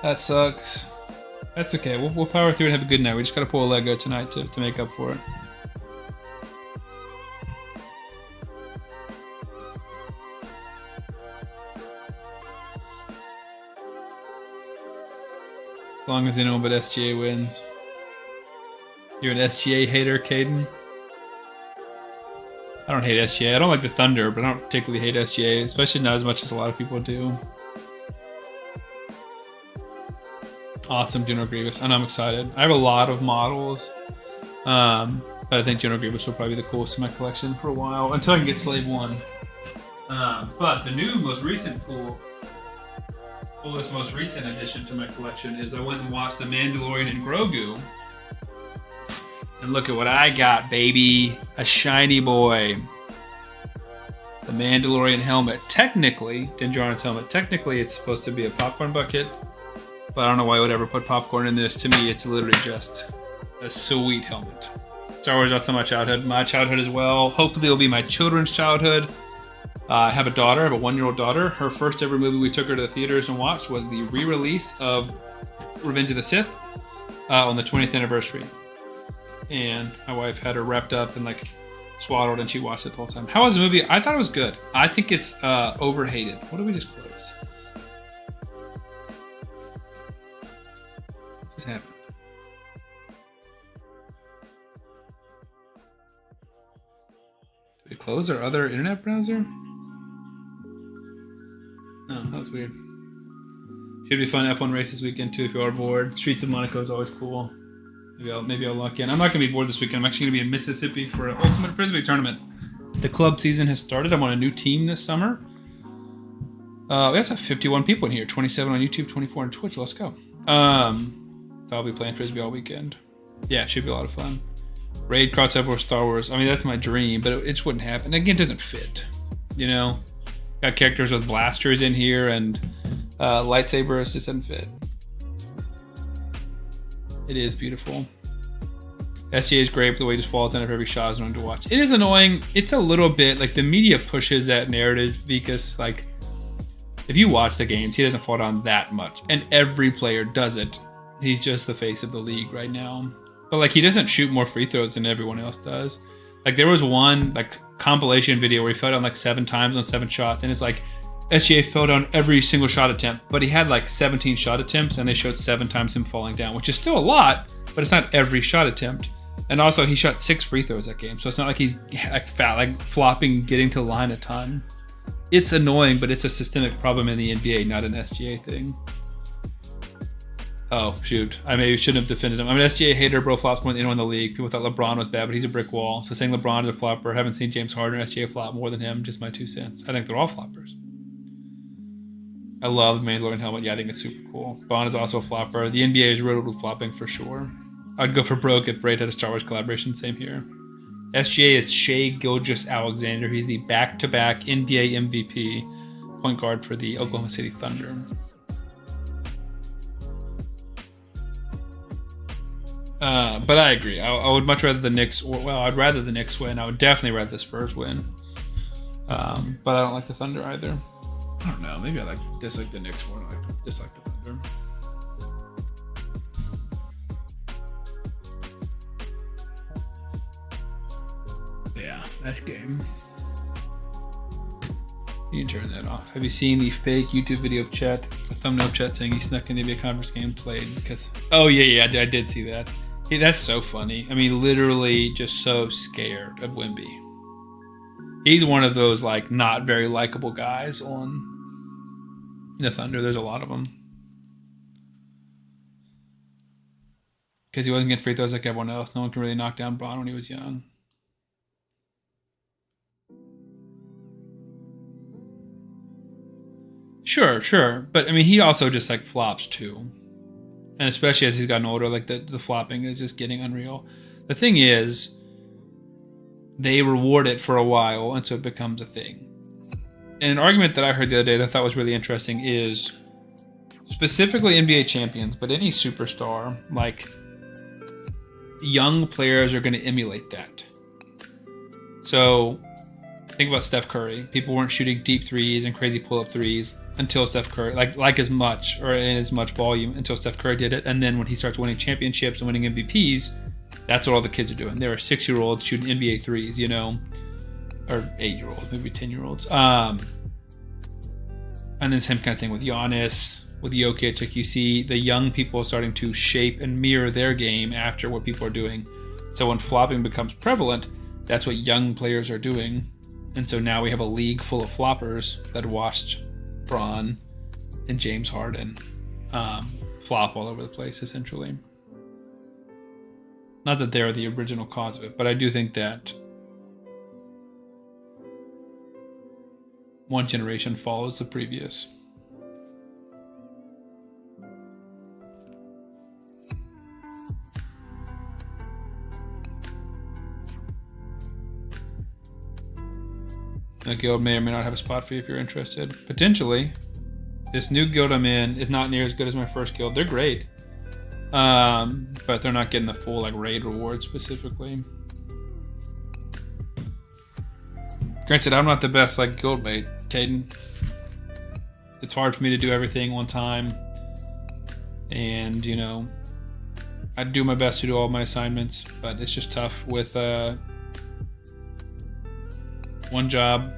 A: That sucks. That's okay. We'll power through and have a good night. We just got to pull a Lego tonight to make up for it. As long as anyone but SGA wins. You're an SGA hater, Caden? I don't hate SGA. I don't like the Thunder, but I don't particularly hate SGA, especially not as much as a lot of people do. Awesome, General Grievous. And I'm excited. I have a lot of models, but I think General Grievous will probably be the coolest in my collection for a while, until I can get Slave 1. But the new, most recent most recent addition to my collection is I went and watched The Mandalorian and Grogu. And look at what I got, baby. A shiny boy. The Mandalorian helmet. Technically, Din Djarin's helmet, technically it's supposed to be a popcorn bucket. But I don't know why I would ever put popcorn in this. To me, it's literally just a sweet helmet. Star Wars is also my childhood as well. Hopefully it'll be my children's childhood. I have a daughter, I have a 1-year-old daughter. Her first ever movie we took her to the theaters and watched was the re-release of Revenge of the Sith on the 20th anniversary. And my wife had her wrapped up and like swaddled and she watched it the whole time. How was the movie? I thought it was good. I think it's overhated. What did we just close? What just happened? Did we close our other internet browser? Oh, that was weird. Should be fun F1 race this weekend too if you are bored. Streets of Monaco is always cool. Maybe I'll lock in. I'm not going to be bored this weekend. I'm actually going to be in Mississippi for an Ultimate Frisbee tournament. The club season has started. I'm on a new team this summer. We also have 51 people in here. 27 on YouTube, 24 on Twitch. Let's go. So I'll be playing Frisbee all weekend. Yeah, it should be a lot of fun. Raid crossover with Star Wars. I mean, that's my dream, but it just wouldn't happen. Again, it doesn't fit. You know? Got characters with blasters in here and lightsabers. It just doesn't fit. It is beautiful. SGA is great, but the way he just falls down after every shot is annoying to watch. It is annoying. It's a little bit like the media pushes that narrative because, like, if you watch the games, he doesn't fall down that much, and every player does it. He's just the face of the league right now. But like, he doesn't shoot more free throws than everyone else does. Like, there was one like compilation video where he fell down like 7 times on 7 shots, and it's like SGA fell down every single shot attempt, but he had like 17 shot attempts, and they showed 7 times him falling down, which is still a lot, but it's not every shot attempt. And also, he shot 6 free throws that game, so it's not like he's like flopping, getting to the line a ton. It's annoying, but it's a systemic problem in the NBA, not an SGA thing. Oh, shoot. I maybe shouldn't have defended him. I'm an SGA hater, bro flops more than anyone in the league. People thought LeBron was bad, but he's a brick wall. So saying LeBron is a flopper, haven't seen James Harden or SGA flop more than him, just my 2 cents. I think they're all floppers. I love the Mandalorian helmet. Yeah, I think it's super cool. Bond is also a flopper. The NBA is riddled with flopping for sure. I'd go for broke if Braid had a Star Wars collaboration. Same here. SGA is Shai Gilgeous-Alexander. He's the back-to-back NBA MVP point guard for the Oklahoma City Thunder. But I agree. I would much rather the Knicks. I'd rather the Knicks win. I would definitely rather the Spurs win. But I don't like the Thunder either. I don't know. Maybe I dislike the Knicks more than I dislike the Thunder. Yeah, that game. You can turn that off. Have you seen the fake YouTube video of Chet, the thumbnail of Chet saying he snuck into a conference game played because? Oh yeah, I did see that. Yeah, that's so funny. I mean, literally just so scared of Wemby. He's one of those like not very likable guys on the Thunder. There's a lot of them because he wasn't getting free throws like everyone else. No one can really knock down Braun when he was young. Sure. But I mean, he also just like flops too. And especially as he's gotten older, like the flopping is just getting unreal. The thing is, they reward it for a while, and so it becomes a thing. And an argument that I heard the other day that I thought was really interesting is specifically NBA champions, but any superstar, like young players are going to emulate that. So think about Steph Curry. People weren't shooting deep threes and crazy pull-up threes until Steph Curry, like as much or in as much volume until Steph Curry did it. And then when he starts winning championships and winning MVPs, that's what all the kids are doing. There are 6-year-olds shooting NBA threes, or 8-year-olds, maybe 10-year-olds. And then same kind of thing with Giannis, with Jokic. Like you see the young people starting to shape and mirror their game after what people are doing. So when flopping becomes prevalent, that's what young players are doing. And so now we have a league full of floppers that watched Braun and James Harden flop all over the place, essentially. Not that they're the original cause of it, but I do think that one generation follows the previous. The guild may or may not have a spot for you if you're interested. Potentially. This new guild I'm in is not near as good as my first guild. They're great. But they're not getting the full raid reward specifically. Granted, I'm not the best guild mate, Caden. It's hard for me to do everything one time. And, I do my best to do all my assignments, but it's just tough with one job,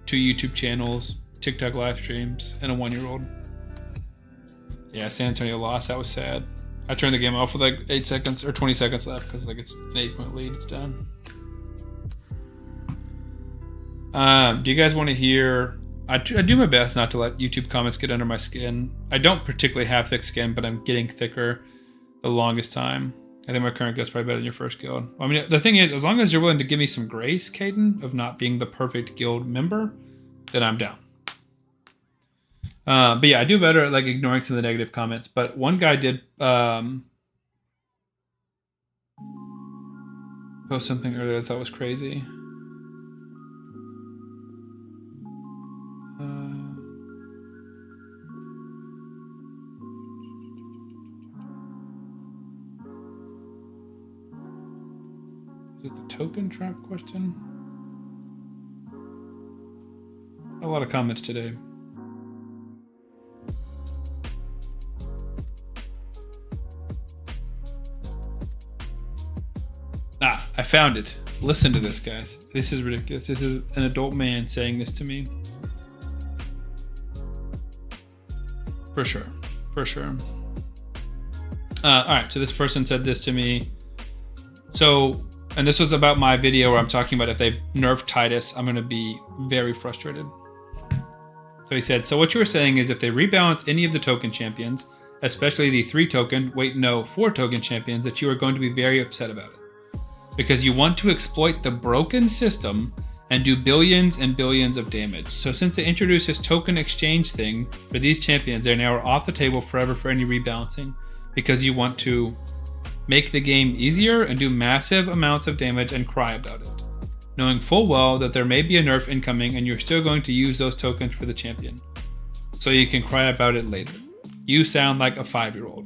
A: 2 YouTube channels, TikTok live streams, and a 1-year-old. Yeah, San Antonio lost. That was sad. I turned the game off with 8 seconds or 20 seconds left because it's an 8-point lead. It's done. Do you guys want to hear? I do my best not to let YouTube comments get under my skin. I don't particularly have thick skin, but I'm getting thicker the longest time. I think my current guild's probably better than your first guild. I mean, the thing is, as long as you're willing to give me some grace, Caden, of not being the perfect guild member, then I'm down. But yeah, I do better at ignoring some of the negative comments. But one guy did post something earlier I thought was crazy. Is it the token trap question? A lot of comments today. I found it. Listen to this, guys. This is ridiculous. This is an adult man saying this to me. For sure. For sure. All right. So this person said this to me. So, and this was about my video where I'm talking about if they nerf Titus, I'm going to be very frustrated. So he said, so what you were saying is if they rebalance any of the token champions, especially the 4 token champions, that you are going to be very upset about it. Because you want to exploit the broken system and do billions and billions of damage. So since they introduced this token exchange thing for these champions, they're now off the table forever for any rebalancing, because you want to make the game easier and do massive amounts of damage and cry about it, knowing full well that there may be a nerf incoming and you're still going to use those tokens for the champion. So you can cry about it later. You sound like a 5-year-old.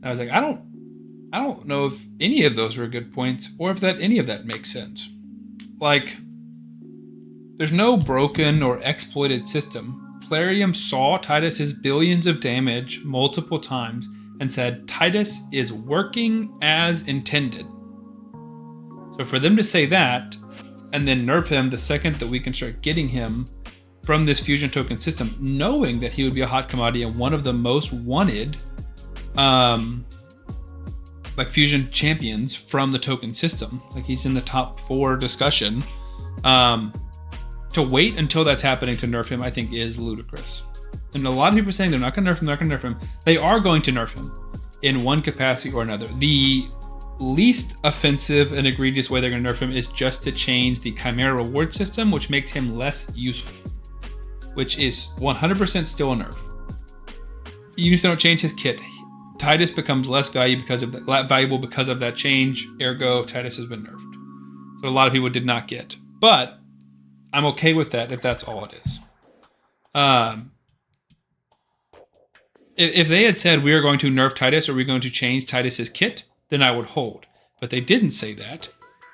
A: I was like, I don't know if any of those are good points or if any of that makes sense. Like, there's no broken or exploited system. Plarium saw Titus's billions of damage multiple times and said Titus is working as intended. So for them to say that and then nerf him the second that we can start getting him from this fusion token system, knowing that he would be a hot commodity and one of the most wanted like fusion champions from the token system, like he's in the top 4 discussion, to wait until that's happening to nerf him, I think is ludicrous. And a lot of people are saying they're not going to nerf him, They are going to nerf him in one capacity or another. The least offensive and egregious way they're going to nerf him is just to change the Chimera reward system, which makes him less useful, which is 100% still a nerf. Even if they don't change his kit, Titus becomes less valuable because of that change. Ergo, Titus has been nerfed. So a lot of people did not get, but I'm okay with that if that's all it is. If they had said we are going to nerf Titus or we're going to change Titus's kit, then I would hold. But they didn't say that,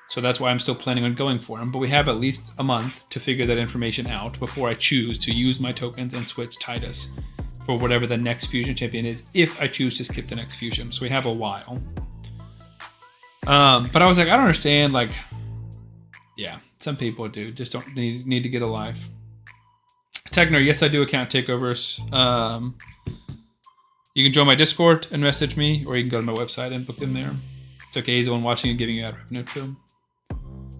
A: so that's why I'm still planning on going for him. But we have at least a month to figure that information out before I choose to use my tokens and switch Titus for whatever the next fusion champion is, if I choose to skip the next fusion. So we have a while. But I was like, I don't understand. Like, yeah, some people do just don't need to get a life. Tegner, yes, I do account takeovers. You can join my Discord and message me, or you can go to my website and book them there. It's okay, he's the one watching and giving you ad revenue. True.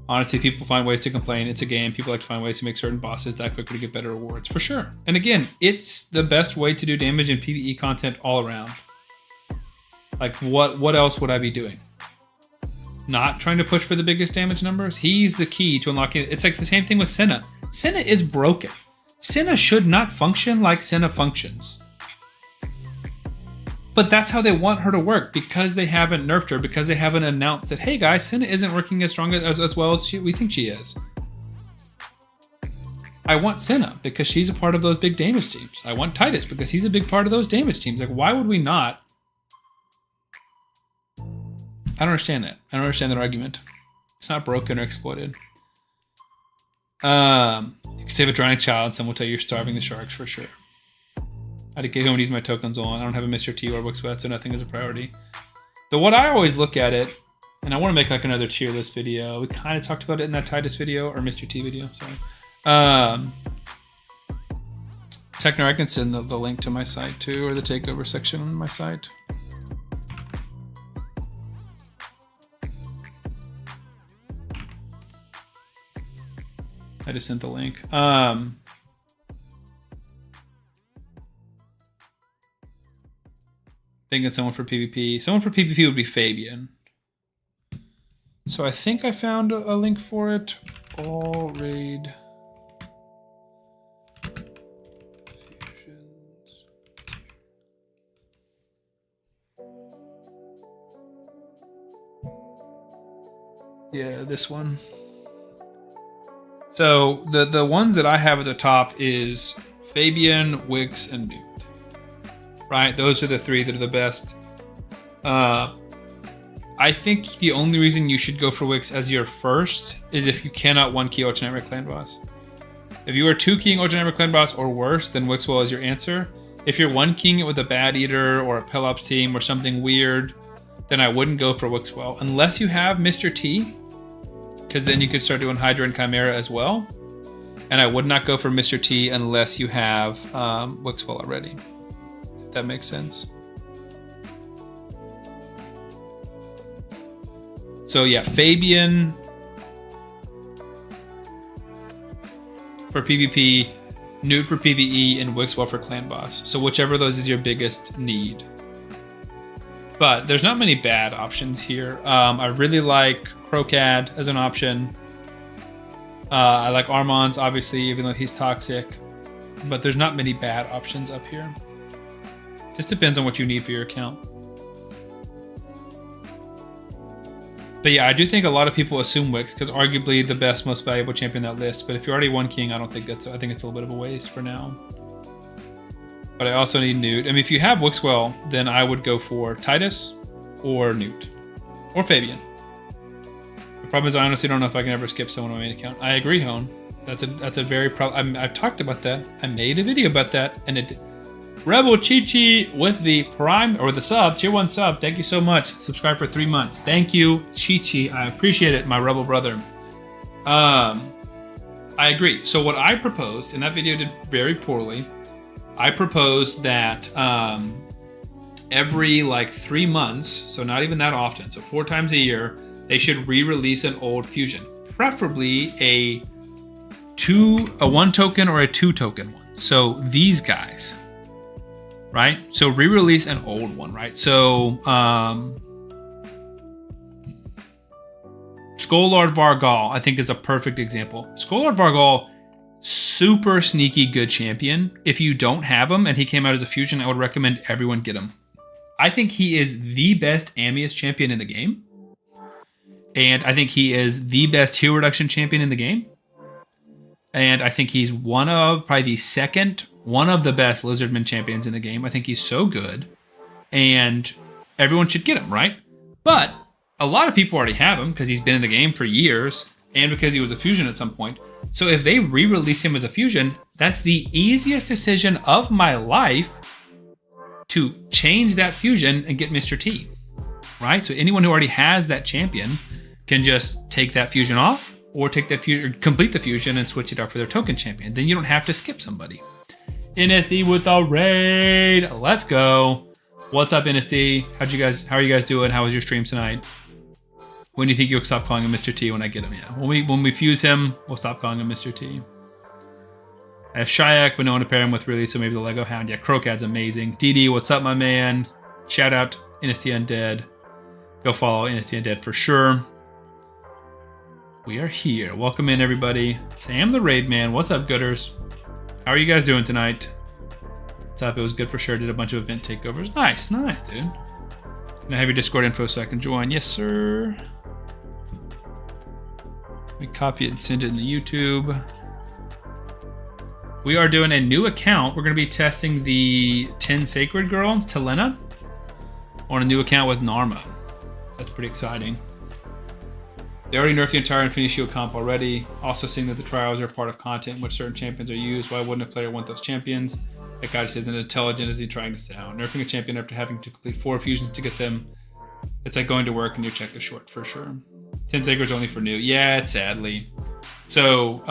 A: Honestly, people find ways to complain. It's a game. People like to find ways to make certain bosses that quicker to get better rewards. For sure. And again, it's the best way to do damage in PvE content all around. Like, what else would I be doing? Not trying to push for the biggest damage numbers? He's the key to unlocking it. It's like the same thing with Senna. Senna is broken. Senna should not function like Senna functions. But that's how they want her to work, because they haven't nerfed her, because they haven't announced that, hey guys, Senna isn't working as strong as well as we think she is. I want Senna because she's a part of those big damage teams. I want Titus because he's a big part of those damage teams. Like, why would we not? I don't understand that. I don't understand that argument. It's not broken or exploited. You can save a drowning child and someone will tell you you're starving the sharks, for sure. I don't use my tokens on. I don't have a Mr. T or Wixbet, so nothing is a priority. The what I always look at it, and I want to make like another tier list video. We kind of talked about it in that Titus video, or Mr. T video, sorry. Techner, I can send the link to my site too, or the takeover section on my site. I just sent the link. Thinking someone for PvP. Someone for PvP would be Fabian. So I think I found a link for it. All raid fusions. Yeah, this one. So the ones that I have at the top is Fabian, Wix, and Newt. Right? Those are the 3 that are the best. I think the only reason you should go for Wix as your first is if you cannot 1-key Ultra Clan Boss. If you are 2-keying Ultra Clan Boss or worse, then Wixwell is your answer. If you're 1-keying it with a Bad Eater or a Pelops team or something weird, then I wouldn't go for Wixwell. Unless you have Mr. T, because then you could start doing Hydra and Chimera as well. And I would not go for Mr. T unless you have Wixwell already. If that makes sense. So yeah, Fabian for PvP, Newt for PvE, and Wixwell for Clan Boss. So whichever of those is your biggest need. But there's not many bad options here. I really like Crocad as an option. I like Armand's, obviously, even though he's toxic. But there's not many bad options up here. Just depends on what you need for your account. But yeah, I do think a lot of people assume Wix because arguably the best, most valuable champion on that list. But if you're already one king, I think it's a little bit of a waste for now. But I also need Newt. I mean, if you have Wixwell, then I would go for Titus or Newt or Fabian. The problem is I honestly don't know if I can ever skip someone on my main account. I agree, Hone. That's a very problem. I've talked about that. I made a video about that, and it. Rebel Chi-Chi with the Prime or the sub, tier 1 sub. Thank you so much. Subscribe for 3 months. Thank you, Chi-Chi. I appreciate it, my Rebel brother. I agree. So what I proposed, and that video did very poorly. I proposed that every like 3 months, so not even that often, so 4 times a year, they should re-release an old fusion, preferably a 1 token or a 2 token one. So these guys. Right? So re-release an old one, right? So Skullard Vargal, I think, is a perfect example. Skullard Vargal, super sneaky good champion. If you don't have him and he came out as a fusion, I would recommend everyone get him. I think he is the best Amius champion in the game. And I think he is the best heal reduction champion in the game. And I think he's one of the best Lizardman champions in the game. I think he's so good. And everyone should get him, right? But a lot of people already have him because he's been in the game for years and because he was a fusion at some point. So if they re-release him as a fusion, that's the easiest decision of my life to change that fusion and get Mr. T, right? So anyone who already has that champion can just take that fusion off or take that fusion, complete the fusion and switch it out for their token champion. Then you don't have to skip somebody. NSD with the raid. Let's go. What's up, NSD? How are you guys doing? How was your stream tonight? When do you think you'll stop calling him Mr. T when I get him? Yeah. When we fuse him, we'll stop calling him Mr. T. I have Shayak, but no one to pair him with really, so maybe the Lego Hound. Yeah, Crocad's amazing. DD, what's up, my man? Shout out NSD Undead. Go follow NSD Undead for sure. We are here. Welcome in, everybody. Sam the Raid Man. What's up, Gooders? How are you guys doing tonight? What's up? It was good for sure. Did a bunch of event takeovers. Nice, dude. Can I have your Discord info so I can join? Yes, sir. Let me copy it and send it in the YouTube. We are doing a new account. We're going to be testing the 10 Sacred Girl, Talenna, on a new account with Narma. That's pretty exciting. They already nerfed the entire Infinity Shield comp already. Also seeing that the trials are part of content in which certain champions are used. Why wouldn't a player want those champions? That guy just isn't intelligent as he's trying to sound. Nerfing a champion after having to complete 4 fusions to get them. It's like going to work and your check is short for sure. 10 Sacred's only for new. Yeah, sadly. So,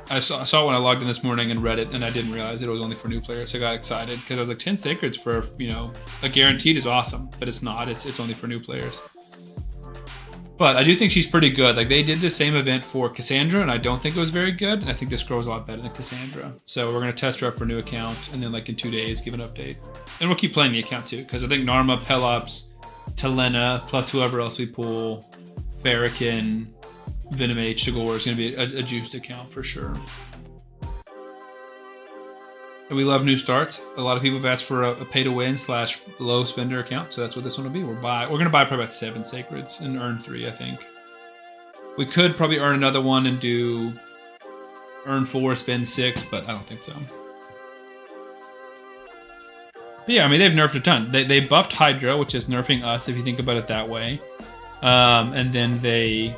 A: I saw when I logged in this morning and read it, and I didn't realize it was only for new players. So I got excited because I was like, 10 Sacreds for, a guaranteed is awesome, but it's not. It's only for new players. But I do think she's pretty good. Like, they did the same event for Cassandra, and I don't think it was very good. And I think this girl is a lot better than Cassandra. So we're going to test her up for a new account, and then, like, in 2 days, give an update. And we'll keep playing the account, too, because I think Narma, Pelops, Talenna, plus whoever else we pull, Fahrakin, Venomage, Tagoar is going to be a juiced account for sure. And we love new starts. A lot of people have asked for a pay-to-win / low spender account, so that's what this one will be. We're going to buy probably about 7 Sacreds and earn 3, I think. We could probably earn another one and do earn 4, spend 6, but I don't think so. But yeah, I mean, they've nerfed a ton. They buffed Hydra, which is nerfing us, if you think about it that way. And then they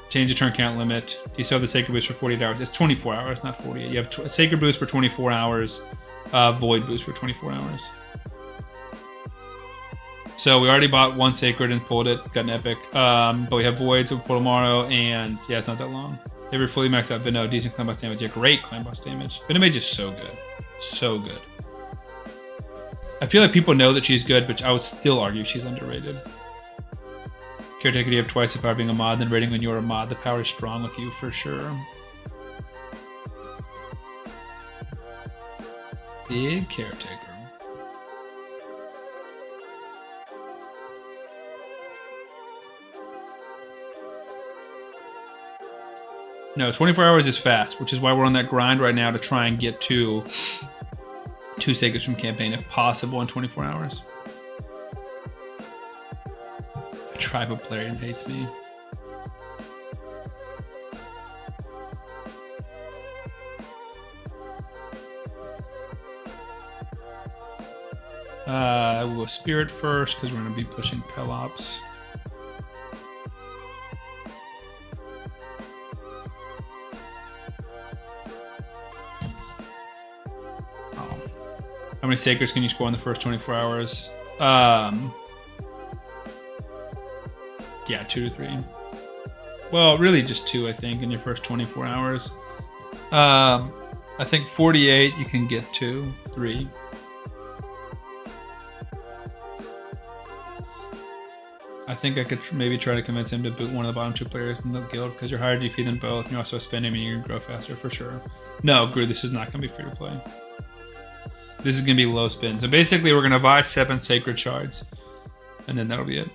A: change the turn count limit. Do you still have the Sacred Boost for 48 hours? It's 24 hours, not 48. You have Sacred Boost for 24 hours, Void Boost for 24 hours. So we already bought one Sacred and pulled it, got an Epic. But we have Voids, we'll pull tomorrow, and yeah, it's not that long. Every fully maxed out Veno, decent clan boss damage. Yeah, great clan boss damage. Venomage is so good. So good. I feel like people know that she's good, but I would still argue she's underrated. Caretaker, you have twice the power of being a mod, then rating when you're a mod. The power is strong with you for sure. Big Caretaker. No, 24 hours is fast, which is why we're on that grind right now to try and get to 2 Sacreds from campaign, if possible, in 24 hours. A tribe of player hates me. We'll go Spirit first, because we're going to be pushing Pelops. How many Sacreds can you score in the first 24 hours? Yeah, 2 to 3. Well, really just 2, I think, in your first 24 hours. I think 48 you can get 2, 3. I think I could maybe try to convince him to boot one of the bottom 2 players in the guild, because you're higher GP than both, and you're also spending and you can grow faster for sure. No, Gru, this is not going to be free to play. This is going to be low spin. So basically, we're going to buy 7 Sacred Shards, and then that'll be it.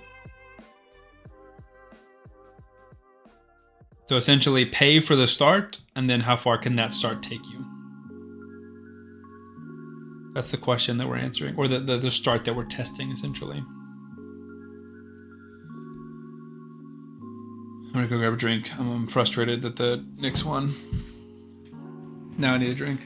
A: So essentially, pay for the start, and then how far can that start take you? That's the question that we're answering, or the start that we're testing, essentially. I'm going to go grab a drink. I'm frustrated that the Knicks won. Now I need a drink.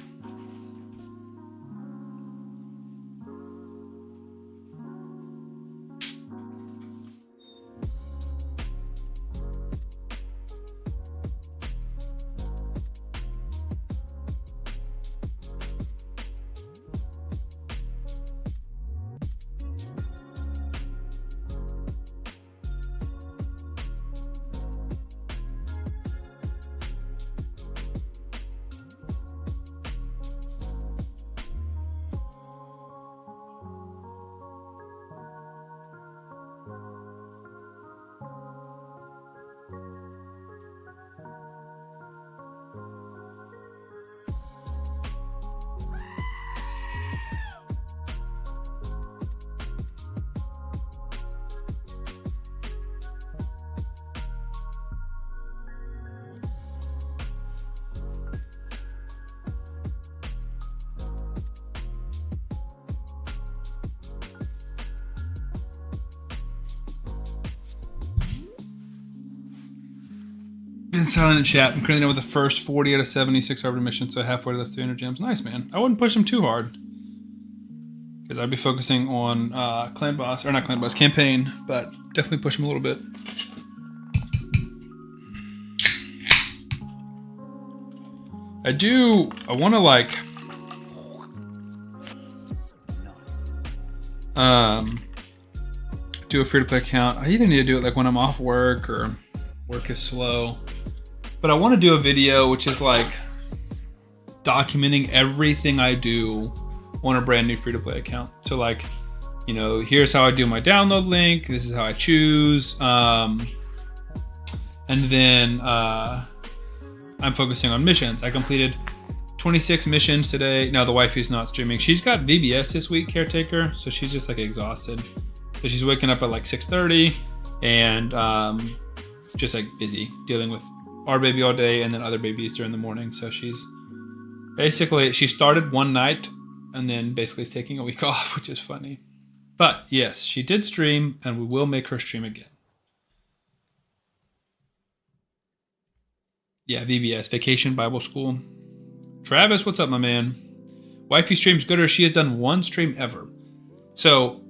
A: Been silent in chat. I'm currently with the first 40 out of 76 Arbor missions, so halfway to those 300 gems. Nice, man. I wouldn't push him too hard, because I'd be focusing on clan boss, or not clan boss, campaign, but definitely push him a little bit. I want to like do a free-to-play account. I either need to do it like when I'm off work or work is slow. But I want to do a video which is like documenting everything I do on a brand new free-to-play account. So like, you know, here's how I do my download link. This is how I choose. And then I'm focusing on missions. I completed 26 missions today. Now the wifey's not streaming. She's got VBS this week, Caretaker. So she's just like exhausted. So she's waking up at like 6:30 and just like busy dealing with our baby all day and then other babies during the morning. So she's basically, she started one night and then basically is taking a week off, which is funny. But yes, she did stream and we will make her stream again. Yeah, VBS, Vacation Bible School. Travis, what's up, my man? Wifey streams gooder. She has done one stream ever. So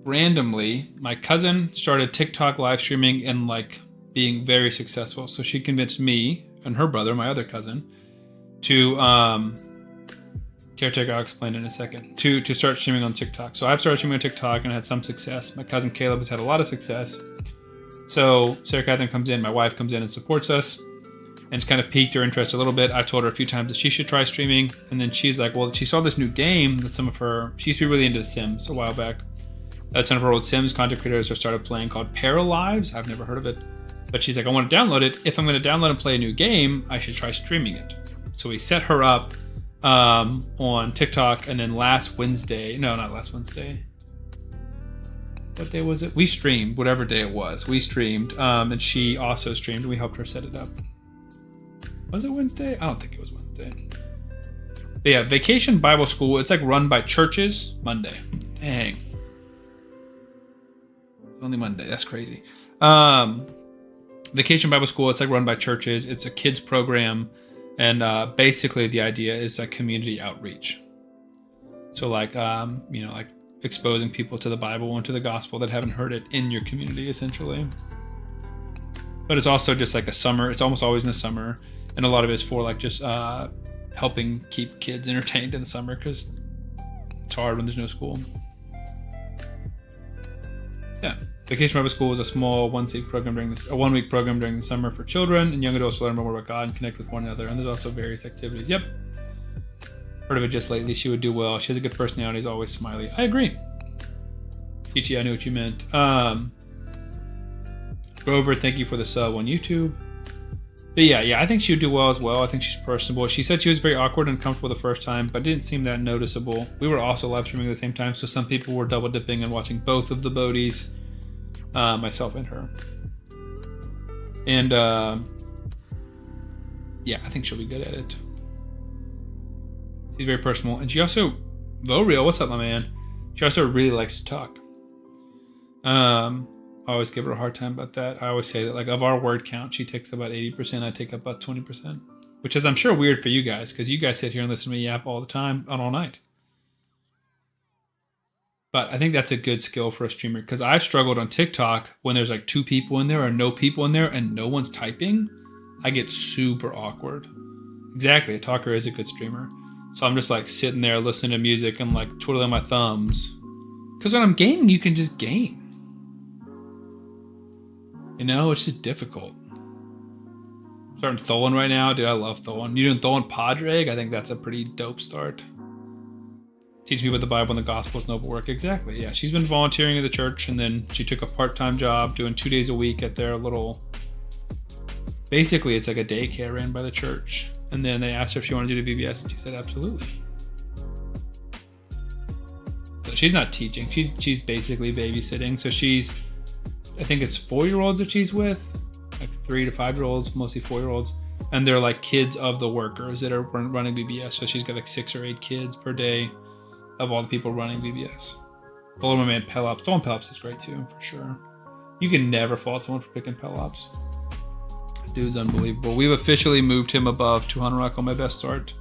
A: randomly, my cousin started TikTok live streaming and like being very successful. So she convinced me and her brother, my other cousin, to Caretaker, I'll explain in a second. To start streaming on TikTok. So I've started streaming on TikTok and had some success. My cousin Caleb has had a lot of success. So Sarah Catherine comes in, my wife comes in and supports us. And it's kind of piqued her interest a little bit. I told her a few times that she should try streaming. And then she's like, well, she saw this new game that she used to be really into The Sims a while back. Some of her old Sims content creators have started playing called Paralives. I've never heard of it. But she's like, I want to download it. If I'm going to download and play a new game, I should try streaming it. So we set her up on TikTok, and then not last Wednesday. What day was it? We streamed, whatever day it was. We streamed, and she also streamed, and we helped her set it up. Was it Wednesday? I don't think it was Wednesday. But yeah, Vacation Bible School. It's like run by churches. Monday. Dang. Only Monday. That's crazy. Vacation Bible School. It's like run by churches. It's a kids program. And basically the idea is like community outreach. So like, like exposing people to the Bible and to the gospel that haven't heard it in your community, essentially. But it's also just like a summer. It's almost always in the summer. And a lot of it is for like just helping keep kids entertained in the summer because it's hard when there's no school. Yeah. Vacation Bible School is a small one-week program during the summer for children and young adults to learn more about God and connect with one another. And there's also various activities. Yep. Heard of it just lately. She would do well. She has a good personality. Is always smiley. I agree. Chichi, I knew what you meant. Grover, thank you for the sub on YouTube. But yeah, I think she would do well as well. I think she's personable. She said she was very awkward and uncomfortable the first time, but didn't seem that noticeable. We were also live streaming at the same time, so some people were double dipping and watching both of the Bodies, myself and her. And yeah, I think she'll be good at it. She's very personal, and she also, Real, what's up, my man? She also really likes to talk. I always give her a hard time about that. I always say that, like, of our word count, she takes about 80%. I take about 20%, which is, I'm sure, weird for you guys because you guys sit here and listen to me yap all the time and all night. But I think that's a good skill for a streamer because I've struggled on TikTok when there's like 2 people in there or no people in there and no one's typing. I get super awkward. Exactly. A talker is a good streamer. So I'm just like sitting there listening to music and like twiddling my thumbs. Because when I'm gaming, you can just game. You know, it's just difficult. Starting Tholen right now. Dude, I love Tholen. You doing Tholen Padraig? I think that's a pretty dope start. Teach me about the Bible and the gospel is noble work. Exactly, yeah. She's been volunteering at the church, and then she took a part-time job doing 2 days a week at their little... Basically, it's like a daycare ran by the church. And then they asked her if she wanted to do the VBS, and she said, absolutely. So she's not teaching. She's basically babysitting. So she's... I think it's 4-year-olds that she's with, like 3 to 5-year-olds, mostly 4-year-olds, and they're like kids of the workers that are running VBS. So she's got like 6 or 8 kids per day of all the people running VBS. Below my man Pelops. Stolen Pelops is great too, for sure. You can never fault someone for picking Pelops. Dude's unbelievable. We've officially moved him above 200 Rock on my best start.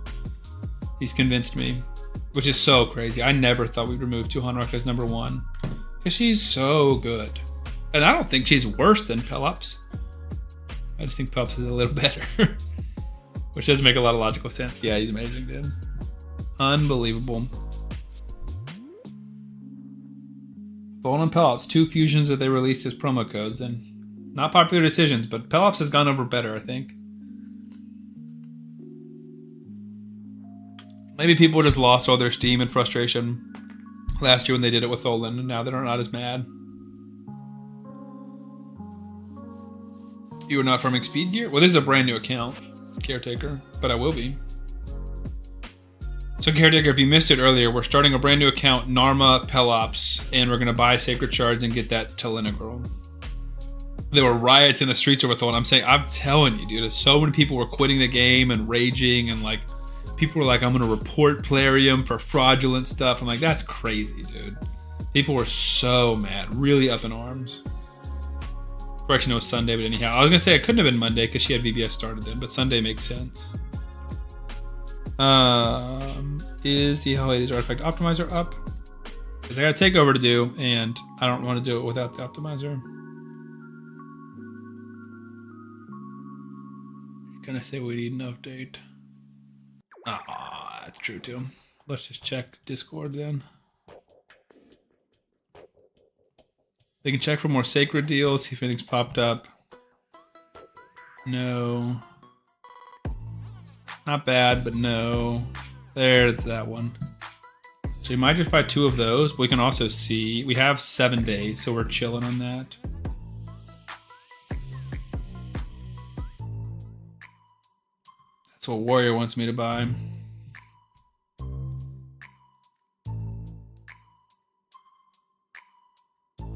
A: He's convinced me, which is so crazy. I never thought we'd remove 200 Rock as number 1 because she's so good. And I don't think she's worse than Pelops. I just think Pelops is a little better. Which doesn't make a lot of logical sense. Yeah, he's amazing, dude. Unbelievable. Tholen and Pelops, 2 fusions that they released as promo codes. And not popular decisions, but Pelops has gone over better, I think. Maybe people just lost all their steam and frustration last year when they did it with Tholen, and now they're not as mad. You are not farming speed gear? Well, this is a brand new account, Caretaker, but I will be. So Caretaker, if you missed it earlier, we're starting a brand new account, Narma Pelops, and we're going to buy Sacred Shards and get that Talenna girl. There were riots in the streets over Tholen. I'm telling you, dude, so many people were quitting the game and raging, and like, people were like, I'm going to report Plarium for fraudulent stuff. I'm like, that's crazy, dude. People were so mad, really up in arms. Correction, it was Sunday, but anyhow. I was going to say it couldn't have been Monday because she had VBS started then, but Sunday makes sense. Is the Holidays Artifact Optimizer up? Because I got a takeover to do, and I don't want to do it without the optimizer. Gonna say we need an update. Ah, that's true too. Let's just check Discord then. They can check for more sacred deals, see if anything's popped up. No. Not bad, but no. There's that one. So you might just buy 2 of those, but we can also see, we have 7 days, so we're chilling on that. That's what Warrior wants me to buy.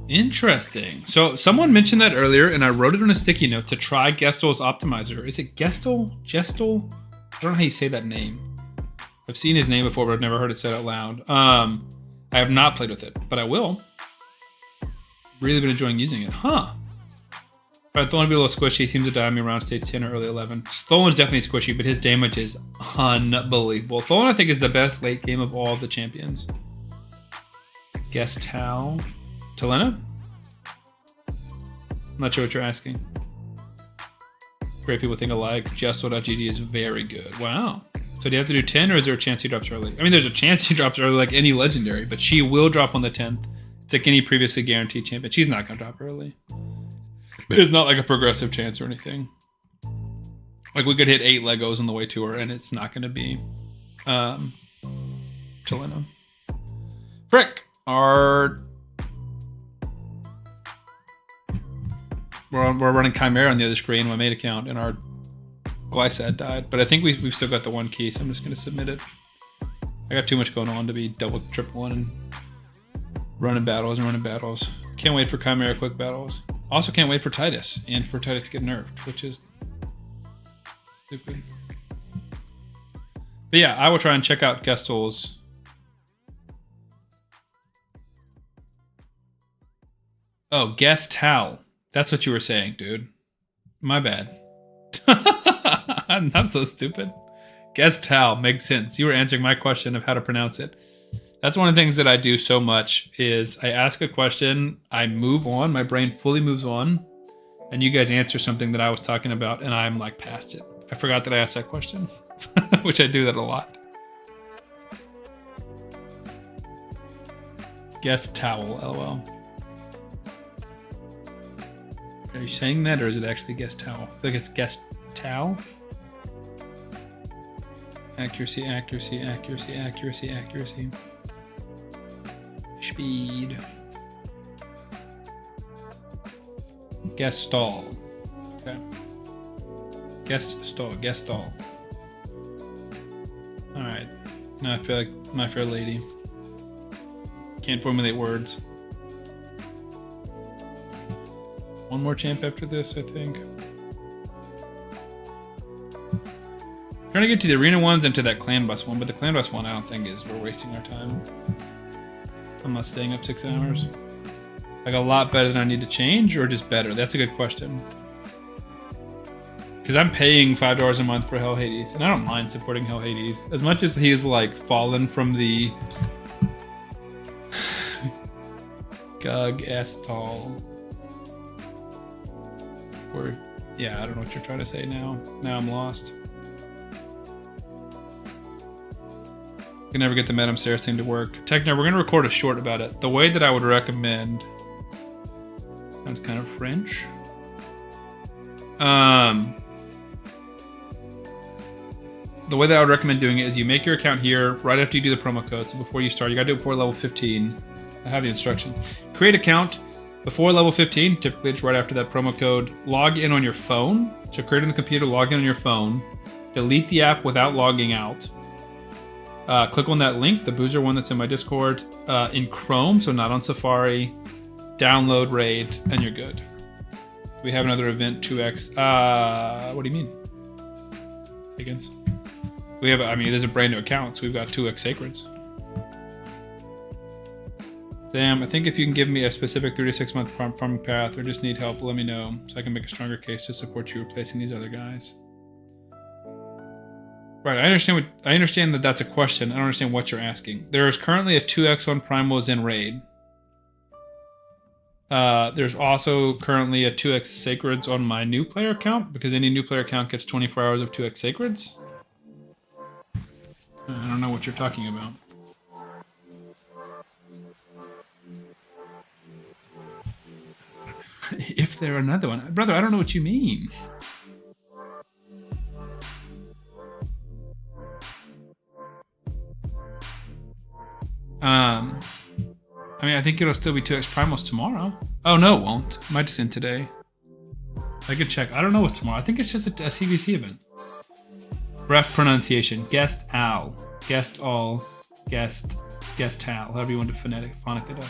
A: Interesting. So someone mentioned that earlier, and I wrote it on a sticky note to try Gestel's Optimizer. Is it Gestel? Gestel? I don't know how you say that name. I've seen his name before, but I've never heard it said out loud. I have not played with it, but I will. Really been enjoying using it. Huh. But Thorn be a little squishy. He seems to die on me around stage 10 or early 11. Thorn's definitely squishy, but his damage is unbelievable. Thorn, I think, is the best late game of all the champions. Guess Tal. Talenna? I'm not sure what you're asking. Great people think alike. Gesto.gg is very good. Wow. So do you have to do 10, or is there a chance he drops early? I mean, there's a chance he drops early like any legendary, but she will drop on the 10th. It's like any previously guaranteed champion. She's not going to drop early. But it's not like a progressive chance or anything. Like we could hit 8 Legos on the way to her, and it's not going to be Talenna. Frick! We're running Chimera on the other screen, my main account, and our Glysad died. But I think we've still got the 1 key, so I'm just going to submit it. I got too much going on to be double, triple one and running battles. Can't wait for Chimera quick battles. Also can't wait for Titus, and for Titus to get nerfed, which is stupid. But yeah, I will try and check out Gestel's. Oh, Gestal. That's what you were saying, dude. My bad. I'm so stupid. Gestal makes sense. You were answering my question of how to pronounce it. That's one of the things that I do so much is I ask a question, I move on, my brain fully moves on, and you guys answer something that I was talking about, and I'm like past it. I forgot that I asked that question, which I do that a lot. Guest towel, lol. Are you saying that, or is it actually guest towel? I feel like it's guest towel. Accuracy, accuracy, accuracy, accuracy, accuracy. Speed. Guest stall. Okay. Guest stall. Alright. Now I feel like my fair lady. Can't formulate words. One more champ after this, I think. Trying to get to the arena ones and to that clan bus one, but the clan bus one I don't think is we're wasting our time. I'm not staying up 6 hours. Like a lot better than I need to change, or just better? That's a good question. Because I'm paying $5 a month for Hell Hades, and I don't mind supporting Hell Hades. As much as he's like fallen from the Gug Estal. Or yeah, I don't know what you're trying to say now. Now I'm lost. Can never get the Madame Sarah's thing to work. Techno, we're gonna record a short about it. The way that I would recommend sounds kind of French. The way that I would recommend doing it is you make your account here right after you do the promo code. So before you start, you gotta do it before level 15. I have the instructions. Create account before level 15, typically it's right after that promo code. Log in on your phone. So create on the computer, log in on your phone. Delete the app without logging out. Click on that link, the Boozer one that's in my Discord, in Chrome, so not on Safari. Download Raid, and you're good. We have another event, 2x. What do you mean? Higgins. We have, I mean, there's a brand new account, so we've got 2x Sacreds. Damn, I think if you can give me a specific 36 month farming path or just need help, let me know so I can make a stronger case to support you replacing these other guys. Right, I understand that that's a question. I don't understand what you're asking. There is currently a 2x1 Primals in Raid. There's also currently a 2x Sacreds on my new player account, because any new player account gets 24 hours of 2x Sacreds. I don't know what you're talking about. If there another one, brother, I don't know what you mean. I mean, I think it'll still be 2x primals tomorrow. Oh no, it won't. It might just end today. I could check. I don't know what's tomorrow. I think it's just a CVC event. Rough pronunciation. Guest owl. Guest all. Guest owl. However you want to phonic it up.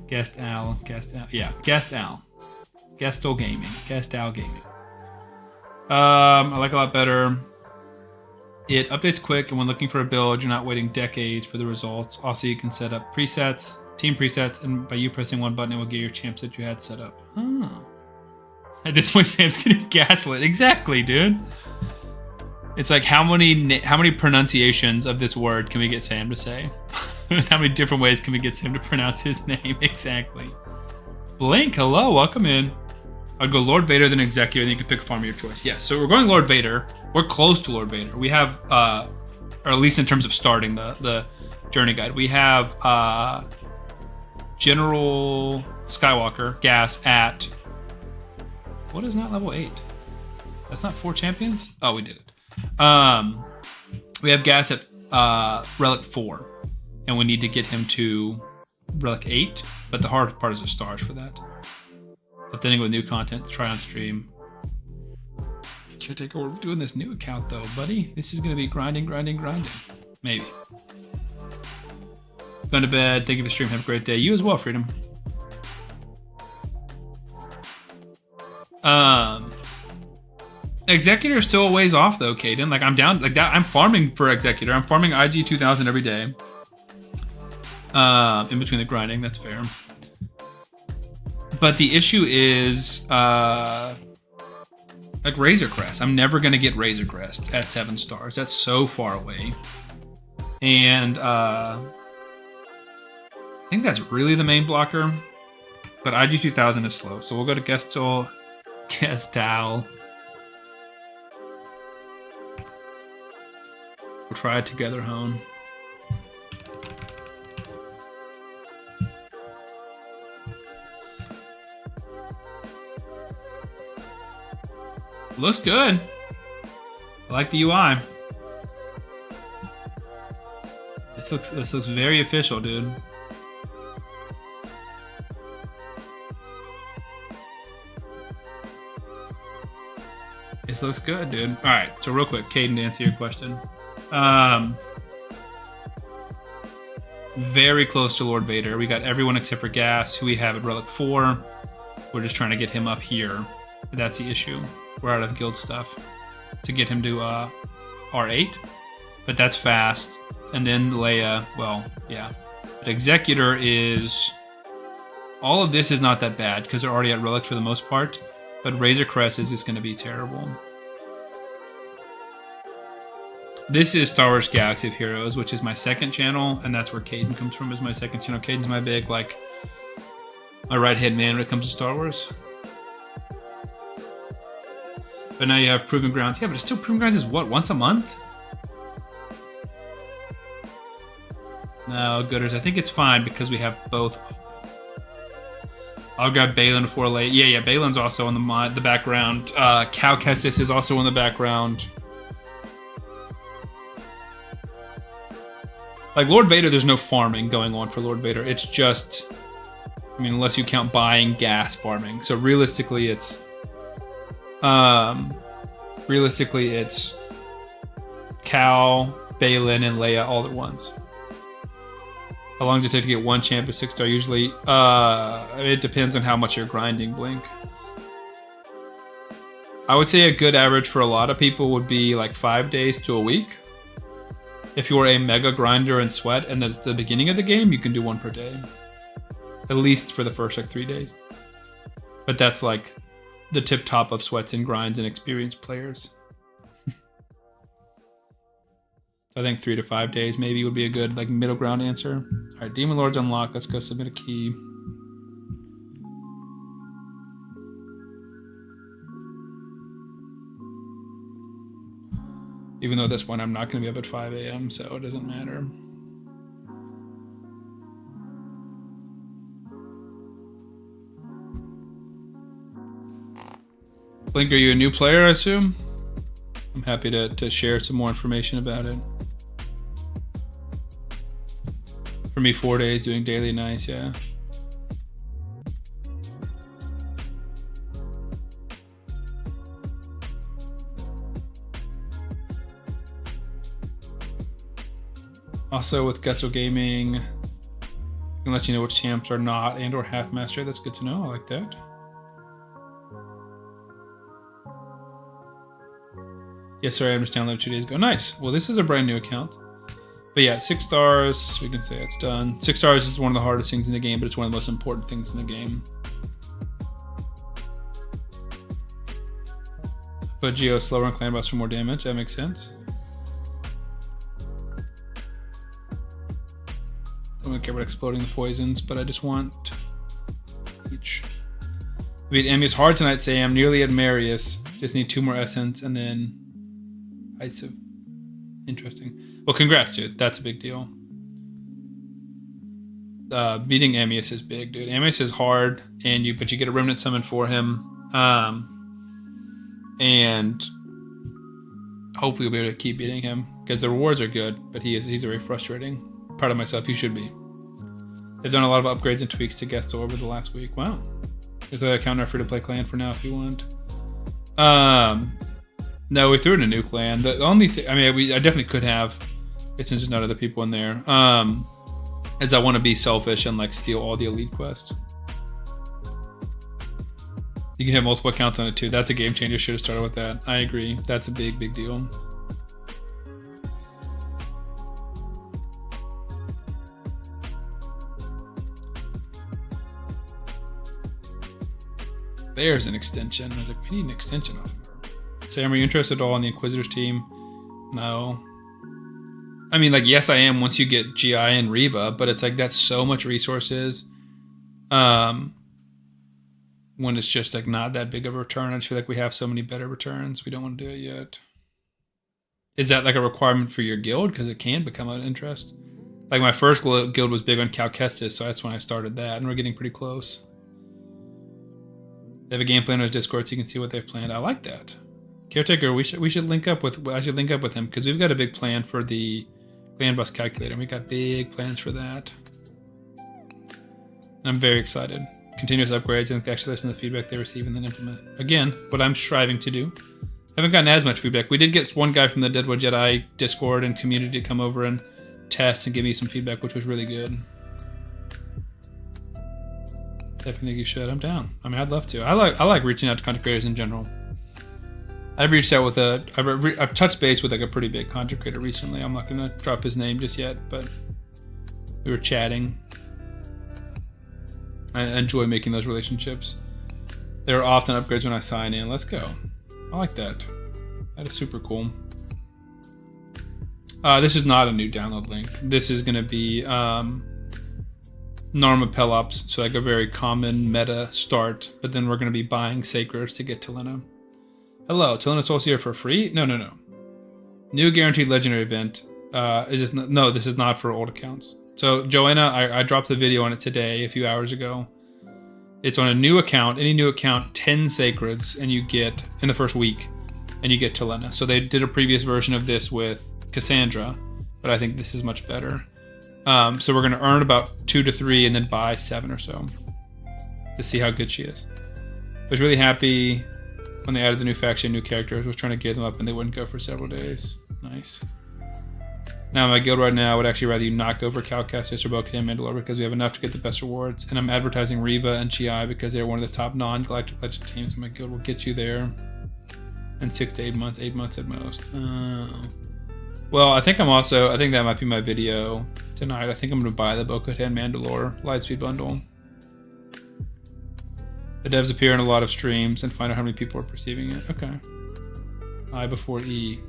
A: Guest owl. Guest owl. Yeah, guest owl. Guesto gaming. Guest owl gaming. I like a lot better. It updates quick, and when looking for a build, you're not waiting decades for the results. Also, you can set up presets, team presets, and by you pressing one button, it will get your champs that you had set up. Oh. At this point, Sam's getting gaslit. Exactly, dude. It's like, how many pronunciations of this word can we get Sam to say? How many different ways can we get Sam to pronounce his name? Exactly. Blink, hello, welcome in. I'd go Lord Vader, then Executor, then you can pick a farm of your choice. Yes, so we're going Lord Vader. We're close to Lord Vader. We have, or at least in terms of starting the journey guide, we have General Skywalker gas at, what is not level 8? That's not 4 champions? Oh, we did it. We have gas at Relic 4, and we need to get him to Relic 8, but the hard part is the stars for that. Updating with new content, try on stream. Caretaker, we're doing this new account though, buddy. This is gonna be grinding. Maybe. Going to bed. Thank you for the stream. Have a great day. You as well, Freedom. Executor is still a ways off though, Caden. Like I'm down like that. I'm farming for Executor. I'm farming IG 2000 every day. In between the grinding, that's fair. But the issue is like Razor Crest. I'm never gonna get Razor Crest at 7 stars. That's so far away. And I think that's really the main blocker. But IG 2000 is slow. So we'll go to Gestal. We'll try it together, Hone. Looks good. I like the UI. This looks very official, dude. This looks good, dude. All right, so real quick, Caden, to answer your question. Very close to Lord Vader. We got everyone except for Gas, who we have at Relic 4. We're just trying to get him up here. That's the issue. We're out of guild stuff to get him to R8, but that's fast. And then Leia, well, yeah. But Executor is... all of this is not that bad because they're already at Relic for the most part, but Razor Crest is just going to be terrible. This is Star Wars Galaxy of Heroes, which is my second channel, and that's where Caden comes from, is my second channel. Caden's my big, like, my right-hand man when it comes to Star Wars. But now you have Proving Grounds. Yeah, but it's still Proving Grounds is what, once a month? No, Gooders. I think it's fine because we have both. I'll grab Balin before late. Yeah, Balin's also in the background. Cal Kestis is also in the background. Like Lord Vader, there's no farming going on for Lord Vader. It's just, I mean, unless you count buying gas farming. So realistically, it's Cal, Balin, and Leia all at once. How long does it take to get one champ at 6-star? Usually, it depends on how much you're grinding, Blink. I would say a good average for a lot of people would be like 5 days to a week. If you're a mega grinder and sweat, and at the beginning of the game, you can do one per day. At least for the first like 3 days. But that's like the tip top of sweats and grinds and experienced players. I think 3 to 5 days maybe would be a good like middle ground answer. All right, Demon Lord's unlocked. Let's go submit a key. Even though at this point I'm not going to be up at 5 a.m., so it doesn't matter. Blink, are you a new player, I assume? I'm happy to share some more information about it. For me, 4 days doing daily nice, yeah. Also with Getzel Gaming, I can let you know which champs are not and or half master. That's good to know. I like that. Yes, sorry, I understand that 2 days ago. Nice. Well, this is a brand new account. But yeah, 6 stars. We can say it's done. 6 stars is one of the hardest things in the game, but it's one of the most important things in the game. But Geo slower on clan boss for more damage. That makes sense. I don't care about exploding the poisons, but I just want each. I beat Emmy's hard tonight, Sam. Nearly at Marius. Just need 2 more essence and then ice of. Interesting. Well, congrats, dude. That's a big deal. Beating Ammius is big, dude. Ammius is hard, but you get a remnant summon for him, and hopefully you'll be able to keep beating him because the rewards are good. But he's very frustrating. Proud of myself. You should be. They've done a lot of upgrades and tweaks to Getzel over the last week. Wow. There's a counter free to play clan for now if you want. No, we threw in a new clan. The only thing, I mean, I definitely could have, since there's not other people in there, is I want to be selfish and like steal all the elite quests. You can have multiple accounts on it too. That's a game changer. Should have started with that. I agree. That's a big deal. There's an extension. I was like, we need an extension off of her. Sam, are you interested at all in the Inquisitor's team? No. I mean, like, yes, I am once you get GI and Reva, but it's like, that's so much resources. When it's just like not that big of a return, I just feel like we have so many better returns. We don't want to do it yet. Is that like a requirement for your guild? Because it can become an interest. Like my first guild was big on Cal Kestis, so that's when I started that, and we're getting pretty close. They have a game plan on his Discord, so you can see what they've planned. I like that. Caretaker, we should link up with. I should link up with him because we've got a big plan for the clan bus calculator. We got big plans for that. And I'm very excited. Continuous upgrades and actually listen to the feedback they receive and then implement. Again, what I'm striving to do. Haven't gotten as much feedback. We did get one guy from the Deadwood Jedi Discord and community to come over and test and give me some feedback, which was really good. Definitely think you should. I'm down. I mean, I'd love to. I like reaching out to content creators in general. I've reached out with I've touched base with like a pretty big content creator recently. I'm not gonna drop his name just yet, but we were chatting. I enjoy making those relationships. There are often upgrades when I sign in. Let's go. I like that. That is super cool. This is not a new download link. This is gonna be Narma Pelops, so like a very common meta start, but then we're gonna be buying Sacreds to get Talenna. Hello, Talenna Soul's here for free? No. New guaranteed legendary event. Is this no, this is not for old accounts. So Joanna, I dropped the video on it today, a few hours ago. It's on a new account, any new account, 10 Sacreds, and you get, in the first week, and you get Talenna. So they did a previous version of this with Cassandra, but I think this is much better. So we're gonna earn about 2 to 3 and then buy 7 or so to see how good she is. I was really happy when they added the new faction, new characters. Was trying to gear them up and they wouldn't go for several days. Nice. Now my guild right now would actually rather you not go for Cal Kestis or Bo-Katan Mandalore because we have enough to get the best rewards. And I'm advertising Reva and GI because they're one of the top non-Galactic Legend teams. And my guild will get you there in 6 to 8 months, 8 months at most. Well, I think that might be my video tonight. I think I'm going to buy the Bo-Katan Mandalore Lightspeed bundle. The devs appear in a lot of streams and find out how many people are perceiving it. Okay. I before E.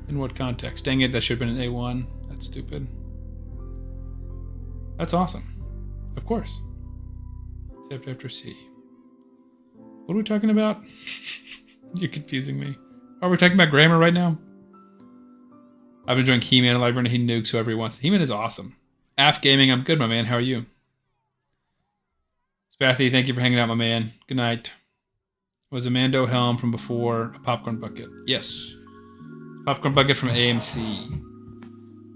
A: In what context? Dang it, that should have been an A1. That's stupid. That's awesome. Of course. Except after C. What are we talking about? You're confusing me. Are we talking about grammar right now? I've been enjoying He-Man. I've learned he nukes whoever he wants. He-Man is awesome. Af Gaming, I'm good, my man. How are you? Spathy, thank you for hanging out, my man. Good night. Was a Mando helm from before a popcorn bucket? Yes. Popcorn bucket from AMC.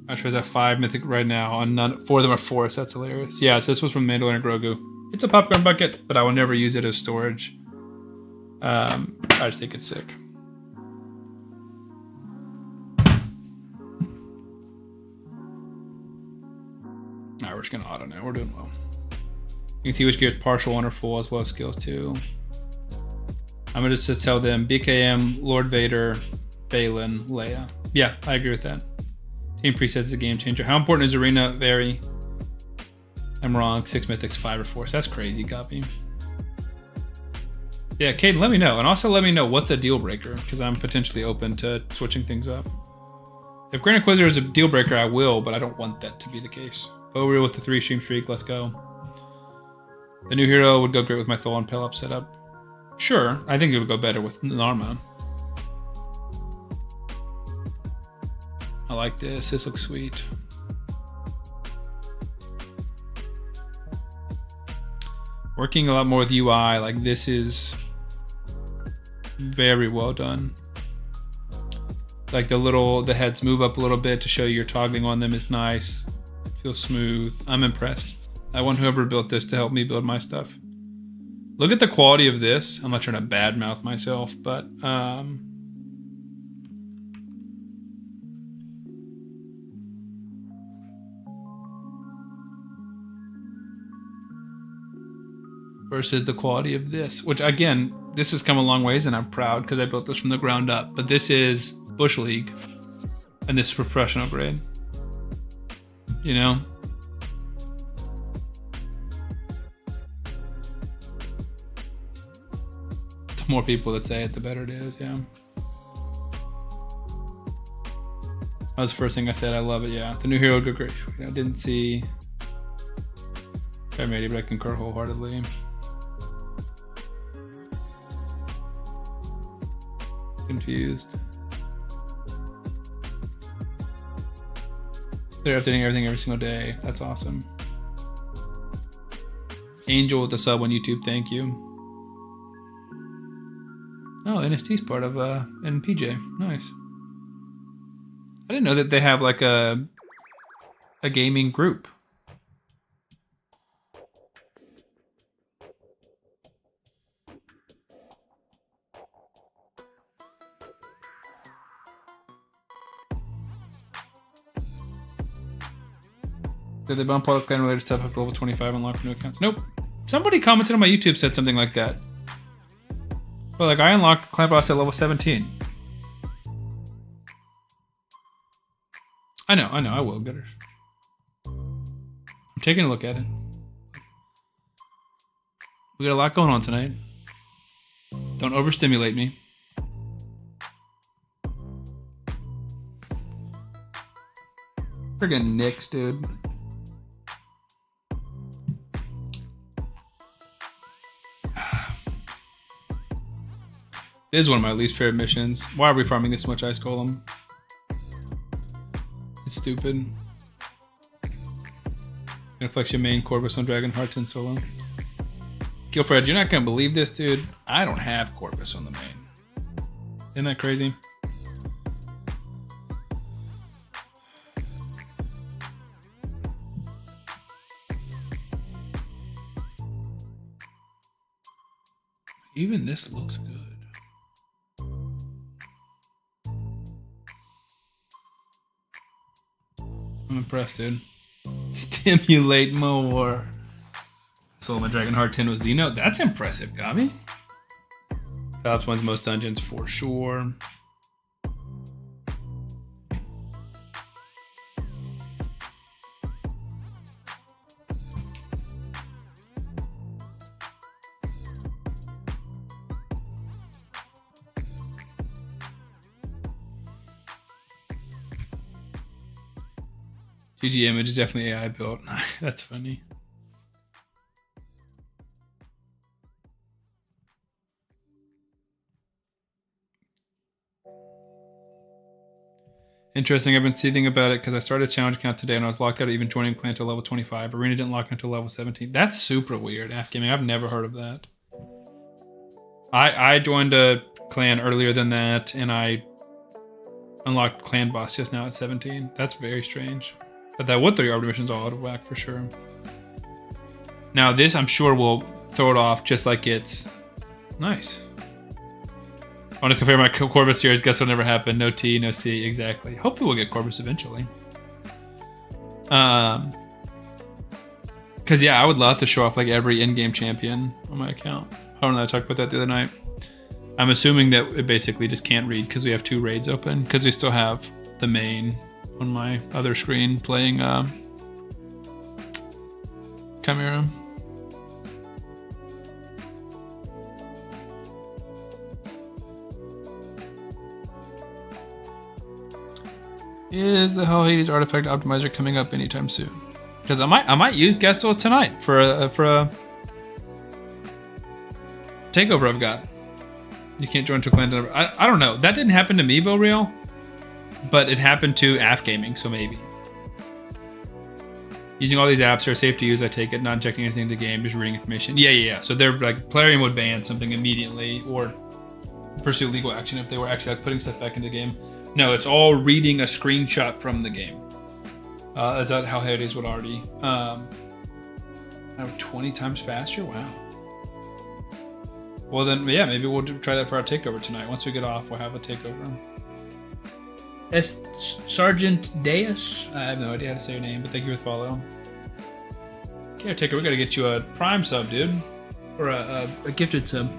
A: I sure have 5 mythic right now. On none, 4 of them are force. That's hilarious. Yeah, so this was from Mandalorian Grogu. It's a popcorn bucket, but I will never use it as storage. I just think it's sick. Alright, we're just gonna auto now. We're doing well. You can see which gear is partial on or full, as well as skills too. I'm gonna just tell them BKM, Lord Vader, Balin, Leia. Yeah, I agree with that. Team presets is a game changer. How important is arena? Very. I'm wrong. 6 mythics, 5 or 4. So that's crazy, copy. Yeah, Caden, let me know. And also let me know what's a deal breaker, because I'm potentially open to switching things up. If Grand Inquisitor is a deal breaker, I will, but I don't want that to be the case. Faux real with the 3 stream streak, let's go. The new hero would go great with my Thol and Pelop setup. Sure, I think it would go better with Narma. I like this. This looks sweet. Working a lot more with UI, like this is very well done. Like the heads move up a little bit to show you're toggling on them is nice. It feels smooth. I'm impressed. I want whoever built this to help me build my stuff. Look at the quality of this. I'm not trying to badmouth myself, but versus the quality of this, which again, this has come a long ways and I'm proud because I built this from the ground up, but this is Bush League and this is professional grade, you know? The more people that say it, the better it is, yeah. That was the first thing I said. I love it, yeah. The new hero would go great. I didn't see Paramedic, but I concur wholeheartedly. Confused. They're updating everything every single day. That's awesome. Angel with the sub on YouTube, thank you. Oh, NST's part of NPJ. Nice. I didn't know that they have like a gaming group. Did they bump all the clan related stuff after level 25 unlock new accounts? Nope. Somebody commented on my YouTube said something like that. But like I unlocked clan boss at level 17. I know, I will get her. I'm taking a look at it. We got a lot going on tonight. Don't overstimulate me. Friggin' Nyx, dude. This is one of my least favorite missions. Why are we farming this much Ice Golem? It's stupid. Gonna flex your main Corvus on Dragon Hearts and solo. Gilfred, you're not gonna believe this, dude. I don't have Corvus on the main. Isn't that crazy? Even this looks good. I'm impressed, dude. Stimulate more. So my Dragon Heart 10 was Xeno. That's impressive, Gabi. Tops wins most dungeons for sure. GG image is definitely AI built. That's funny. Interesting. I've been seething about it because I started a challenge account today and I was locked out of even joining clan until level 25. Arena didn't lock until level 17. That's super weird. App Gaming. I've never heard of that. I joined a clan earlier than that and I unlocked clan boss just now at 17. That's very strange. But that would throw your arbiter missions all out of whack for sure. Now this I'm sure will throw it off just like it's nice. I want to compare my Corvis series. Guess what never happened? No T, no C. Exactly. Hopefully we'll get Corvis eventually. Because yeah, I would love to show off like every in-game champion on my account. Hold on, I talked about that the other night. I'm assuming that it basically just can't read because we have 2 raids open. Because we still have the main on my other screen playing Chimera. Is the Hell Hades artifact optimizer coming up anytime soon? Because I might use Gestos tonight for a takeover I've got. You can't join to clan. I don't know. That didn't happen to me, Real, but it happened to AF Gaming, so maybe. Using all these apps are safe to use. I take it, not injecting anything into the game, just reading information. Yeah. So they're like player would ban something immediately or pursue legal action if they were actually like putting stuff back into the game. No, it's all reading a screenshot from the game. Is that how Hades would already? 20 times faster? Wow. Well then, yeah, maybe we'll try that for our takeover tonight. Once we get off, we'll have a takeover. Sergeant Deus? I have no idea how to say your name, but thank you for the follow. Caretaker, we gotta get you a Prime sub, dude. Or a gifted sub.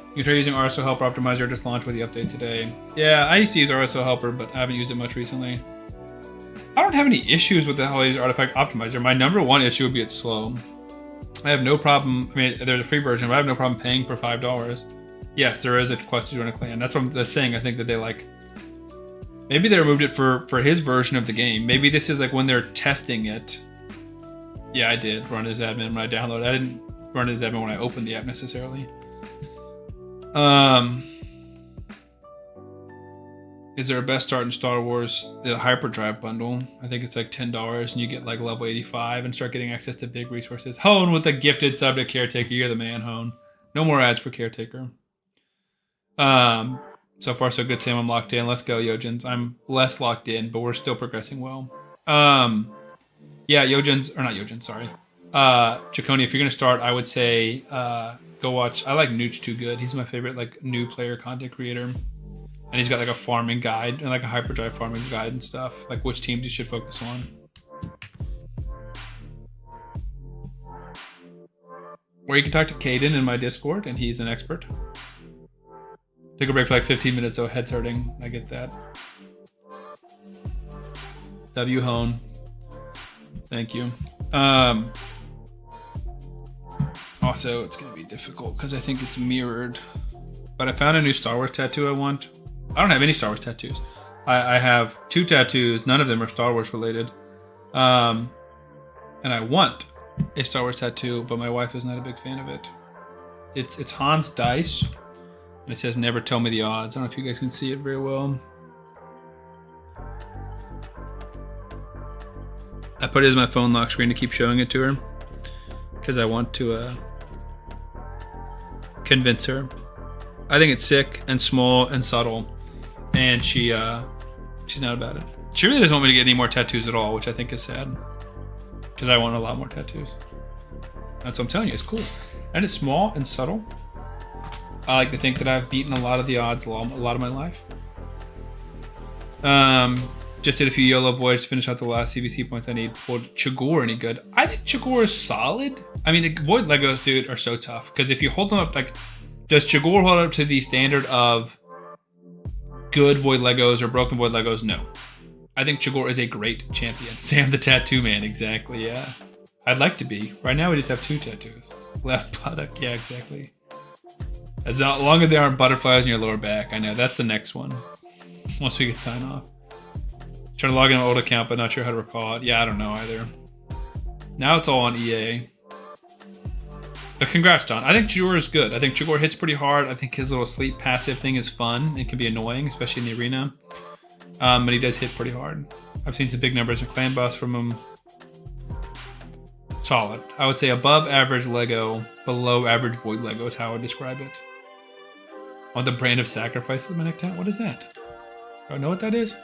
A: You can try using RSO Helper Optimizer, just launched with the update today. Yeah, I used to use RSO Helper, but I haven't used it much recently. I don't have any issues with the Hell's Artifact Optimizer. My number one issue would be it's slow. I have no problem, I mean, there's a free version, but I have no problem paying for $5. Yes, there is a quest to join a clan. That's what I'm saying. I think that they like, maybe they removed it for his version of the game. Maybe this is like when they're testing it. Yeah, I did run as admin when I downloaded. I didn't run as admin when I opened the app necessarily. Is there a best start in Star Wars? The Hyperdrive bundle. I think it's like $10 and you get like level 85 and start getting access to big resources. Hone with a gifted sub to Caretaker. You're the man, Hone. No more ads for Caretaker. So far so good, Sam. I'm locked in. Let's go, Yojins. I'm less locked in, but we're still progressing well. Yeah, Yojins, or not Yojins, sorry. Chaconi, if you're gonna start, I would say go watch. I like Nooch Too Good. He's my favorite like new player content creator, and he's got like a farming guide and like a hyperdrive farming guide and stuff, like which teams you should focus on. Or you can talk to Caden in my Discord, and he's an expert. Took a break for like 15 minutes, so head's hurting. I get that. W Hone. Thank you. Also, it's going to be difficult because I think it's mirrored. But I found a new Star Wars tattoo I want. I don't have any Star Wars tattoos. I have 2 tattoos. None of them are Star Wars related. And I want a Star Wars tattoo, but my wife is not a big fan of it. It's Han's dice. And it says, never tell me the odds. I don't know if you guys can see it very well. I put it as my phone lock screen to keep showing it to her. Because I want to convince her. I think it's sick and small and subtle. And she's not about it. She really doesn't want me to get any more tattoos at all, which I think is sad. Because I want a lot more tattoos. That's what I'm telling you, it's cool. And it's small and subtle. I like to think that I've beaten a lot of the odds a lot of my life. Just did a few YOLO voids to finish out the last CVC points I need. Would Tagoar any good? I think Tagoar is solid. I mean, the void Legos, dude, are so tough. Because if you hold them up, like, does Tagoar hold up to the standard of good void Legos or broken void Legos? No. I think Tagoar is a great champion. Sam the Tattoo Man, exactly, yeah. I'd like to be. Right now we just have 2 tattoos. Left buttock, yeah, exactly. As long as there aren't butterflies in your lower back, I know. That's the next one. Once we get sign off. Trying to log in an old account, but not sure how to recall it. Yeah, I don't know either. Now it's all on EA. But congrats, Don. I think Tagoar is good. I think Tagoar hits pretty hard. I think his little sleep passive thing is fun. It can be annoying, especially in the arena. But he does hit pretty hard. I've seen some big numbers of clan boss from him. Solid. I would say above average Lego, below average Void Lego is how I would describe it. On the brand of sacrifice of the Manectat? What is that? Do I know what that is?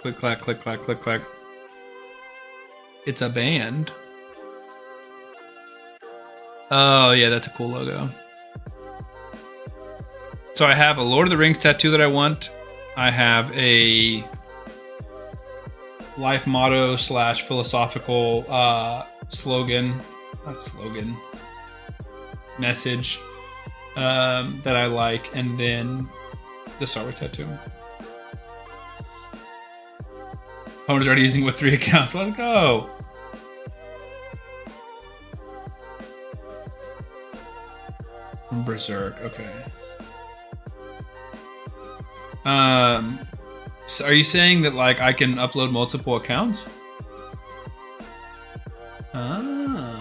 A: Click, clack, click, clack, click, clack. It's a band. Oh, yeah, that's a cool logo. So I have a Lord of the Rings tattoo that I want. I have a life motto / philosophical slogan. Not slogan. Message that I like. And then the Star Wars tattoo. Opponent's already using with 3 accounts. Let's go. Berserk. Okay. So are you saying that like I can upload multiple accounts? Ah.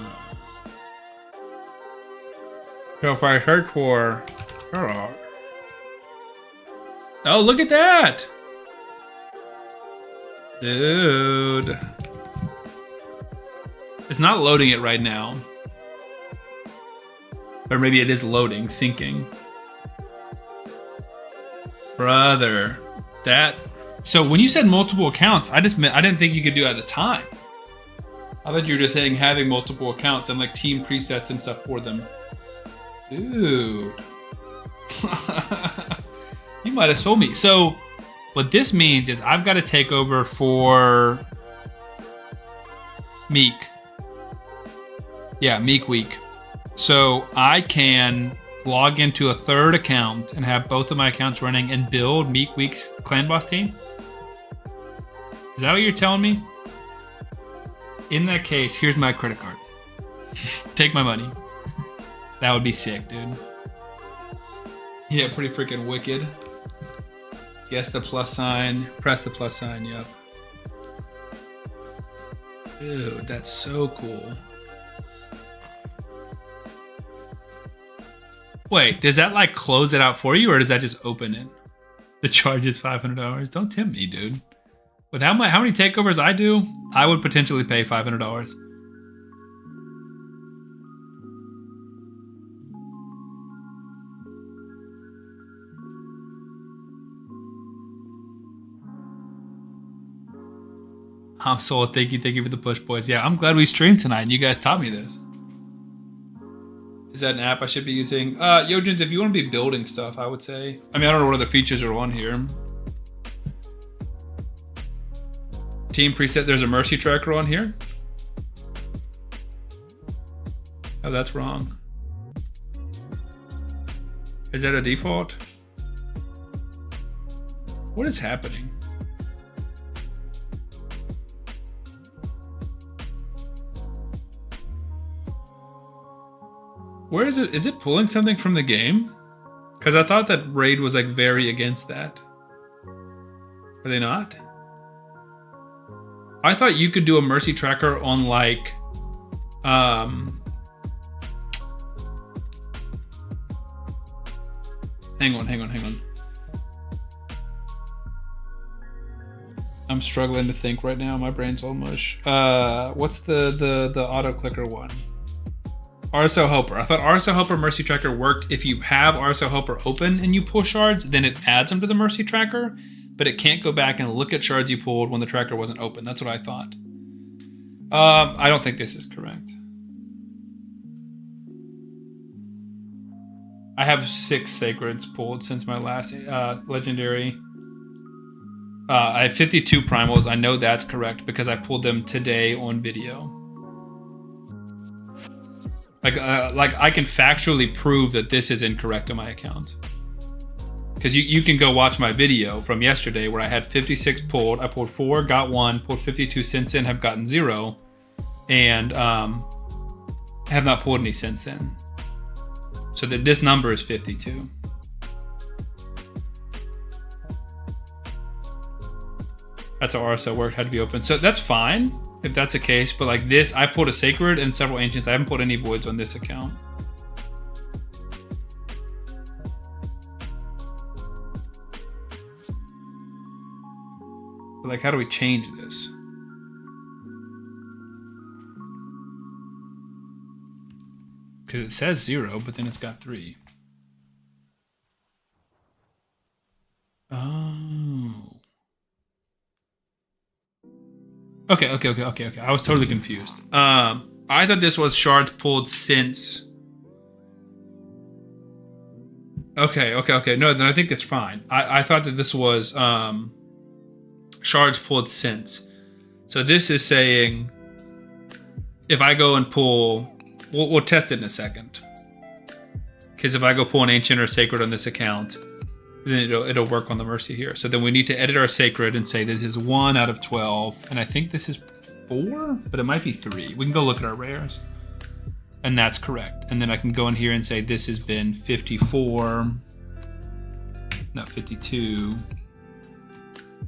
A: So if I search for, oh, look at that, dude! It's not loading it right now, or maybe it is loading, syncing. Brother, that. So when you said multiple accounts, I didn't think you could do it at a time. I thought you were just saying having multiple accounts and like team presets and stuff for them. Dude. You might have sold me. So what this means is I've got to take over for Meek. Yeah, Meek Week. So I can log into a third account and have both of my accounts running and build Meek Week's clan boss team? Is that what you're telling me? In that case, here's my credit card. Take my money. That would be sick, dude. Yeah, pretty freaking wicked. Guess the plus sign. Press the plus sign, yep. Dude, that's so cool. Wait, does that like close it out for you or does that just open it? The charge is $500. Don't tempt me, dude. With how many takeovers I do, I would potentially pay $500. I'm sold. Thank you for the push, boys. Yeah, I'm glad we streamed tonight and you guys taught me this. Is that an app I should be using? Yojins, if you want to be building stuff, I would say. I mean, I don't know what other features are on here. Team preset, there's a mercy tracker on here. Oh, that's wrong. Is that a default? What is happening? Where is it? Is it pulling something from the game? Because I thought that Raid was like very against that. Are they not? I thought you could do a mercy tracker on like, hang on. I'm struggling to think right now. My brain's all mush. What's the auto clicker one? RSO Helper. I thought RSO Helper Mercy Tracker worked if you have RSO Helper open and you pull shards, then it adds them to the Mercy Tracker, but it can't go back and look at shards you pulled when the tracker wasn't open. That's what I thought. I don't think this is correct. I have 6 Sacreds pulled since my last Legendary. I have 52 Primals. I know that's correct because I pulled them today on video. Like I can factually prove that this is incorrect on my account. Because you can go watch my video from yesterday where I had 56 pulled. I pulled 4, got 1, pulled 52 since then, have gotten 0, and have not pulled any since then. So that this number is 52. That's how RSO worked, had to be open. So that's fine if that's the case, but like this, I pulled a Sacred and several Ancients. I haven't pulled any Voids on this account. But like, how do we change this? Because it says 0, but then it's got 3. Oh. Okay. I was totally confused. I thought this was shards pulled since. Okay. No, then I think that's fine. I thought that this was shards pulled since. So this is saying if I go and pull, we'll test it in a second. Because if I go pull an ancient or sacred on this account, then it'll work on the mercy here. So then we need to edit our sacred and say this is 1 out of 12, and I think this is 4, but it might be 3. We can go look at our rares, and that's correct. And then I can go in here and say this has been 54, not 52,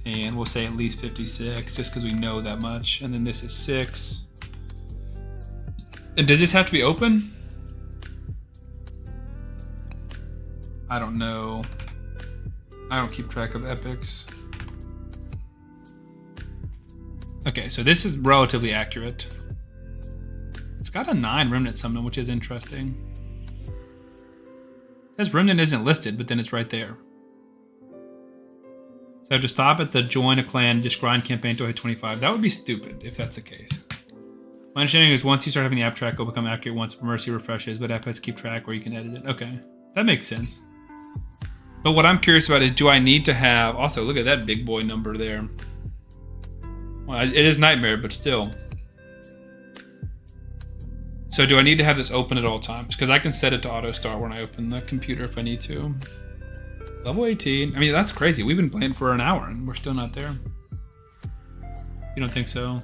A: and we'll say at least 56 just because we know that much. And then this is 6. And does this have to be open? I don't know. I don't keep track of epics. Okay, so this is relatively accurate. It's got a 9 Remnant summon, which is interesting. It says Remnant isn't listed, but then it's right there. So I have to stop at the join a clan, just grind campaign to hit 25. That would be stupid if that's the case. My understanding is once you start having the app track, it'll become accurate once Mercy refreshes, but app has to keep track where you can edit it. Okay, that makes sense. But what I'm curious about is, do I need to have... Also, look at that big boy number there. Well, it is Nightmare, but still. So do I need to have this open at all times? Because I can set it to auto start when I open the computer if I need to. Level 18. I mean, that's crazy. We've been playing for an hour and we're still not there. You don't think so?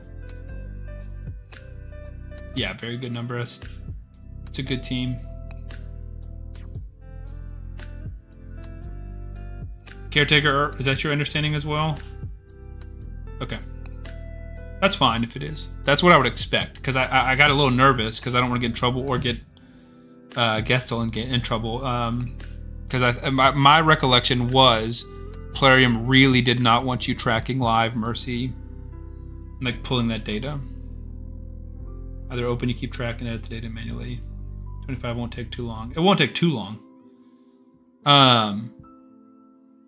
A: Yeah, very good number. It's a good team. Caretaker, is that your understanding as well? Okay. That's fine if it is. That's what I would expect, because I got a little nervous because I don't want to get in trouble or get Gestel and get in trouble. Because my recollection was Plarium really did not want you tracking live Mercy, like pulling that data. Either open, you keep track and edit the data manually. 25 won't take too long. It won't take too long.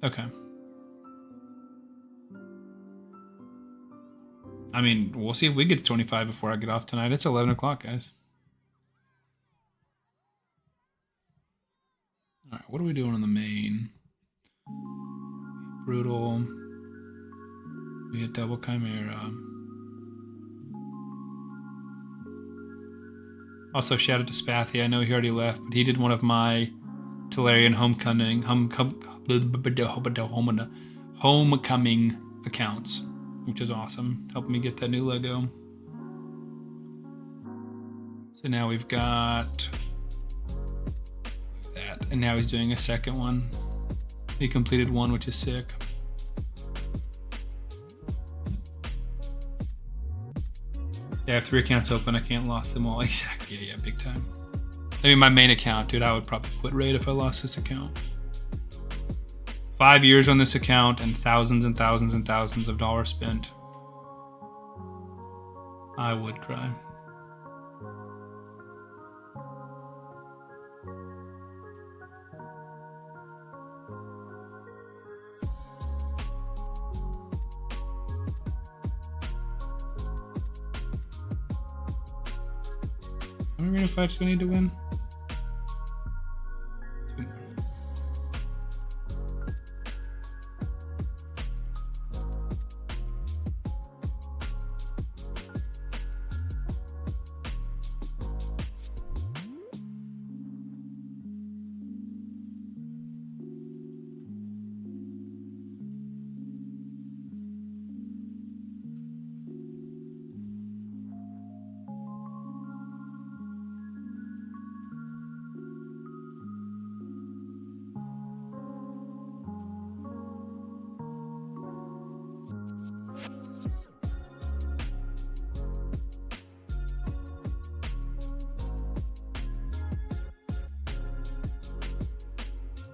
A: Okay. I mean, we'll see if we get to 25 before I get off tonight. It's 11 o'clock, guys. All right, what are we doing on the main? Brutal. We had double Chimera. Also, shout out to Spathy. I know he already left, but he did one of my Talarian homecoming accounts, which is awesome. Helped me get that new Lego. So now we've got that, and now he's doing a second one. He completed one, which is sick. Yeah, I have 3 accounts open. I can't lose them all. Exactly. Yeah, big time. I mean, my main account, dude, I would probably quit Raid if I lost this account. 5 years on this account and thousands and thousands and thousands of dollars spent. I would cry. How many fights do we need to win?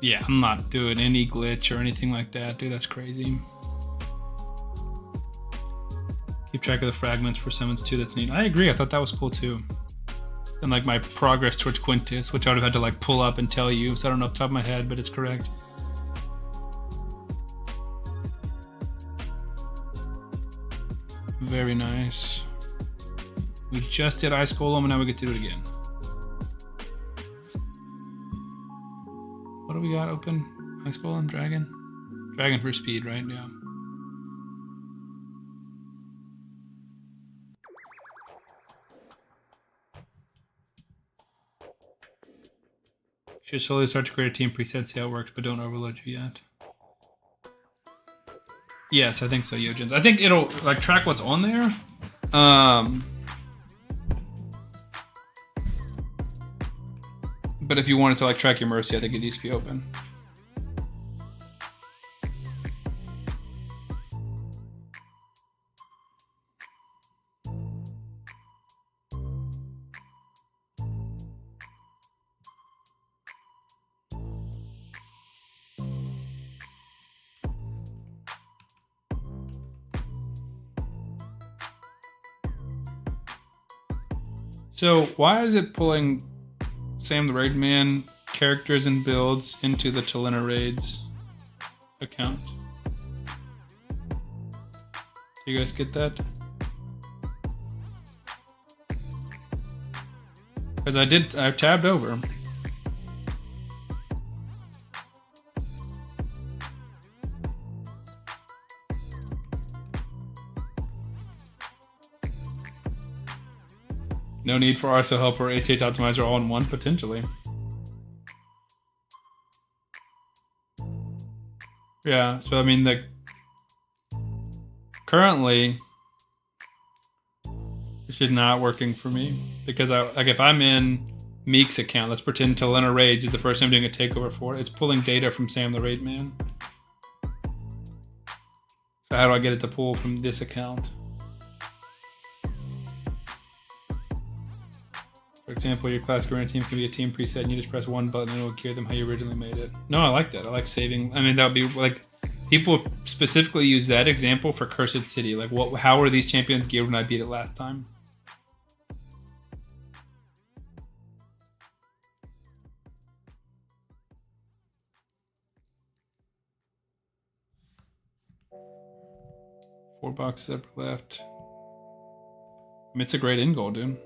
A: Yeah, I'm not doing any glitch or anything like that, dude. That's crazy. Keep track of the fragments for summons too. That's neat. I agree. I thought that was cool too. And like my progress towards Quintus, which I would have had to like pull up and tell you. So I don't know off the top of my head, but it's correct. Very nice. We just did Ice Golem and now we get to do it again. What do we got open? Ice Golem, Dragon? Dragon for speed, right? Yeah. Should slowly start to create a team preset, see how it works, but don't overload you yet. Yes, I think so, Yojins. I think it'll like track what's on there. But if you wanted to like track your Mercy, I think it needs to be open. So why is it pulling Sam the Raid Man characters and builds into the Talenna Raids account? Do you guys get that? Because I tabbed over. No need for RSO help or HH optimizer all in one, potentially. Yeah, so I mean, like, currently, this is not working for me because if I'm in Meek's account, let's pretend Talenna Raids is the person I'm doing a takeover for. It's pulling data from Sam the Raid Man. So how do I get it to pull from this account? For example, your classic arena team can be a team preset and you just press one button and it will gear them how you originally made it. No, I like that. I like saving. I mean, that would be like, people specifically use that example for Cursed City. Like, how were these champions geared when I beat it last time? Four boxes up left. I mean, it's a great end goal, dude.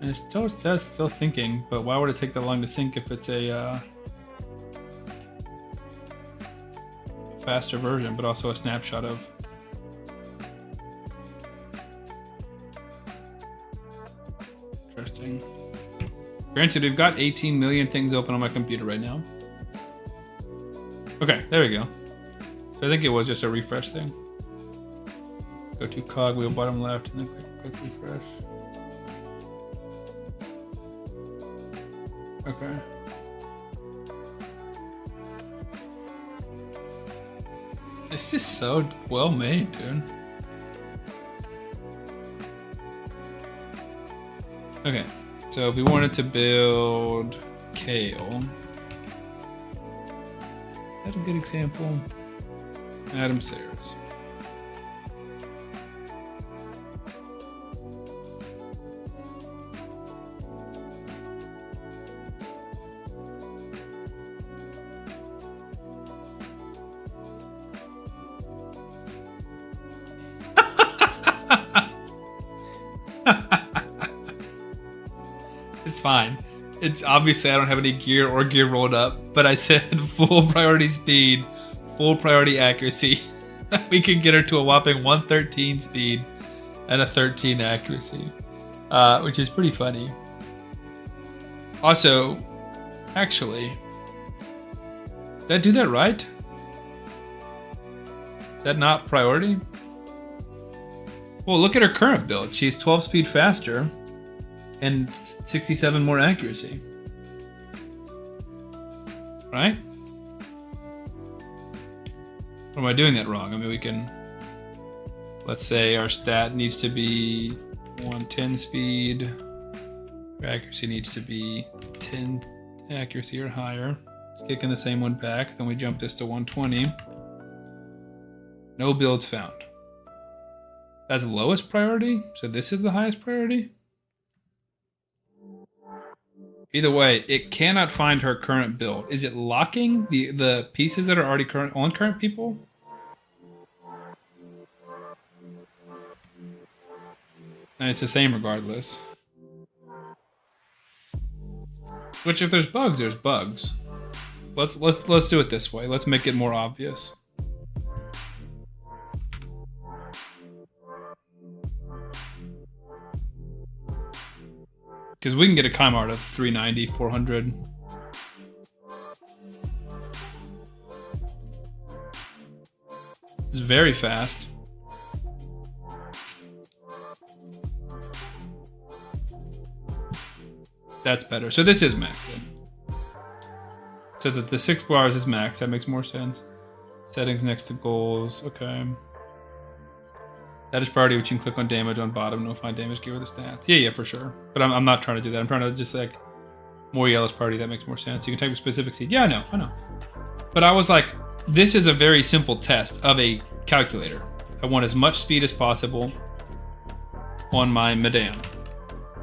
A: And it's still thinking, but why would it take that long to sync if it's a faster version, but also a snapshot of? Interesting. Granted, we've got 18 million things open on my computer right now. Okay, there we go. So I think it was just a refresh thing. Go to cogwheel bottom left and then click refresh. Okay. It's just so well made, dude. Okay, so if we wanted to build Kale, is that a good example? Adam Sayers. It's fine. It's obviously I don't have any gear or gear rolled up, but I said full priority speed, full priority accuracy. We can get her to a whopping 113 speed and a 13 accuracy, which is pretty funny. Also, actually, did I do that right? Is that not priority? Well, look at her current build. She's 12 speed faster and 67 more accuracy. Right? Or am I doing that wrong? I mean, we can... Let's say our stat needs to be 110 speed. Our accuracy needs to be 10 accuracy or higher. It's kicking the same one back. Then we jump this to 120. No builds found. That's the lowest priority? So this is the highest priority? Either way, it cannot find her current build. Is it locking the pieces that are already on current people? And it's the same regardless. Which, if there's bugs, there's bugs. Let's do it this way. Let's make it more obvious. Because we can get a Chime Art of 390, 400. It's very fast. That's better. So this is max then. So that the 6 bars is max. That makes more sense. Settings next to goals. Okay. That is priority, which you can click on damage on bottom. No find damage gear with the stats. Yeah, for sure. But I'm not trying to do that. I'm trying to just like more yellow's priority. That makes more sense. You can type a specific seed. Yeah, I know. But I was like, this is a very simple test of a calculator. I want as much speed as possible on my Madame.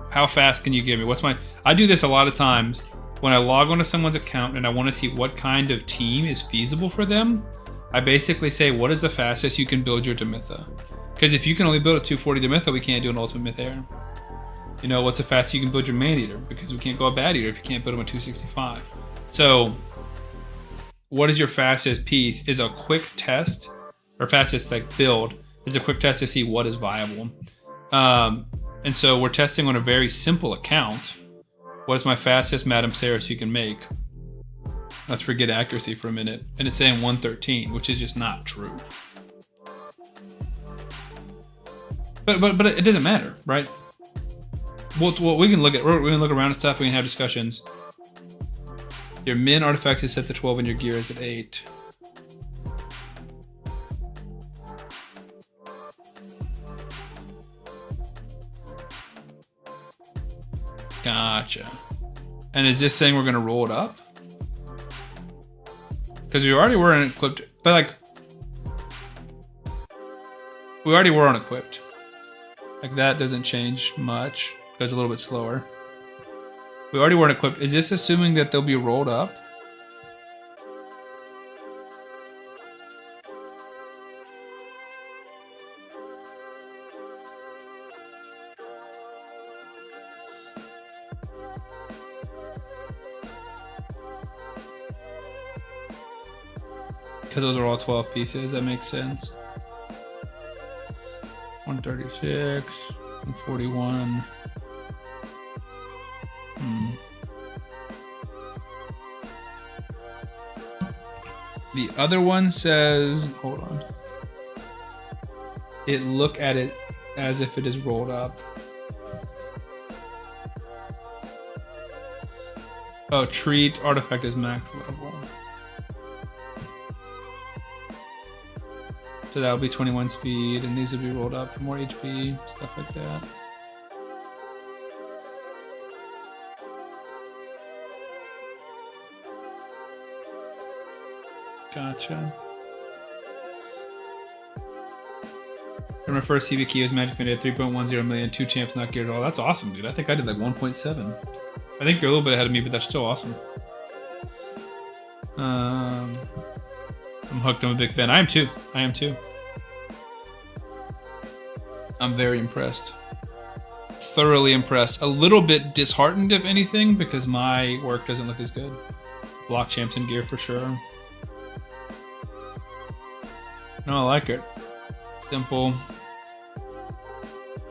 A: How fast can you give me? I do this a lot of times when I log onto someone's account and I want to see what kind of team is feasible for them. I basically say, what is the fastest you can build your Demitha? Because if you can only build a 240 Demitha, we can't do an Ultimate Myth Air. You know, what's the fastest you can build your Man Eater? Because we can't go a Bad Eater if you can't build them a 265. So, what is your fastest piece is a quick test, or fastest like build, is a quick test to see what is viable. And so we're testing on a very simple account. What is my fastest Madame Ceres you can make? Let's forget accuracy for a minute. And it's saying 113, which is just not true. But it doesn't matter, right? Well, we can look at, we're gonna look around and stuff. We can have discussions. Your min artifacts is set to 12 and your gear is at 8. Gotcha. And is this saying we're gonna roll it up? Because we already were unequipped, but like we already were unequipped. Like that doesn't change much. Goes a little bit slower. We already weren't equipped. Is this assuming that they'll be rolled up? Because those are all 12 pieces, that makes sense. 136, 141. The other one says, hold on. It look at it as if it is rolled up. Oh, treat artifact is max level. So that would be 21 speed, and these would be rolled up for more HP, stuff like that. Gotcha. And my first CB key was Magic Band at 3.10 million, 2 champs not geared at all. That's awesome, dude. I think I did like 1.7. I think you're a little bit ahead of me, but that's still awesome. I'm hooked. I'm a big fan. I am too. I'm very impressed. Thoroughly impressed. A little bit disheartened, if anything, because my work doesn't look as good. Block champs in gear for sure. No, I like it. Simple.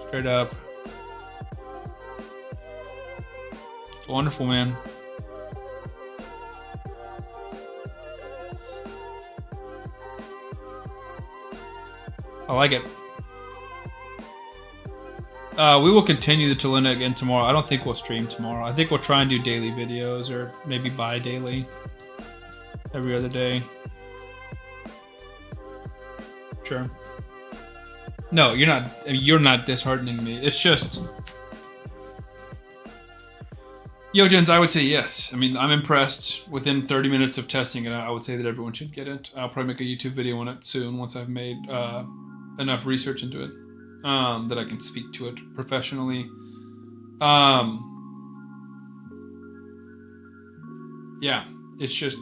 A: Straight up. It's wonderful, man. I like it. We will continue the Talenna again tomorrow. I don't think we'll stream tomorrow. I think we'll try and do daily videos, or maybe bi-daily. Every other day. Sure. No, you're not. I mean, you're not disheartening me. It's just, Gens, I would say yes. I mean, I'm impressed. Within 30 minutes of testing it, I would say that everyone should get it. I'll probably make a YouTube video on it soon once I've made enough research into it that I can speak to it professionally. Yeah, it's just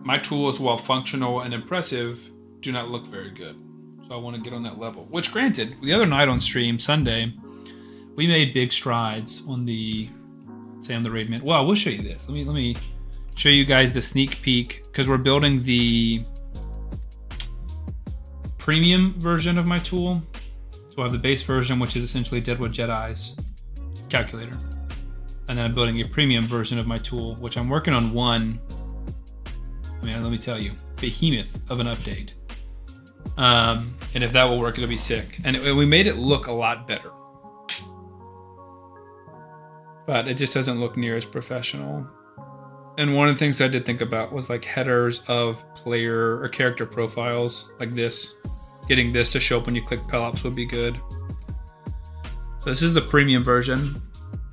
A: my tools, while functional and impressive, do not look very good. So I want to get on that level. Which, granted, the other night on stream, Sunday, we made big strides on the raid man. Well, I will show you this. Let me show you guys the sneak peek, because we're building the premium version of my tool. So I have the base version, which is essentially Deadwood Jedi's calculator. And then I'm building a premium version of my tool, which I'm working on one. I mean, let me tell you, behemoth of an update. And if that will work, it'll be sick. And we made it look a lot better. But it just doesn't look near as professional. And one of the things I did think about was like headers of player or character profiles like this. Getting this to show up when you click Pelops would be good. So this is the premium version.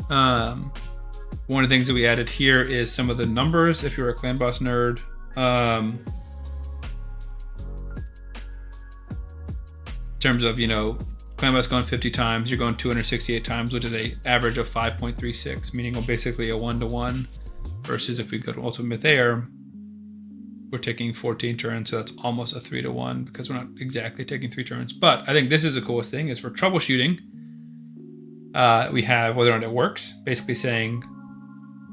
A: One of the things that we added here is some of the numbers if you're a clan boss nerd. In terms of, clan boss going 50 times, you're going 268 times, which is an average of 5.36, meaning basically a 1-to-1. Versus if we go to Ultimate Myth Air, we're taking 14 turns, so that's almost a 3-to-1 because we're not exactly taking 3 turns. But I think this is the coolest thing is for troubleshooting. We have whether or not it works, basically saying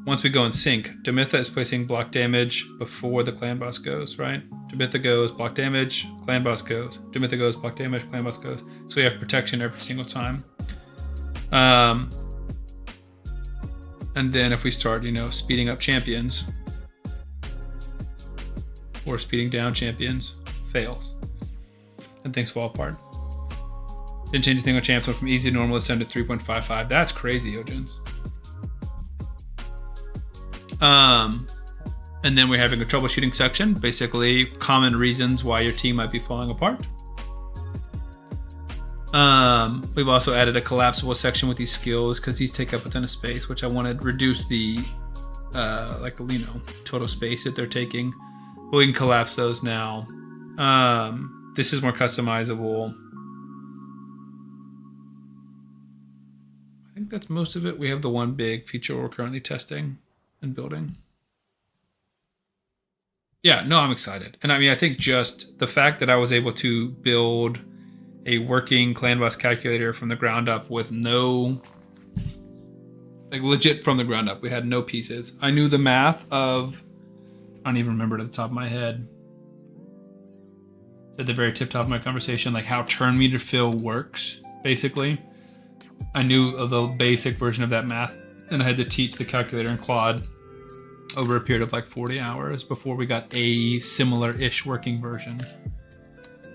A: once we go in sync, Demitha is placing block damage before the clan boss goes, right? Demitha goes, block damage, clan boss goes. Demitha goes, block damage, clan boss goes. So we have protection every single time. And then if we start, speeding up champions or speeding down champions, fails. And things fall apart. Didn't change anything on champs, went from easy to normal, ascended to 3.55. That's crazy, Gens. And then we're having a troubleshooting section, basically common reasons why your team might be falling apart. We've also added a collapsible section with these skills because these take up a ton of space, which I wanted to reduce the total space that they're taking. But we can collapse those now. This is more customizable. I think that's most of it. We have the one big feature we're currently testing and building. Yeah, no, I'm excited. And I mean, I think just the fact that I was able to build a working clan boss calculator from the ground up with no, legit from the ground up. We had no pieces. I knew the math of, I don't even remember it at the top of my head. At the very tip top of my conversation, like how turn meter fill works, basically. I knew of the basic version of that math, and I had to teach the calculator in Claude over a period of like 40 hours before we got a similar-ish working version.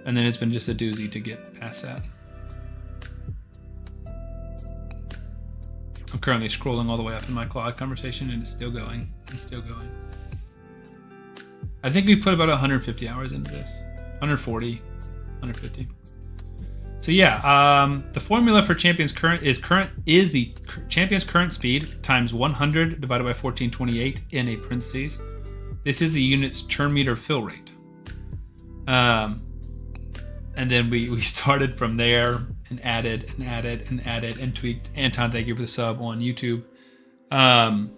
A: And then it's been just a doozy to get past that. I'm currently scrolling all the way up in my Claude conversation, and it's still going. It's still going. I think we've put about 150 hours into this. 140, 150. So yeah, the formula for champions is the champion's current speed times 100 divided by 1428 in a parentheses. This is the unit's turn meter fill rate. And then we started from there and added and tweaked. Anton, thank you for the sub on YouTube. And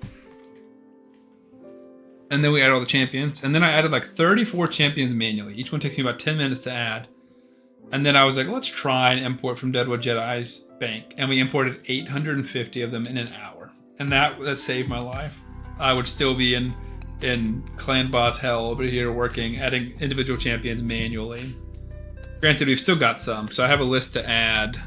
A: then we added all the champions. And then I added like 34 champions manually. Each one takes me about 10 minutes to add. And then I was like, let's try and import from Deadwood Jedi's bank. And we imported 850 of them in an hour. And that saved my life. I would still be in clan boss hell over here working, adding individual champions manually. Granted, we've still got some, so I have a list to add.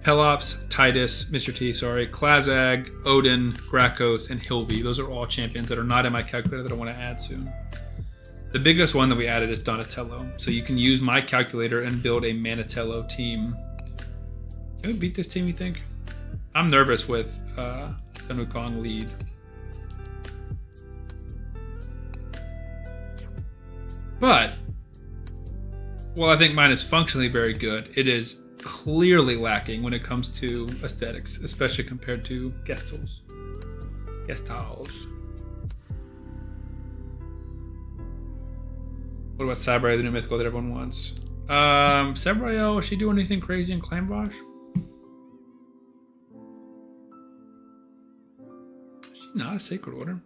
A: Pelops, Titus, Mr. T, Klazag, Odin, Grakos, and Hilvi. Those are all champions that are not in my calculator that I want to add soon. The biggest one that we added is Donatello. So you can use my calculator and build a Manatello team. Can we beat this team, you think? I'm nervous with Sun Wukong lead. But while I think mine is functionally very good, it is clearly lacking when it comes to aesthetics, especially compared to Gestals. What about Sabriel, the new mythical that everyone wants? Sabriel, is she doing anything crazy in Clan Bosch? Is she not a Sacred Order?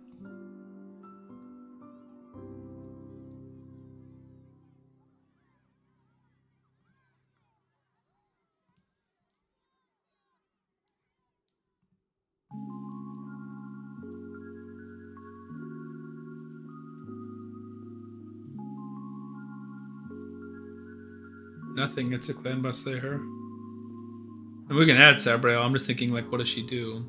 A: Nothing. It's a clan boss there. And we can add Sabriel. I'm just thinking, like, what does she do?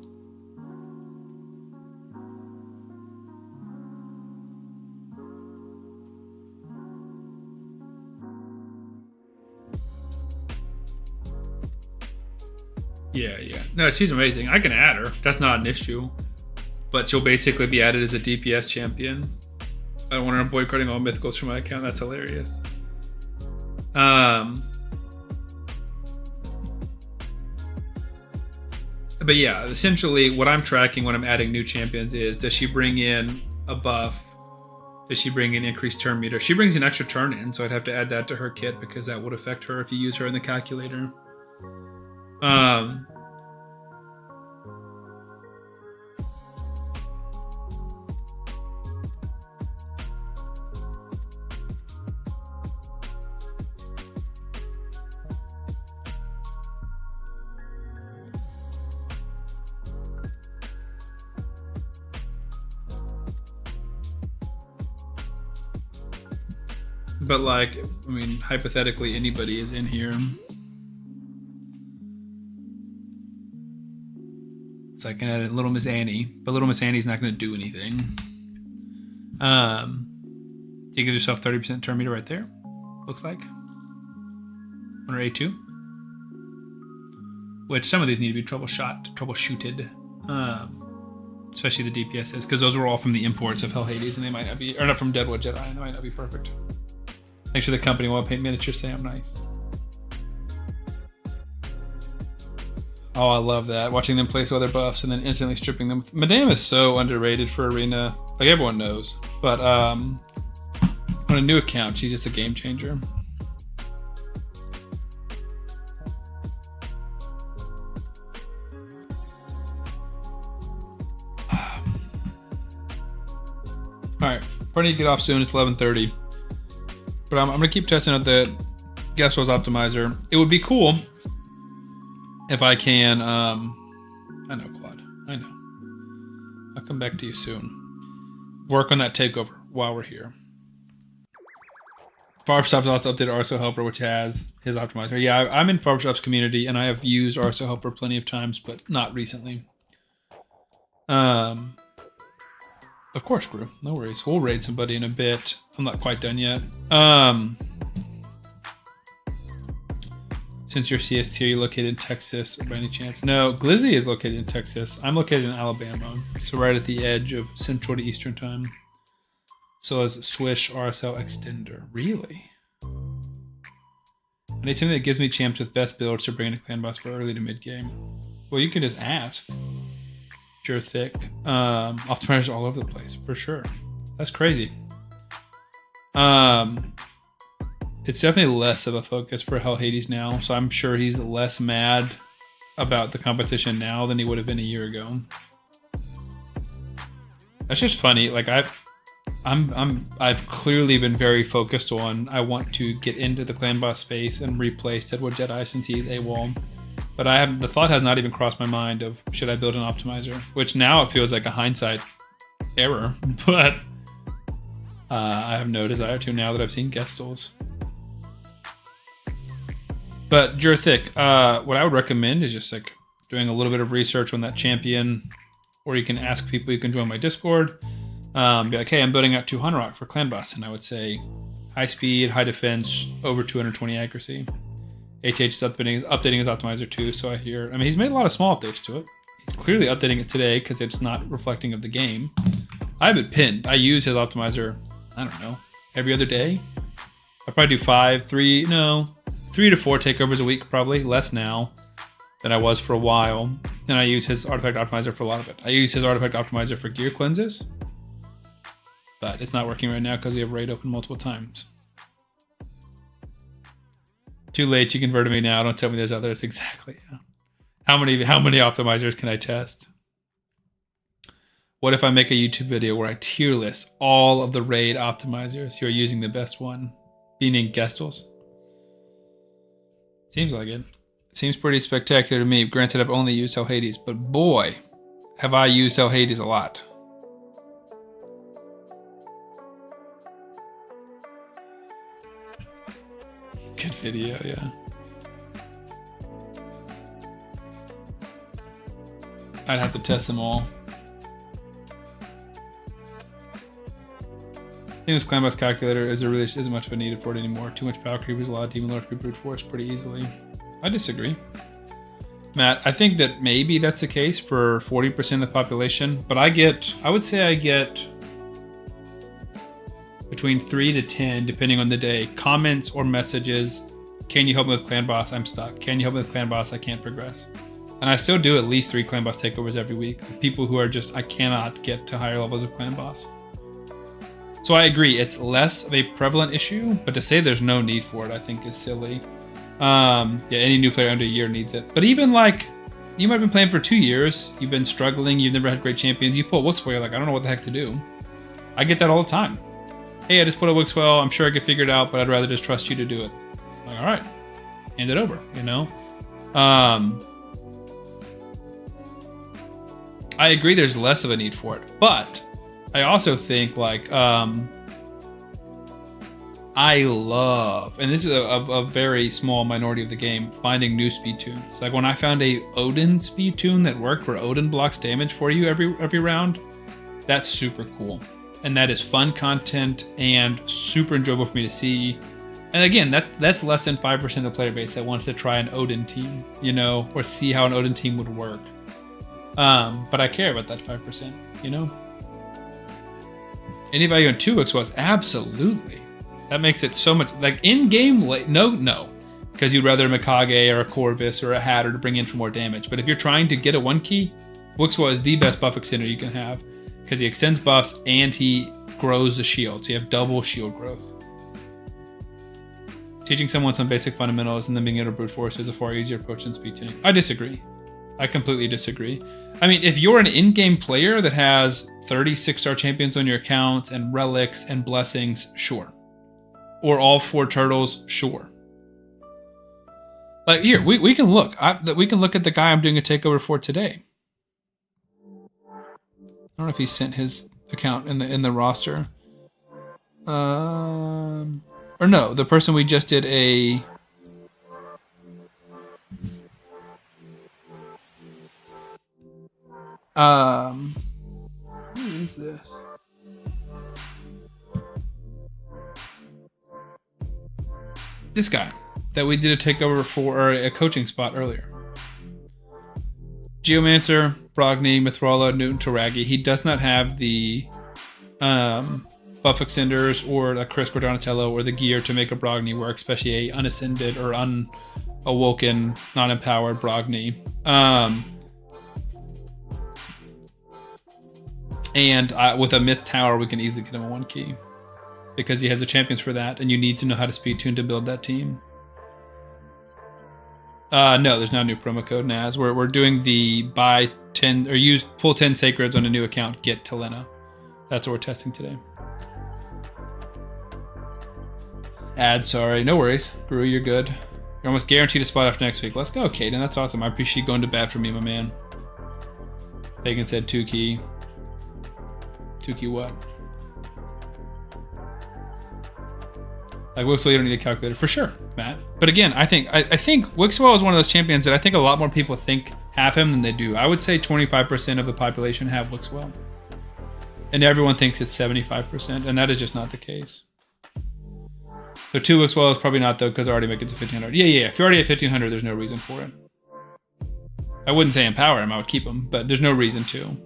A: Yeah. No, she's amazing. I can add her. That's not an issue. But she'll basically be added as a DPS champion. I don't want her boycotting all mythicals from my account. That's hilarious. But yeah, essentially what I'm tracking when I'm adding new champions is, does she bring in a buff? Does she bring in increased turn meter? She brings an extra turn in, so I'd have to add that to her kit because that would affect her if you use her in the calculator. But like, I mean, hypothetically, anybody is in here. It's like Little Miss Annie, but Little Miss Annie's not going to do anything. You give yourself 30% turn meter right there. Looks like on her A2, which some of these need to be troubleshooted, especially the DPSs, because those were all from the imports of Hell Hades, and they might not be, or not from Deadwood Jedi, and they might not be perfect. Thanks for the company while I paint miniatures, Sam. Nice. Oh, I love that. Watching them place other buffs and then instantly stripping them. Madame is so underrated for Arena. Like, everyone knows. But on a new account, she's just a game changer. Alright. Probably need to get off soon. It's 11:30. But I'm going to keep testing out the Gestals optimizer. It would be cool if I can, I know, Claude. I know. I'll come back to you soon. Work on that takeover while we're here. Farbsoft also updated Arso Helper, which has his optimizer. Yeah, I'm in Farbsoft's community, and I have used Arso Helper plenty of times, but not recently. Of course, Gru. No worries. We'll raid somebody in a bit. I'm not quite done yet. Since you're CST, are you located in Texas by any chance? No, Glizzy is located in Texas. I'm located in Alabama. So right at the edge of Central to Eastern Time. So as Swish RSL Extender. Really? I need something that gives me champs with best builds to bring in a clan boss for early to mid game. Well, you can just ask. Sure thick. Optimizers all over the place, for sure. That's crazy. It's definitely less of a focus for Hell Hades now, so I'm sure he's less mad about the competition now than he would have been a year ago. That's just funny. Like I've clearly been very focused on, I want to get into the clan boss space and replace Deadwood Jedi since he's AWOL. But the thought has not even crossed my mind of, should I build an optimizer? Which now it feels like a hindsight error, but I have no desire to now that I've seen Gestals. But Jurthic, what I would recommend is just like doing a little bit of research on that champion, or you can ask people, you can join my Discord. Be like, hey, I'm building out 200 rock for clan boss, and I would say high speed, high defense, over 220 accuracy. HH is updating his optimizer too, so I hear. I mean, he's made a lot of small updates to it. He's clearly updating it today because it's not reflecting of the game. I have it pinned. I use his optimizer, I don't know, every other day. I probably do 3 to 4 takeovers a week, probably less now than I was for a while. And I use his artifact optimizer for a lot of it. I use his artifact optimizer for gear cleanses, but it's not working right now because we have raid open multiple times. Too late, you converted me now. Don't tell me there's others. Exactly. Yeah. How many optimizers can I test? What if I make a YouTube video where I tier list all of the raid optimizers who are using the best one, meaning Gestals? Seems like it. Seems pretty spectacular to me. Granted, I've only used Hell Hades, but boy, have I used Hell Hades a lot. Good video, yeah. I'd have to test them all. I think this clan boss calculator isn't much of a need for it anymore. Too much power creepers, a lot of demon lord can be brute force pretty easily. I disagree. Matt, I think that maybe that's the case for 40% of the population, but I would say I get between 3 to 10, depending on the day, comments or messages. Can you help me with clan boss? I'm stuck. Can you help me with clan boss? I can't progress. And I still do at least 3 clan boss takeovers every week. People who are just, I cannot get to higher levels of clan boss. So I agree, it's less of a prevalent issue, but to say there's no need for it, I think is silly. Yeah, any new player under a year needs it. But even like, you might have been playing for 2 years, you've been struggling, you've never had great champions, you pull Wixwell, you're like, I don't know what the heck to do. I get that all the time. Hey, I just put a Wixwell, I'm sure I could figure it out, but I'd rather just trust you to do it. I'm like, all right, hand it over, you know? I agree there's less of a need for it, but I also think like, I love, and this is a very small minority of the game, finding new speed tunes. Like when I found a Odin speed tune that worked where Odin blocks damage for you every round, that's super cool. And that is fun content and super enjoyable for me to see. And again, that's less than 5% of the player base that wants to try an Odin team, you know, or see how an Odin team would work. But I care about that 5%, you know? Any value in 2x was absolutely. That makes it so much like in game. No, because you'd rather a Mikage or a Corvis or a Hatter to bring in for more damage. But if you're trying to get a 1 key, Wixwell is the best buff extender you can have because he extends buffs and he grows the shield. So you have double shield growth. Teaching someone some basic fundamentals and then being able to brute force is a far easier approach than speed tuning. I disagree. I completely disagree. I mean, if you're an in-game player that has 36-star champions on your account and relics and blessings, sure. Or all 4 turtles, sure. Like here, we can look. We can look at the guy I'm doing a takeover for today. I don't know if he sent his account in the roster. Or no, the person we just did a. Who is this? This guy that we did a takeover for, or a coaching spot earlier. Geomancer, Brogni, Mithrala, Newton, Taragi. He does not have the buff extenders or a Chris or Donatello or the gear to make a Brogni work, especially a unascended or unawoken, non-empowered Brogni. And with a Myth Tower, we can easily get him a 1 key. Because he has the champions for that, and you need to know how to speed tune to build that team. No, there's no new promo code, Naz. We're doing the buy 10 or use full 10 sacreds on a new account, get Talenna. That's what we're testing today. Sorry. No worries. Guru, you're good. You're almost guaranteed a spot after next week. Let's go, Caden. That's awesome. I appreciate you going to bat for me, my man. Pagan said 2 key. 2 key what? Like Wixwell, you don't need a calculator for sure, Matt. But again, I think Wixwell is one of those champions that I think a lot more people think have him than they do. I would say 25% of the population have Wixwell, and everyone thinks it's 75%, and that is just not the case. So 2 Wixwell is probably not though, because I already make it to 1500. Yeah. If you're already at 1500, there's no reason for it. I wouldn't say empower him; I would keep him, but there's no reason to.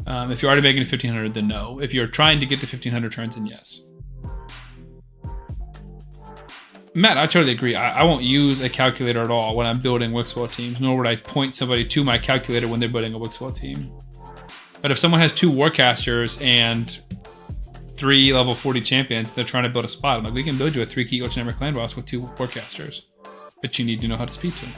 A: If you're already making it 1500, then no. If you're trying to get to 1500 turns, then yes. Matt, I totally agree. I won't use a calculator at all when I'm building Wixwell teams, nor would I point somebody to my calculator when they're building a Wixwell team. But if someone has 2 Warcasters and 3 level 40 champions, they're trying to build a spot, I'm like, we can build you a 3-key Ocean Hammer Clan boss with 2 Warcasters. But you need to know how to speed to them.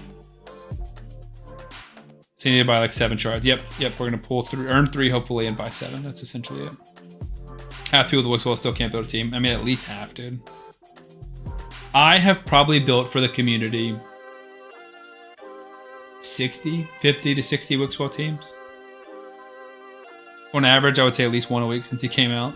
A: So you need to buy like 7 shards. Yep, we're gonna pull 3, earn 3 hopefully, and buy 7. That's essentially it. Half people with the Wixwell still can't build a team. I mean, at least half, dude. I have probably built for the community 50 to 60 Wixwell teams. On average, I would say at least 1 a week since he came out.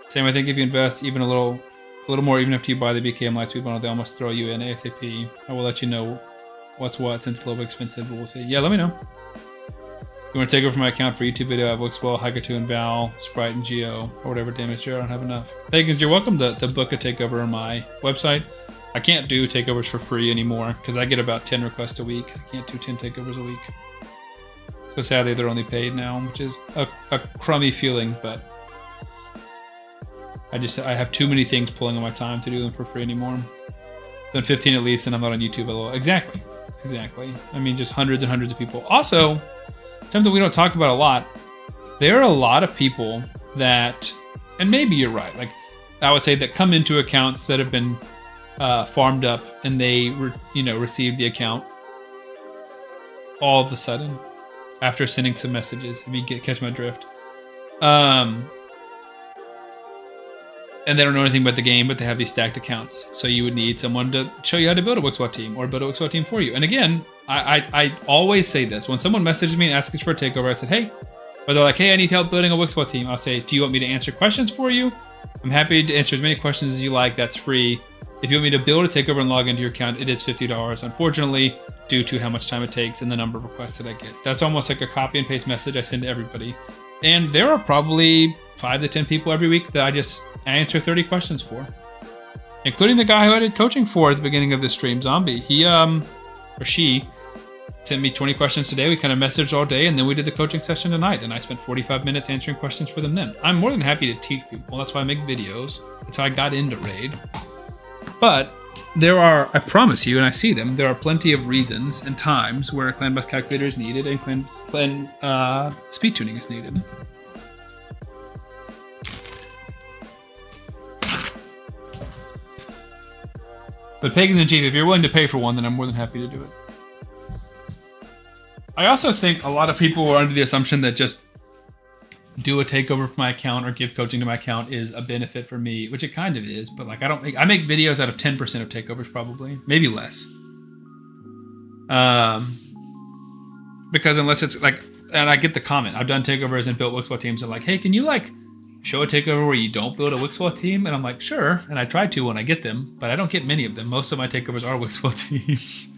A: Same, I think if you invest even a little more, even if you buy the BKM Lightspeed bundle, they almost throw you in ASAP. I will let you know what's what since it's a little bit expensive, but we'll see. Yeah, let me know. You want to take over my account for YouTube video? I have Wixwell, Haiku and Val, Sprite, and Geo, or whatever damage here. I don't have enough. Pagans, you're welcome to book a takeover on my website. I can't do takeovers for free anymore because I get about 10 requests a week. I can't do 10 takeovers a week. So sadly, they're only paid now, which is a crummy feeling, but I have too many things pulling on my time to do them for free anymore. Then 15 at least, and I'm not on YouTube at all. Exactly. I mean, just hundreds and hundreds of people. Also, something we don't talk about a lot, there are a lot of people that, and maybe you're right, like I would say that come into accounts that have been farmed up and they receive the account all of a sudden after sending some messages, if you catch my drift. And they don't know anything about the game, but they have these stacked accounts. So you would need someone to show you how to build a Wixwell team or build a Wixwell team for you. And again, I always say this. When someone messages me and asks for a takeover, I said, hey, or they're like, hey, I need help building a Wixwell team. I'll say, do you want me to answer questions for you? I'm happy to answer as many questions as you like. That's free. If you want me to build a takeover and log into your account, it is $50, unfortunately, due to how much time it takes and the number of requests that I get. That's almost like a copy and paste message I send to everybody. And there are probably 5 to 10 people every week that I answer 30 questions for, including the guy who I did coaching for at the beginning of this stream, Zombie. He or she sent me 20 questions today. We kind of messaged all day, and then we did the coaching session tonight, and I spent 45 minutes answering questions for them then. I'm more than happy to teach people. That's why I make videos. That's how I got into Raid. But there are, I promise you, and I see them, there are plenty of reasons and times where a clan boss calculator is needed and clan speed tuning is needed. But Pagans in Chief, if you're willing to pay for one, then I'm more than happy to do it. I also think a lot of people are under the assumption that just do a takeover for my account or give coaching to my account is a benefit for me, which it kind of is. But like, I make videos out of 10% of takeovers, probably, maybe less. Because unless it's like, and I get the comment, I've done takeovers and built Wixwell teams. And like, hey, can you like show a takeover where you don't build a Wixwell team? And I'm like, sure. And I try to when I get them, but I don't get many of them. Most of my takeovers are Wixwell teams.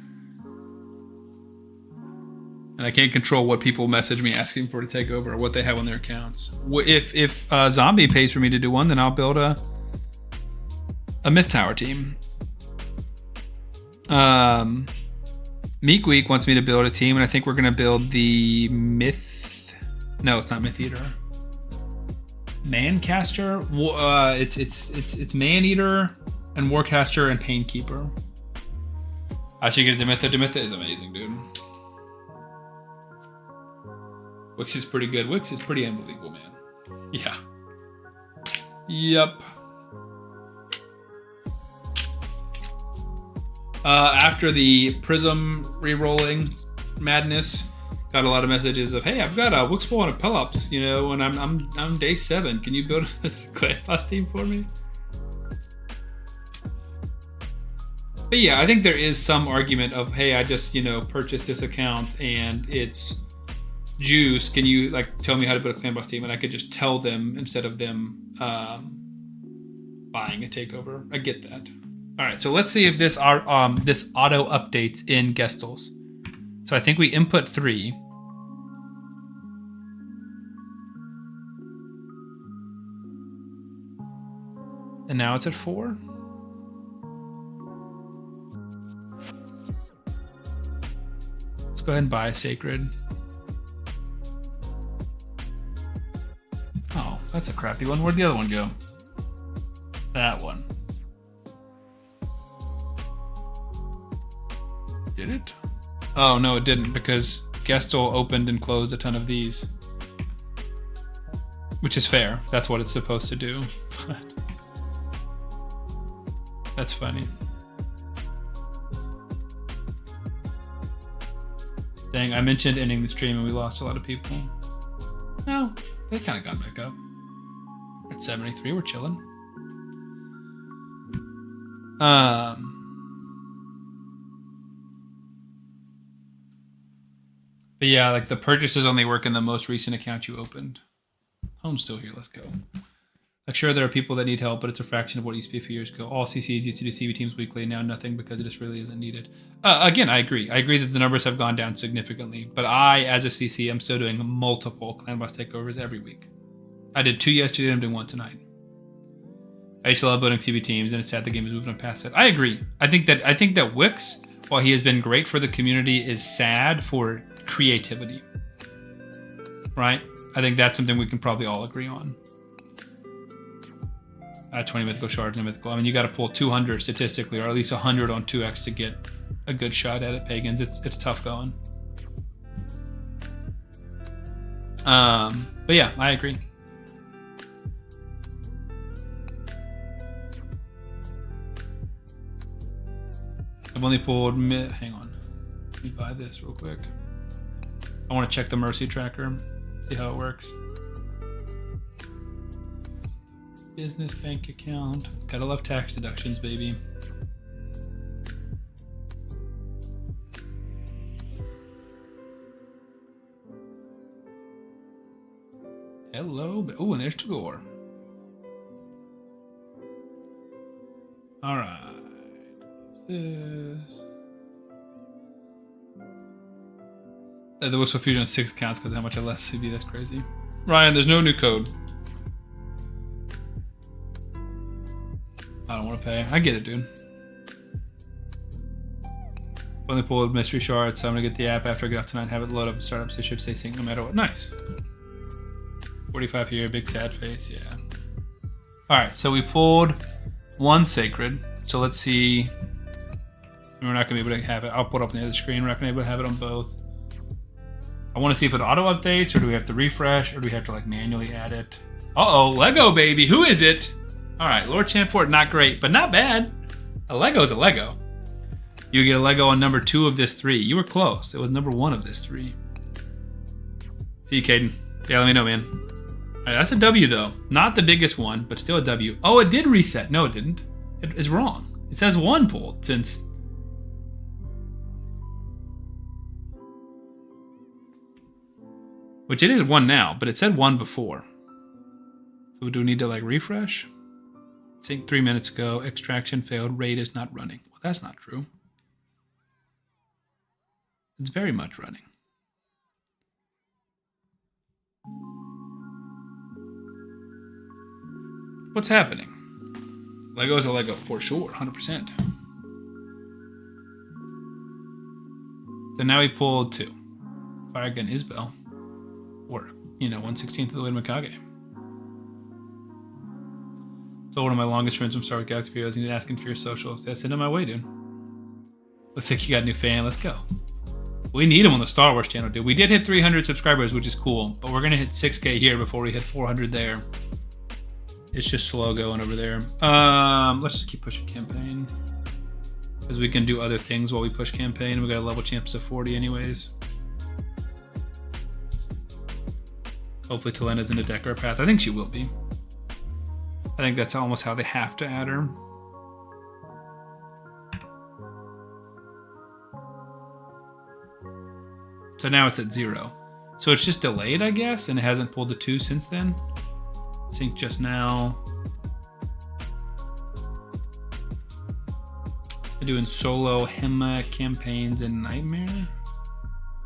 A: And I can't control what people message me asking for to take over or what they have on their accounts. If Zombie pays for me to do one, then I'll build a Myth Tower team. Meek Week wants me to build a team, and I think we're going to build the Myth... No, it's not Myth Eater. Mancaster? It's Man-Eater and Warcaster and Painkeeper. I should get Demitha. Demitha is amazing, dude. Wix is pretty good. Wix is pretty unbelievable, man. Yeah. Yep. After the Prism re-rolling madness, got a lot of messages of, hey, I've got a Wixwell and a Pelops, you know, and I'm day 7. Can you build a Clan Boss team for me? But yeah, I think there is some argument of, hey, I just, purchased this account and it's juice. Can you like tell me how to build a Clan Boss team? And I could just tell them instead of them buying a takeover. I get that. All right, so let's see if this auto updates in Gestals. So I think we input 3. And now it's at 4. Let's go ahead and buy a Sacred. Oh, that's a crappy one. Where'd the other one go? That one. Did it? Oh, no, it didn't, because Gestel opened and closed a ton of these. Which is fair. That's what it's supposed to do. But that's funny. Dang, I mentioned ending the stream and we lost a lot of people. No, they kind of got back up. We're at 73, we're chilling. But yeah, like the purchases only work in the most recent account you opened. Home's still here, let's go. Like sure, there are people that need help, but it's a fraction of what it used to be a few years ago. All CCs used to do CV teams weekly, now nothing because it just really isn't needed. Again, I agree. I agree that the numbers have gone down significantly, but I, as a CC, am still doing multiple clan boss takeovers every week. I did 2 yesterday and I'm doing 1 tonight. I used to love building CV teams, and it's sad the game is moving on past it. I agree. I think that Wix, while he has been great for the community, is sad for creativity. Right? I think that's something we can probably all agree on. 20 mythical shards and mythical. I mean, you got to pull 200 statistically, or at least 100 on 2x to get a good shot at it, Pagans. It's tough going. But yeah, I agree. I've only pulled hang on. Let me buy this real quick. I want to check the Mercy tracker, see how it works. Business bank account. Gotta love tax deductions, baby. Hello. Oh, and there's Tagoar. All right. Close this. The Whistle Fusion has 6 accounts because of how much I left CB. That's crazy. Ryan, there's no new code. I don't want to pay. I get it, dude. Only pulled mystery shards, so I'm gonna get the app after I get off tonight and have it load up and start up, so it should stay synced no matter what. Nice. 45 here, big sad face, yeah. Alright, so we pulled 1 sacred. So let's see. We're not gonna be able to have it. I'll put it up on the other screen. We're not gonna be able to have it on both. I want to see if it auto updates, or do we have to refresh, or do we have to like manually add it? Uh-oh, Lego baby, who is it? All right, Lord Champ Fort, not great, but not bad. A Lego is a Lego. You get a Lego on number 2 of this 3. You were close. It was number 1 of this 3. See you, Caden. Yeah, let me know, man. All right, that's a W though. Not the biggest one, but still a W. Oh, it did reset. No, it didn't. It is wrong. It says 1 pulled since. Which it is 1 now, but it said 1 before. So do we need to like refresh? Sync 3 minutes ago. Extraction failed. Raid is not running. Well, that's not true. It's very much running. What's happening? Lego is a Lego for sure, 100%. So now we pulled 2. Fahrakin Isbel. Or, 1/16 of the way to Mikage. So one of my longest friends from Star Wars Galaxy videos, he's asking for your socials. Yeah, send them my way, dude. Looks like you got a new fan. Let's go. We need him on the Star Wars channel, dude. We did hit 300 subscribers, which is cool, but we're gonna hit 6K here before we hit 400 there. It's just slow going over there. Let's just keep pushing campaign, because we can do other things while we push campaign. We got to level champs to 40 anyways. Hopefully Talenna's in a Decker path. I think she will be. I think that's almost how they have to add her. So now it's at 0. So it's just delayed, I guess, and it hasn't pulled the 2 since then. Sync just now. They're doing solo Hema campaigns and Nightmare.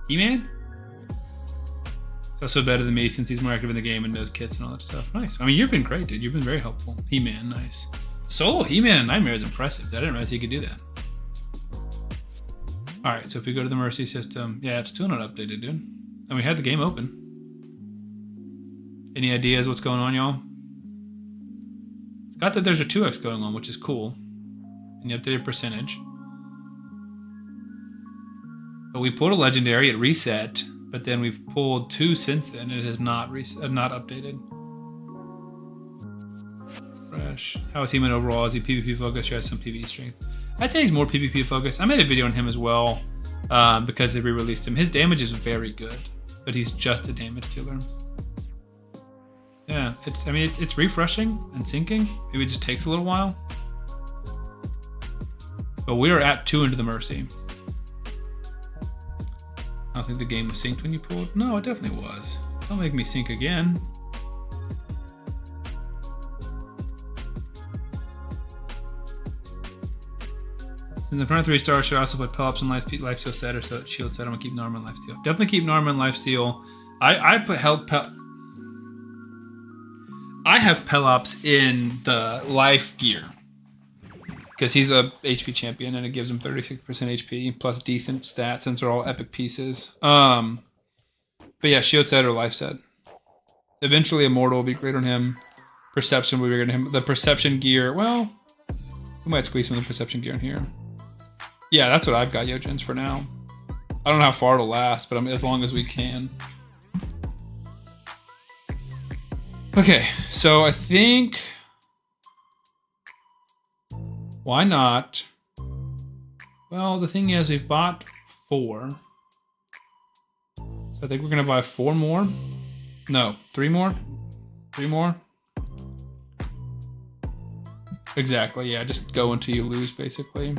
A: He-Man? He's also better than me since he's more active in the game and knows kits and all that stuff. Nice. I mean, you've been great, dude. You've been very helpful. He-Man, nice. Solo He-Man and Nightmare is impressive. I didn't realize he could do that. Alright, so if we go to the Mercy system, yeah, it's still not updated, dude. And we had the game open. Any ideas what's going on, y'all? It's got that there's a 2x going on, which is cool. And the updated percentage. But we pulled a legendary, it reset, but then we've pulled 2 since then, and it has not not updated. Fresh. How is he in overall? Is he PvP focused or has some PvE strength? I'd say he's more PvP focused. I made a video on him as well because they re-released him. His damage is very good, but he's just a damage dealer. Yeah, it's refreshing and sinking. Maybe it just takes a little while. But we are at 2 into the Mercy. I don't think the game was synced when you pulled. No, it definitely was. Don't make me sync again. Since in front of 3 stars, should I also put Pelops and lifesteal set or so shield set? I'm gonna keep Norma and lifesteal. Definitely keep Norma and lifesteal. I put I have Pelops in the life gear because he's a HP champion and it gives him 36% HP plus decent stats since they're all epic pieces. But yeah, shield set or life set. Eventually, Immortal will be great on him. Perception will be great on him. The perception gear, well, we might squeeze some of the perception gear in here. Yeah, that's what I've got Yojins for now. I don't know how far it'll last, but as long as we can. Okay, so I think... Why not? Well, the thing is, we've bought 4. So I think we're going to buy 4 more. No, 3 more? 3 more? Exactly, yeah, just go until you lose, basically.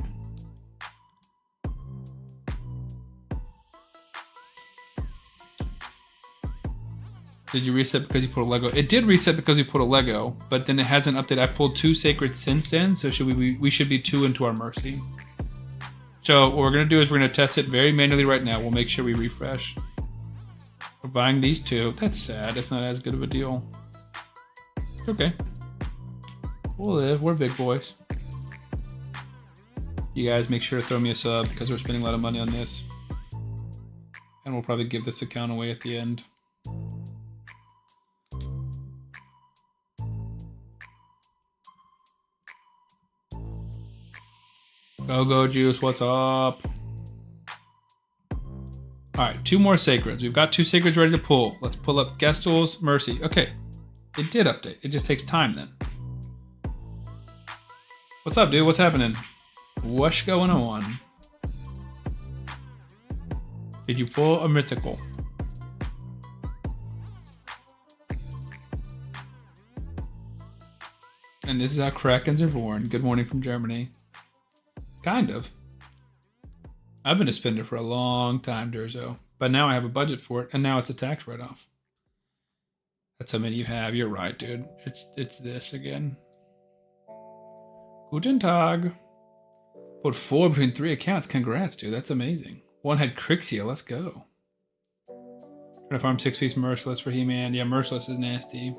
A: Did you reset because you put a Lego? It did reset because we put a Lego, but then it hasn't updated. I pulled 2 sacred since then, so we should be 2 into our Mercy. So what we're gonna do is we're gonna test it very manually right now. We'll make sure we refresh. We're buying these 2. That's sad. It's not as good of a deal. It's okay. We'll live. We're big boys. You guys make sure to throw me a sub because we're spending a lot of money on this. And we'll probably give this account away at the end. Go Juice, what's up? Alright, 2 more sacreds. We've got 2 sacreds ready to pull. Let's pull up Gestel's Mercy. Okay, it did update. It just takes time then. What's up, dude? What's happening? What's going on? Did you pull a mythical? And this is how Krakens are born. Good morning from Germany. Kind of. I've been a spender for a long time, Durzo. But now I have a budget for it, and now it's a tax write-off. That's how many you have. You're right, dude. It's this again. Guten Tag. Put 4 between 3 accounts. Congrats, dude. That's amazing. 1 had Crixia. Let's go. Trying to farm 6-piece Merciless for He-Man. Yeah, Merciless is nasty.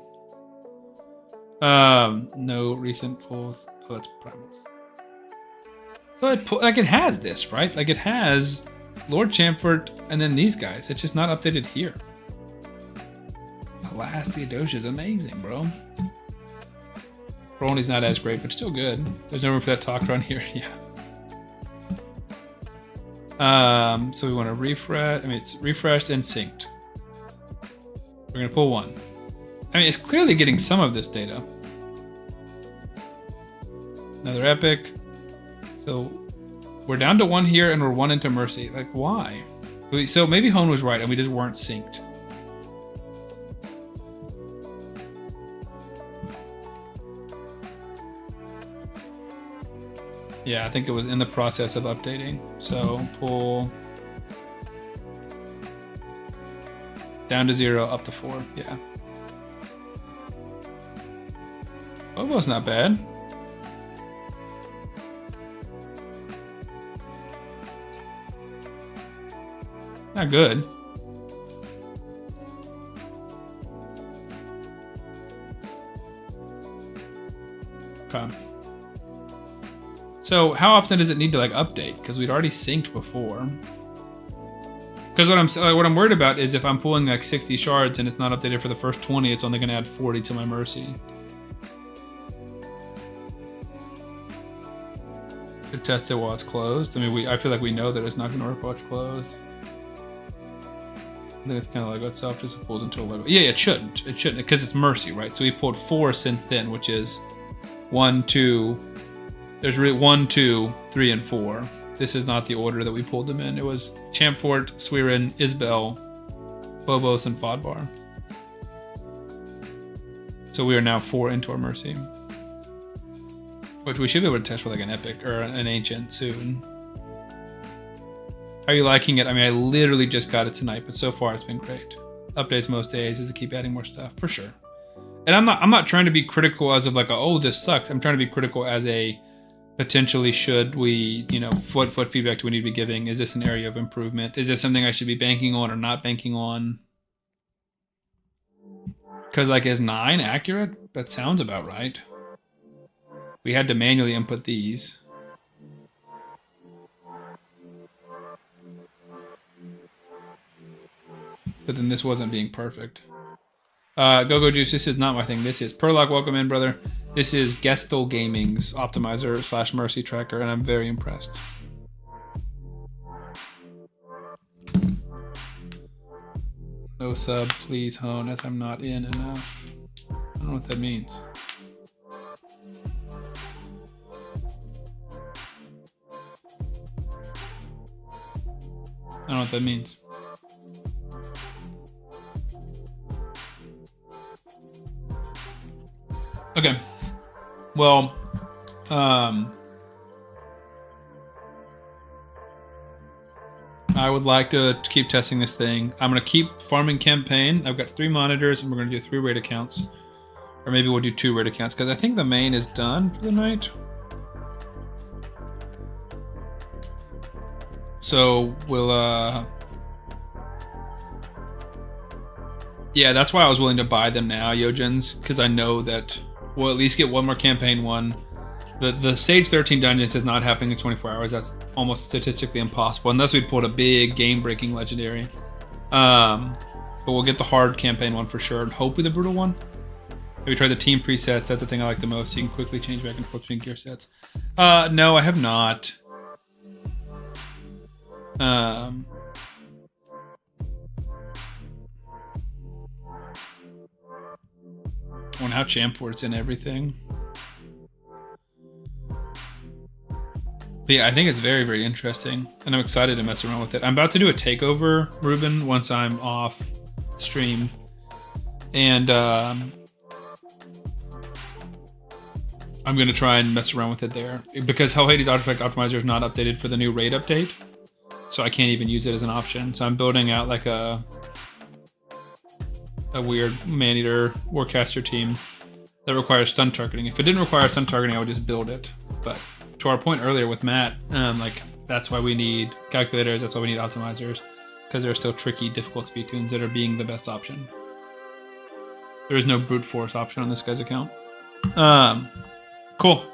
A: No recent pulls. Oh, that's Primals. So it has this, right? Like it has Lord Chamfort and then these guys. It's just not updated here. The last Theodosia is amazing, bro. Crowley's not as great, but still good. There's no room for that talk run here. Yeah. So we want to refresh. I mean, it's refreshed and synced. We're gonna pull 1. I mean, it's clearly getting some of this data. Another epic. So we're down to 1 here and we're 1 into Mercy. Like, why? So maybe Hone was right and we just weren't synced. Yeah, I think it was in the process of updating. So pull down to 0, up to 4. Yeah. Oh, it was not bad. Not good. Okay. So how often does it need to like update? Because we'd already synced before. Because what I'm worried about is if I'm pulling like 60 shards and it's not updated for the first 20, it's only going to add 40 to my Mercy. Could test it while it's closed. I mean, I feel like we know that it's not going to work while it's closed. I think it's kind of Lego itself, just pulls into a Lego. Yeah, it shouldn't. It shouldn't, because it's Mercy, right? So we pulled 4 since then, which is 1, 2. There's really 1, 2, 3, and 4. This is not the order that we pulled them in. It was Champfort, Swirin, Isbel, Phobos, and Fodbar. So we are now 4 into our Mercy, which we should be able to test with like an Epic or an Ancient soon. Are you liking it? I mean, I literally just got it tonight, but so far it's been great. Updates most days as they keep adding more stuff, for sure. And I'm not trying to be critical as of like, oh, this sucks. I'm trying to be critical as a potentially should we, you know, what feedback do we need to be giving? Is this an area of improvement? Is this something I should be banking on or not banking on? Because like, is 9 accurate? That sounds about right. We had to manually input these. But then this wasn't being perfect. Go Juice, this is not my thing. This is Perlock, welcome in, brother. This is Gestel Gaming's optimizer / Mercy tracker, and I'm very impressed. No sub, please, Hone, as I'm not in enough. I don't know what that means. I don't know what that means. Okay. Well, I would like to keep testing this thing. I'm going to keep farming campaign. I've got 3 monitors, and we're going to do 3 raid accounts. Or maybe we'll do 2 raid accounts, because I think the main is done for the night. So we'll, yeah, that's why I was willing to buy them now, Yojins, because I know that we'll at least get 1 more campaign one. The Stage 13 dungeons is not happening in 24 hours. That's almost statistically impossible, unless we pulled a big game-breaking legendary. But we'll get the hard campaign one for sure, and hopefully the brutal one. Maybe try the team presets. That's the thing I like the most. You can quickly change back and forth between gear sets. No, I have not. On how Champfort's in everything. But yeah, I think it's very, very interesting, and I'm excited to mess around with it. I'm about to do a takeover, Ruben, once I'm off stream, and I'm going to try and mess around with it there, because Hell Hades Artifact Optimizer is not updated for the new raid update, so I can't even use it as an option. So I'm building out like a weird Maneater Warcaster team that requires stun targeting. If it didn't require stun targeting, I would just build it. But to our point earlier with Matt, like that's why we need calculators, that's why we need optimizers, because there are still tricky, difficult speed tunes that are being the best option. There is no brute force option on this guy's account. Cool.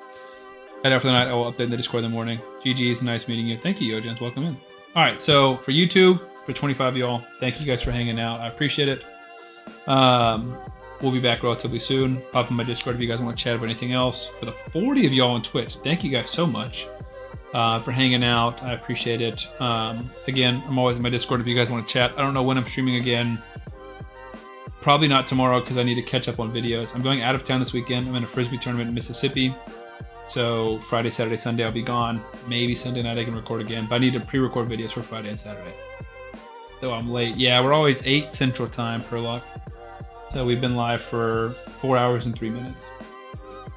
A: Head out for the night. I will update the Discord in the morning. GG's, nice meeting you. Thank you, Yojans. Welcome in. All right, so for YouTube, for 25 of y'all, thank you guys for hanging out. I appreciate it. We'll be back relatively soon. Pop in my Discord if you guys want to chat about anything else. For the 40 of y'all on Twitch, thank you guys so much for hanging out. I appreciate it. Again, I'm always in my Discord if you guys want to chat. I don't know when I'm streaming again. Probably not tomorrow because I need to catch up on videos. I'm going out of town this weekend. I'm in a Frisbee tournament in Mississippi. So Friday, Saturday, Sunday I'll be gone. Maybe Sunday night I can record again. But I need to pre-record videos for Friday and Saturday. Though I'm late. Yeah, we're always 8 Central Time per luck. So we've been live for 4 hours and 3 minutes.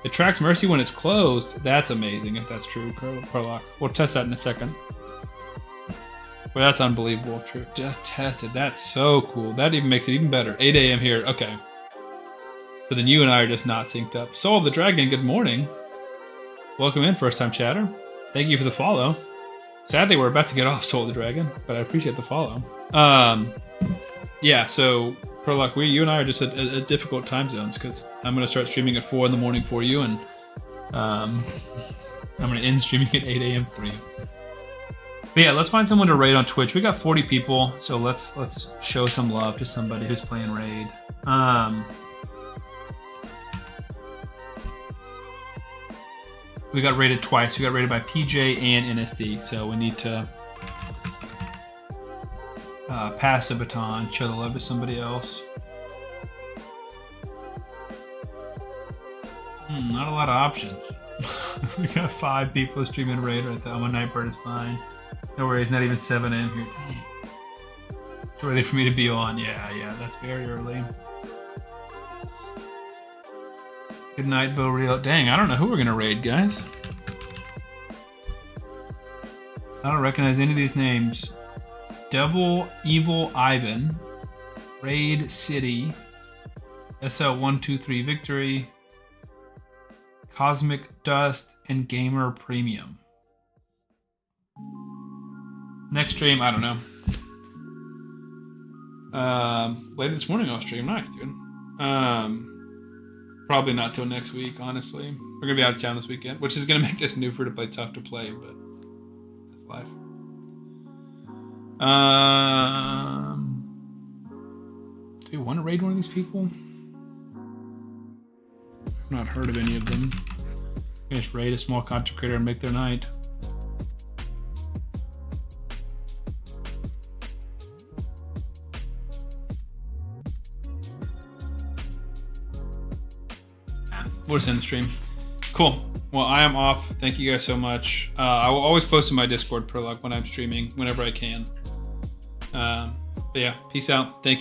A: It tracks Mercy when it's closed. That's amazing if that's true, Perlock. We'll test that in a second. Well, that's unbelievable if true. Just test it. That's so cool. That even makes it even better. 8 a.m. here. Okay. So then you and I are just not synced up. Soul of the Dragon, good morning. Welcome in, first time chatter. Thank you for the follow. Sadly, we're about to get off Soul of the Dragon, but I appreciate the follow. Yeah, so Perlock, you and I are just at difficult time zones because I'm going to start streaming at 4 in the morning for you, and I'm going to end streaming at 8 a.m. for you. But yeah, let's find someone to raid on Twitch. We got 40 people, so let's show some love to somebody who's playing raid. We got raided twice. We got raided by PJ and NSD, so we need to pass the baton, show the love to somebody else. Not a lot of options. We got 5 people streaming raid right there. My Nightbird is fine. No worries, not even 7 in here. Dang. It's ready for me to be on. Yeah, that's very early. Good night, Bo Real. Dang, I don't know who we're gonna raid, guys. I don't recognize any of these names. Devil Evil Ivan, Raid City, SL123 Victory, Cosmic Dust, and Gamer Premium. Next stream, I don't know. Later this morning I'll stream. Nice, dude. Probably not till next week, honestly. We're gonna be out of town this weekend, which is gonna make this new free-to-play tough to play, but that's life. Do we want to raid one of these people? I've not heard of any of them. I'm gonna just raid a small content creator and make their night. We'll just end the stream. Cool. Well, I am off. Thank you guys so much. I will always post in my Discord prologue when I'm streaming, whenever I can. But yeah, peace out. Thank you.